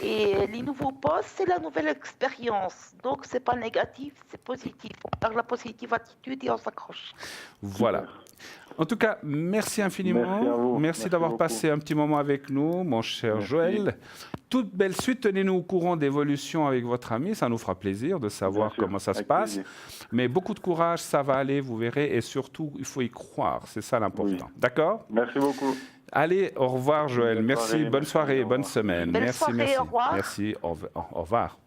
Et les nouveaux postes, c'est la nouvelle expérience. Donc, c'est pas négatif, c'est positif. On garde la positive attitude et on s'accroche. Voilà. En tout cas, merci infiniment. Merci d'avoir passé un petit moment avec nous, mon cher Joël. Toute belle suite. Tenez-nous au courant d'évolution avec votre ami. Ça nous fera plaisir de savoir comment ça se passe. Plaisir. Mais beaucoup de courage, ça va aller, vous verrez. Et surtout, il faut y croire. C'est ça l'important. Oui. D'accord? Merci beaucoup. Allez, au revoir, Joël. Merci. Bonne soirée, bonne semaine. Merci, merci. Au revoir. Merci. Au revoir.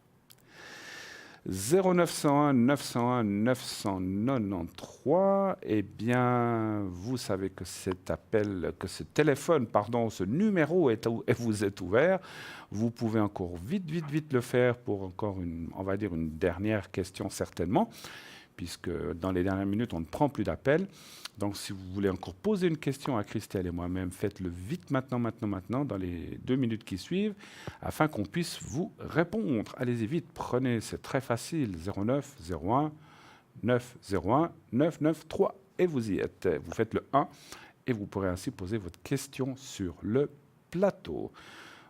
0901 901 993, eh bien, vous savez que cet appel, que ce téléphone, pardon, ce numéro vous est ouvert. Vous pouvez encore vite le faire pour encore on va dire une dernière question certainement, puisque dans les dernières minutes, on ne prend plus d'appels. Donc, si vous voulez encore poser une question à Christelle et moi-même, faites-le vite maintenant, dans les 2 minutes qui suivent, afin qu'on puisse vous répondre. Allez-y vite, prenez, c'est très facile, 09 01 901 993, et vous y êtes. Vous faites le 1, et vous pourrez ainsi poser votre question sur le plateau.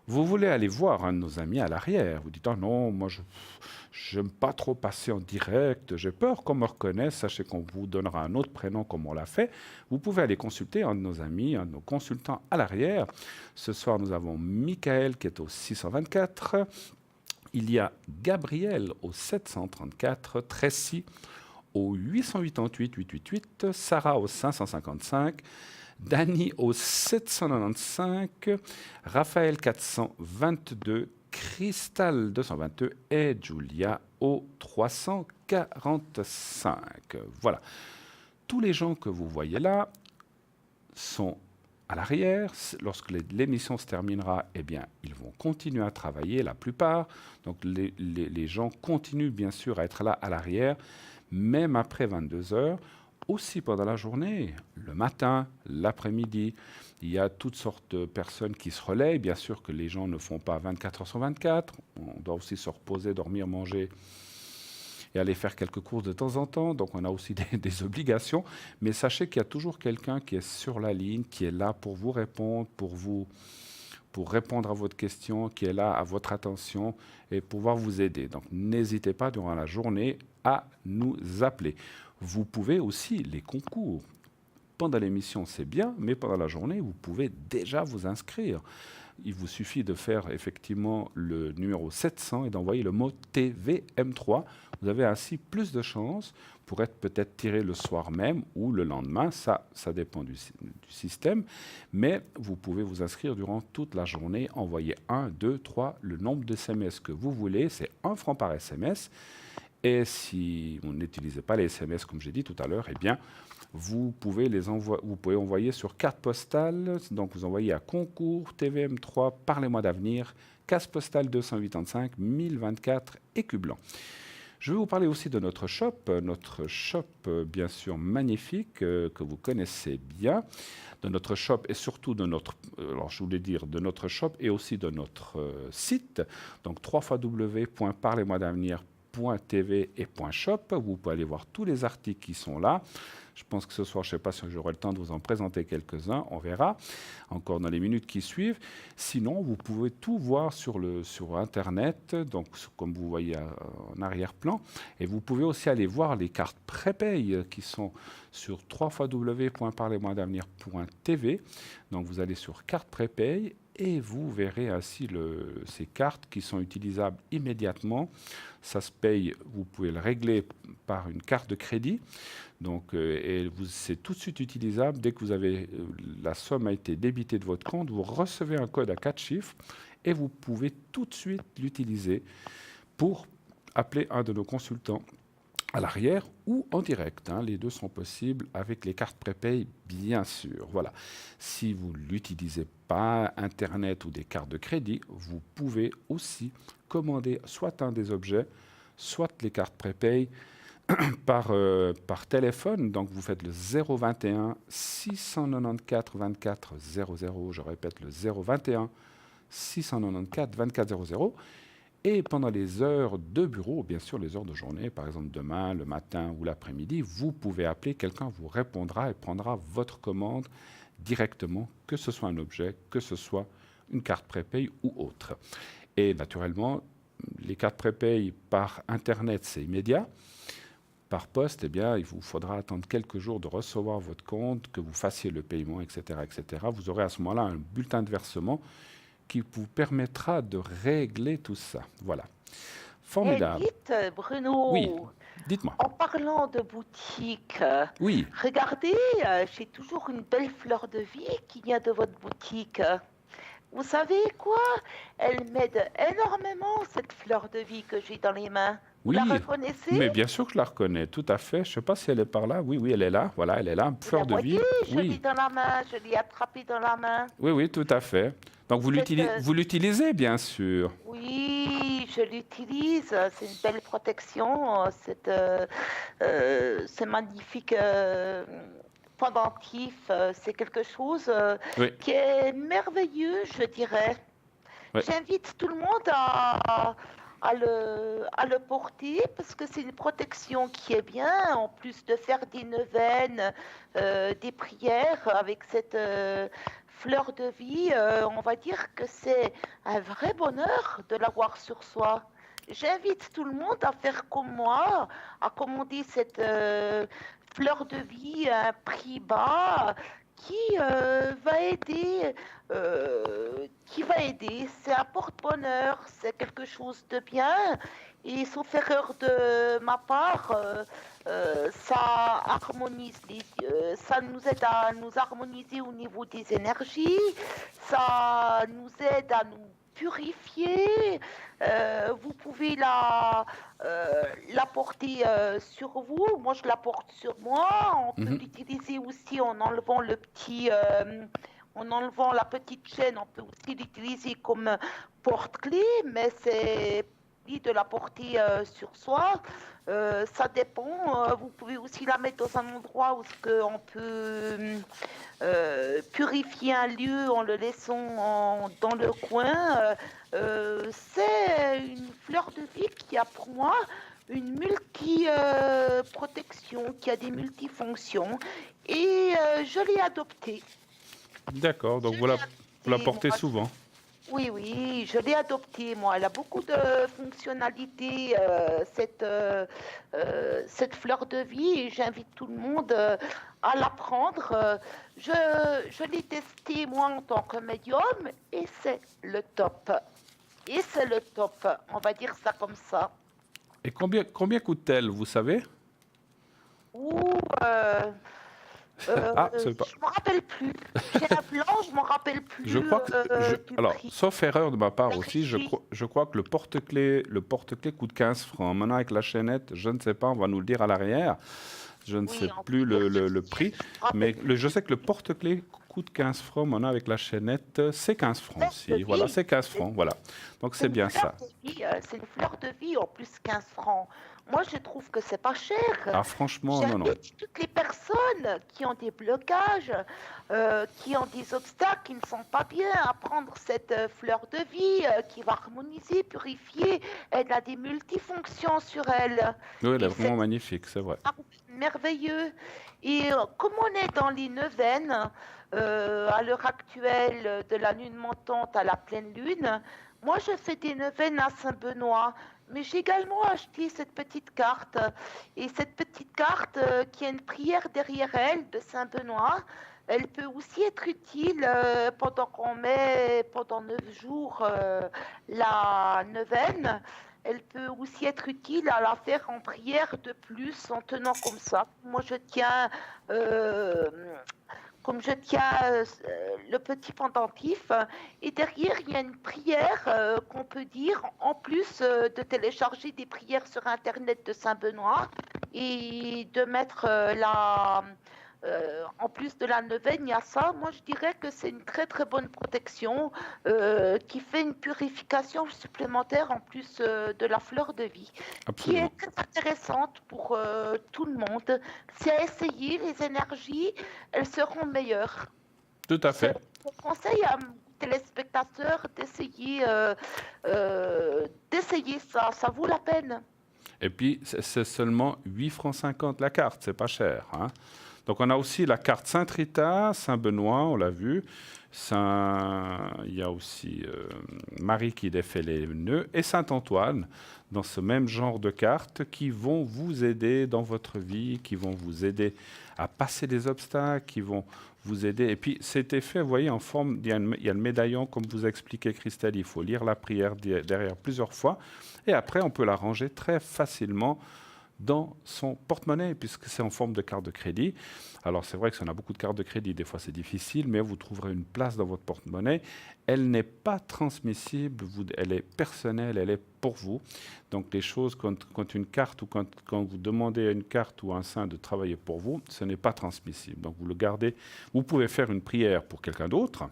Vous voulez aller voir un de nos amis à l'arrière. Vous dites, ah non, moi je n'aime pas trop passer en direct, j'ai peur qu'on me reconnaisse. Sachez qu'on vous donnera un autre prénom comme on l'a fait. Vous pouvez aller consulter un de nos amis, un de nos consultants à l'arrière. Ce soir, nous avons Michael qui est au 624. Il y a Gabriel au 734, Tracy au 888 888, Sarah au 555, Dany au 795, Raphaël 422, Cristal 222 et Julia au 345. Voilà. Tous les gens que vous voyez là sont à l'arrière. Lorsque l'émission se terminera, eh bien, ils vont continuer à travailler, la plupart. Donc, les gens continuent bien sûr à être là à l'arrière, même après 22 heures. Aussi pendant la journée, le matin, l'après-midi, il y a toutes sortes de personnes qui se relaient. Bien sûr que les gens ne font pas 24 heures sur 24. On doit aussi se reposer, dormir, manger et aller faire quelques courses de temps en temps. Donc on a aussi des obligations. Mais sachez qu'il y a toujours quelqu'un qui est sur la ligne, qui est là pour vous répondre, pour répondre à votre question, qui est là à votre attention et pouvoir vous aider. Donc n'hésitez pas durant la journée à nous appeler. Vous pouvez aussi, les concours, pendant l'émission c'est bien, mais pendant la journée, vous pouvez déjà vous inscrire. il vous suffit de faire effectivement le numéro 700 et d'envoyer le mot TVM3. Vous avez ainsi plus de chances pour être peut-être tiré le soir même ou le lendemain. Ça dépend du système. Mais vous pouvez vous inscrire durant toute la journée, envoyer 1, 2, 3, le nombre de SMS que vous voulez. C'est 1 franc par SMS. Et si vous n'utilisez pas les SMS, comme j'ai dit tout à l'heure, eh bien, vous pouvez envoyer sur carte postale. Donc, vous envoyez à concours TVM3 par les mois d'avenir, case postale 285 1024 Écublanc. Je vais vous parler aussi de notre shop, bien sûr magnifique, que vous connaissez bien, de notre shop et surtout de notre, alors je voulais dire de notre shop et aussi de notre site, donc www.parlez-moi-d'avenir.tv et .shop. Vous pouvez aller voir tous les articles qui sont là. Je pense que ce soir, je ne sais pas si j'aurai le temps de vous en présenter quelques-uns, on verra encore dans les minutes qui suivent. Sinon, vous pouvez tout voir sur Internet, donc comme vous voyez en arrière-plan. Et vous pouvez aussi aller voir les cartes prépay qui sont sur www.parlez-moi-d'avenir.tv. Donc vous allez sur carte prépay et vous verrez ainsi ces cartes qui sont utilisables immédiatement. Ça se paye, vous pouvez le régler par une carte de crédit. Donc, c'est tout de suite utilisable. Dès que vous avez, la somme a été débitée de votre compte, vous recevez un code à 4 chiffres et vous pouvez tout de suite l'utiliser pour appeler un de nos consultants à l'arrière ou en direct. Les deux sont possibles avec les cartes prépay, bien sûr. Voilà. Si vous n'utilisez pas Internet ou des cartes de crédit, vous pouvez aussi commander soit un des objets, soit les cartes prépay par téléphone. Donc vous faites le 021 694 24 00. Je répète, le 021 694 24 00. Et pendant les heures de bureau, bien sûr les heures de journée, par exemple demain, le matin ou l'après-midi, vous pouvez appeler, quelqu'un vous répondra et prendra votre commande directement, que ce soit un objet, que ce soit une carte prépay ou autre. Et naturellement, les cartes prépay par Internet, c'est immédiat. Par poste, eh bien, il vous faudra attendre quelques jours de recevoir votre compte, que vous fassiez le paiement, etc., etc. Vous aurez à ce moment-là un bulletin de versement qui vous permettra de régler tout ça. Voilà. Formidable. Dites, Bruno, oui, dites-moi. En parlant de boutique, oui. Regardez, j'ai toujours une belle fleur de vie qui vient de votre boutique. Vous savez quoi? Elle m'aide énormément, cette fleur de vie que j'ai dans les mains. Vous la reconnaissez? Mais bien sûr que je la reconnais, tout à fait. Je ne sais pas si elle est par là. Oui, elle est là. Voilà, elle est là, fleur de vie. Je l'ai dans la main, je l'ai attrapée dans la main. Oui, tout à fait. Donc vous l'utilisez, bien sûr. Oui, je l'utilise. C'est une belle protection. C'est magnifique. Pendentif, c'est quelque chose qui est merveilleux, je dirais. Oui. J'invite tout le monde à le porter parce que c'est une protection qui est bien, en plus de faire des neuvaines, des prières avec cette fleur de vie. On va dire que c'est un vrai bonheur de l'avoir sur soi. J'invite tout le monde à faire comme moi, à commander cette fleur de vie à un prix bas qui va aider. C'est un porte-bonheur, c'est quelque chose de bien. Et sauf erreur de ma part, ça harmonise ça nous aide à nous harmoniser au niveau des énergies, ça nous aide à nous purifier. Vous pouvez la porter sur vous. Moi, je la porte sur moi. On peut l'utiliser aussi en enlevant en enlevant la petite chaîne. On peut aussi l'utiliser comme porte-clés, mais c'est de la porter sur soi. Ça dépend. Vous pouvez aussi la mettre dans un endroit où on peut purifier un lieu en le laissant dans le coin. C'est une fleur de vie qui a pour moi une multi-protection, qui a des multifonctions. Et je l'ai adoptée. D'accord, donc vous la portez souvent. Oui, oui, je l'ai adoptée, moi. Elle a beaucoup de fonctionnalités, cette fleur de vie, et j'invite tout le monde à la prendre. Je l'ai testée, moi, en tant que médium, et c'est le top. Et c'est le top, on va dire ça comme ça. Et combien coûte-t-elle, vous savez? Ouh, C'est pas... je me rappelle plus. J'ai un blanc, je m'en rappelle plus. Je crois que, du alors, prix. sauf erreur de ma part La aussi, régie. je crois que le porte-clés coûte 15 francs. Maintenant, avec la chaînette, je ne sais pas, on va nous le dire à l'arrière. Je ne sais en plus plus, le prix, mais je sais que le porte-clés coûte 15 francs. Maintenant, avec la chaînette, c'est 15 francs aussi. Voilà, c'est 15 francs, voilà. Donc, c'est bien ça. C'est une fleur de vie, en plus 15 francs. Moi, je trouve que c'est pas cher. Ah, franchement, non, non. J'invite toutes les personnes qui ont des blocages, qui ont des obstacles, qui ne sont pas bien, à prendre cette fleur de vie qui va harmoniser, purifier. Elle a des multifonctions sur elle. Oui, elle est Et vraiment magnifique, c'est vrai. merveilleux. Et comme on est dans les neuvaines, à l'heure actuelle, de la lune montante à la pleine lune, moi je fais des neuvaines à Saint-Benoît. Mais j'ai également acheté cette petite carte. Et cette petite carte qui a une prière derrière elle de Saint-Benoît, elle peut aussi être utile pendant qu'on met pendant 9 jours la neuvaine. Elle peut aussi être utile à la faire en prière de plus, en tenant comme ça. Moi, je tiens, comme je tiens le petit pendentif, et derrière, il y a une prière qu'on peut dire, en plus de télécharger des prières sur Internet de Saint-Benoît et de mettre en plus de la neuvaine, il y a ça. Moi, je dirais que c'est une très très bonne protection qui fait une purification supplémentaire en plus de la fleur de vie, Absolument. qui est très intéressante pour tout le monde. C'est à essayer, les énergies, elles seront meilleures. Tout à fait. Je conseille à mes téléspectateurs d'essayer ça vaut la peine. Et puis, c'est seulement 8 francs 50 la carte, c'est pas cher, hein. Donc, on a aussi la carte Saint-Rita, Saint-Benoît, on l'a vu. Il y a aussi Marie qui défait les nœuds et Saint-Antoine dans ce même genre de cartes qui vont vous aider dans votre vie, qui vont vous aider à passer des obstacles, qui vont vous aider. Et puis, c'était fait, vous voyez, en forme, il y a le médaillon, comme vous expliquait Christelle, il faut lire la prière derrière plusieurs fois. Et après, on peut la ranger très facilement dans son porte-monnaie, puisque c'est en forme de carte de crédit. Alors c'est vrai que si on a beaucoup de cartes de crédit, des fois c'est difficile, mais vous trouverez une place dans votre porte-monnaie. Elle n'est pas transmissible, elle est personnelle, elle est pour vous. Donc les choses, quand une carte ou quand vous demandez à une carte ou à un saint de travailler pour vous, ce n'est pas transmissible. Donc vous le gardez. Vous pouvez faire une prière pour quelqu'un d'autre,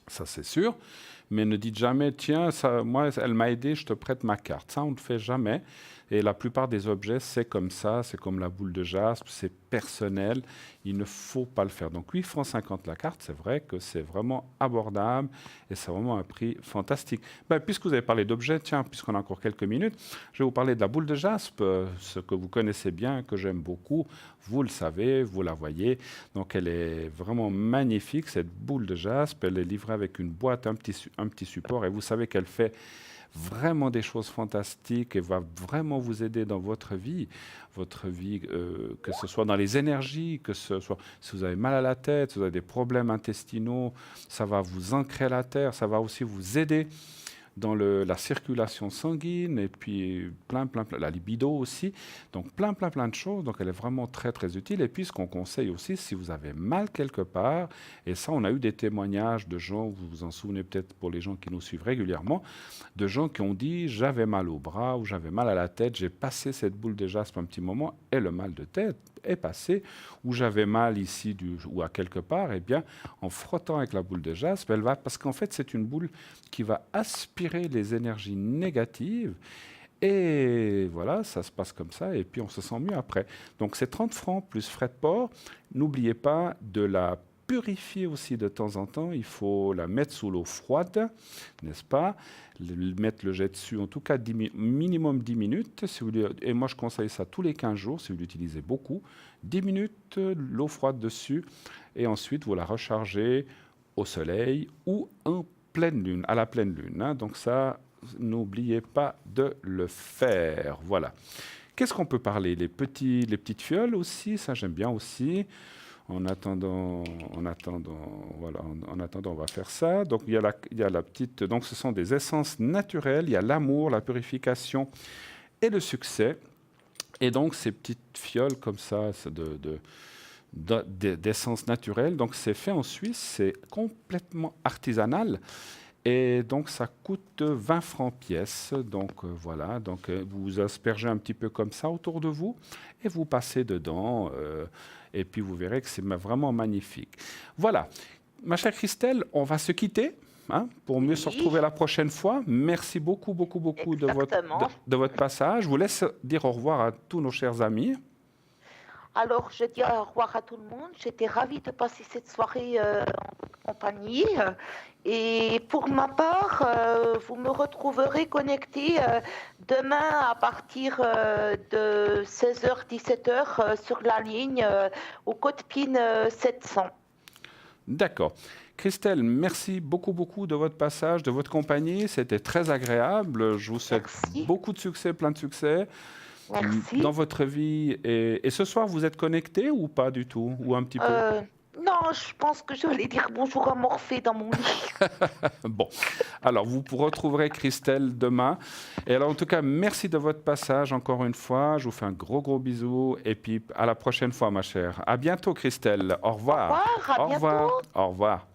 ça c'est sûr, mais ne dites jamais, tiens, ça, moi, elle m'a aidé, je te prête ma carte. Ça, on ne le fait jamais. Et la plupart des objets, c'est comme ça, c'est comme la boule de jaspe, c'est personnel, il ne faut pas le faire. Donc 8 francs 50 la carte, c'est vrai que c'est vraiment abordable et c'est vraiment un prix fantastique. Puisque vous avez parlé d'objets, tiens, puisqu'on a encore quelques minutes, je vais vous parler de la boule de jaspe, ce que vous connaissez bien, que j'aime beaucoup. Vous le savez, vous la voyez. Donc elle est vraiment magnifique, cette boule de jaspe. Elle est livrée avec une boîte, un petit support, et vous savez qu'elle fait vraiment des choses fantastiques et va vraiment vous aider dans votre vie, que ce soit dans les énergies, que ce soit si vous avez mal à la tête, si vous avez des problèmes intestinaux, ça va vous ancrer à la terre, ça va aussi vous aider dans la circulation sanguine et puis plein, la libido aussi. Donc plein de choses. Donc elle est vraiment très, très utile. Et puis ce qu'on conseille aussi, si vous avez mal quelque part, et ça on a eu des témoignages de gens, vous vous en souvenez peut-être pour les gens qui nous suivent régulièrement, de gens qui ont dit j'avais mal au bras ou j'avais mal à la tête, j'ai passé cette boule de jaspe un petit moment et le mal de tête est passé, ou j'avais mal ici ou à quelque part, et bien en frottant avec la boule de jaspe, elle va, parce qu'en fait c'est une boule qui va aspirer les énergies négatives, et voilà, ça se passe comme ça, et puis on se sent mieux après. Donc c'est 30 francs plus frais de port. N'oubliez pas de la purifier aussi de temps en temps. Il faut la mettre sous l'eau froide, n'est-ce pas? Mettre le jet dessus, en tout cas minimum 10 minutes. Et moi, je conseille ça tous les 15 jours, si vous l'utilisez beaucoup. 10 minutes, l'eau froide dessus, et ensuite, vous la rechargez au soleil ou un pleine lune, à la pleine lune. Hein. Donc ça, n'oubliez pas de le faire. Voilà. Qu'est-ce qu'on peut parler? Les petites fioles aussi, ça j'aime bien aussi. En attendant, voilà, on va faire ça. Donc il y a la petite. Donc ce sont des essences naturelles. Il y a l'amour, la purification et le succès. Et donc ces petites fioles comme ça d'essence naturelle. Donc c'est fait en Suisse, c'est complètement artisanal. Et donc, ça coûte 20 francs pièce. Donc, voilà. Donc, vous aspergez un petit peu comme ça autour de vous et vous passez dedans. Et puis, vous verrez que c'est vraiment magnifique. Voilà. Ma chère Christelle, on va se quitter pour mieux se retrouver la prochaine fois. Merci beaucoup de votre passage. Je vous laisse dire au revoir à tous nos chers amis. Alors, je dis au revoir à tout le monde. J'étais ravie de passer cette soirée en compagnie. Et pour ma part, vous me retrouverez connecté demain à partir de 16h, 17h sur la ligne au code PIN 700. D'accord. Christelle, merci beaucoup de votre passage, de votre compagnie. C'était très agréable. Je vous souhaite beaucoup de succès, plein de succès. Merci. Dans votre vie. Et ce soir, vous êtes connecté ou pas du tout? Ou un petit peu? Non, je pense que je vais dire bonjour à Morphée dans mon lit. Bon, alors vous retrouverez Christelle demain. Et alors en tout cas, merci de votre passage encore une fois. Je vous fais un gros bisou. Et puis à la prochaine fois, ma chère. À bientôt, Christelle. Au revoir. Au revoir, Au revoir.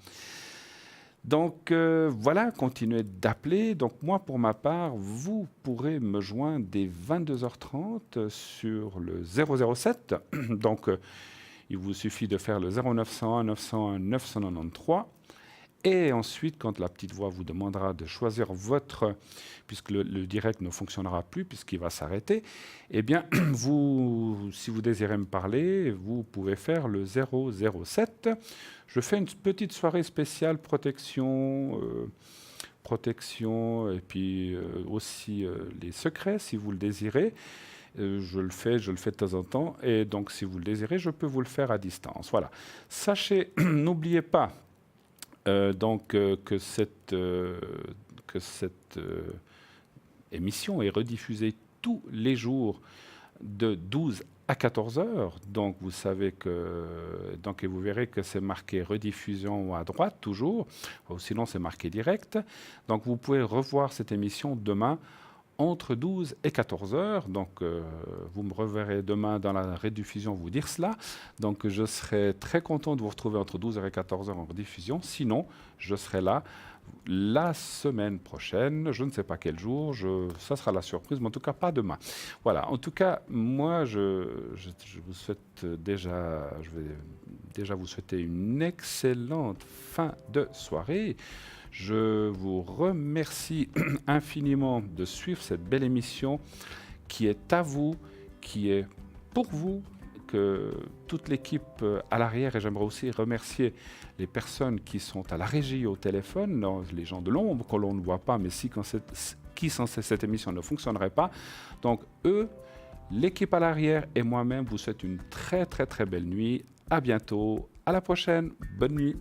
Donc voilà, continuez d'appeler. Donc moi, pour ma part, vous pourrez me joindre dès 22h30 sur le 007. Donc il vous suffit de faire le 0901 901 993. Et ensuite, quand la petite voix vous demandera de choisir puisque le direct ne fonctionnera plus, puisqu'il va s'arrêter, eh bien, si vous désirez me parler, vous pouvez faire le 007. Je fais une petite soirée spéciale protection et puis aussi les secrets, si vous le désirez. Je le fais de temps en temps. Et donc, si vous le désirez, je peux vous le faire à distance. Voilà. Sachez, n'oubliez pas que cette émission est rediffusée tous les jours de 12 à 14 heures. Donc, vous savez et vous verrez que c'est marqué rediffusion à droite toujours, ou sinon c'est marqué direct. Donc, vous pouvez revoir cette émission demain entre 12 et 14 heures. Donc, vous me reverrez demain dans la rediffusion vous dire cela. Donc, je serai très content de vous retrouver entre 12 h et 14 heures en rediffusion. Sinon, je serai là la semaine prochaine. Je ne sais pas quel jour. Ça sera la surprise, mais en tout cas, pas demain. Voilà. En tout cas, moi, je vous souhaite déjà... Je vais déjà vous souhaiter une excellente fin de soirée. Je vous remercie infiniment de suivre cette belle émission qui est à vous, qui est pour vous, que toute l'équipe à l'arrière, et j'aimerais aussi remercier les personnes qui sont à la régie au téléphone, les gens de l'ombre que l'on ne voit pas, mais qui sans cette émission ne fonctionnerait pas. Donc eux, l'équipe à l'arrière et moi-même vous souhaite une très belle nuit. À bientôt, à la prochaine, bonne nuit.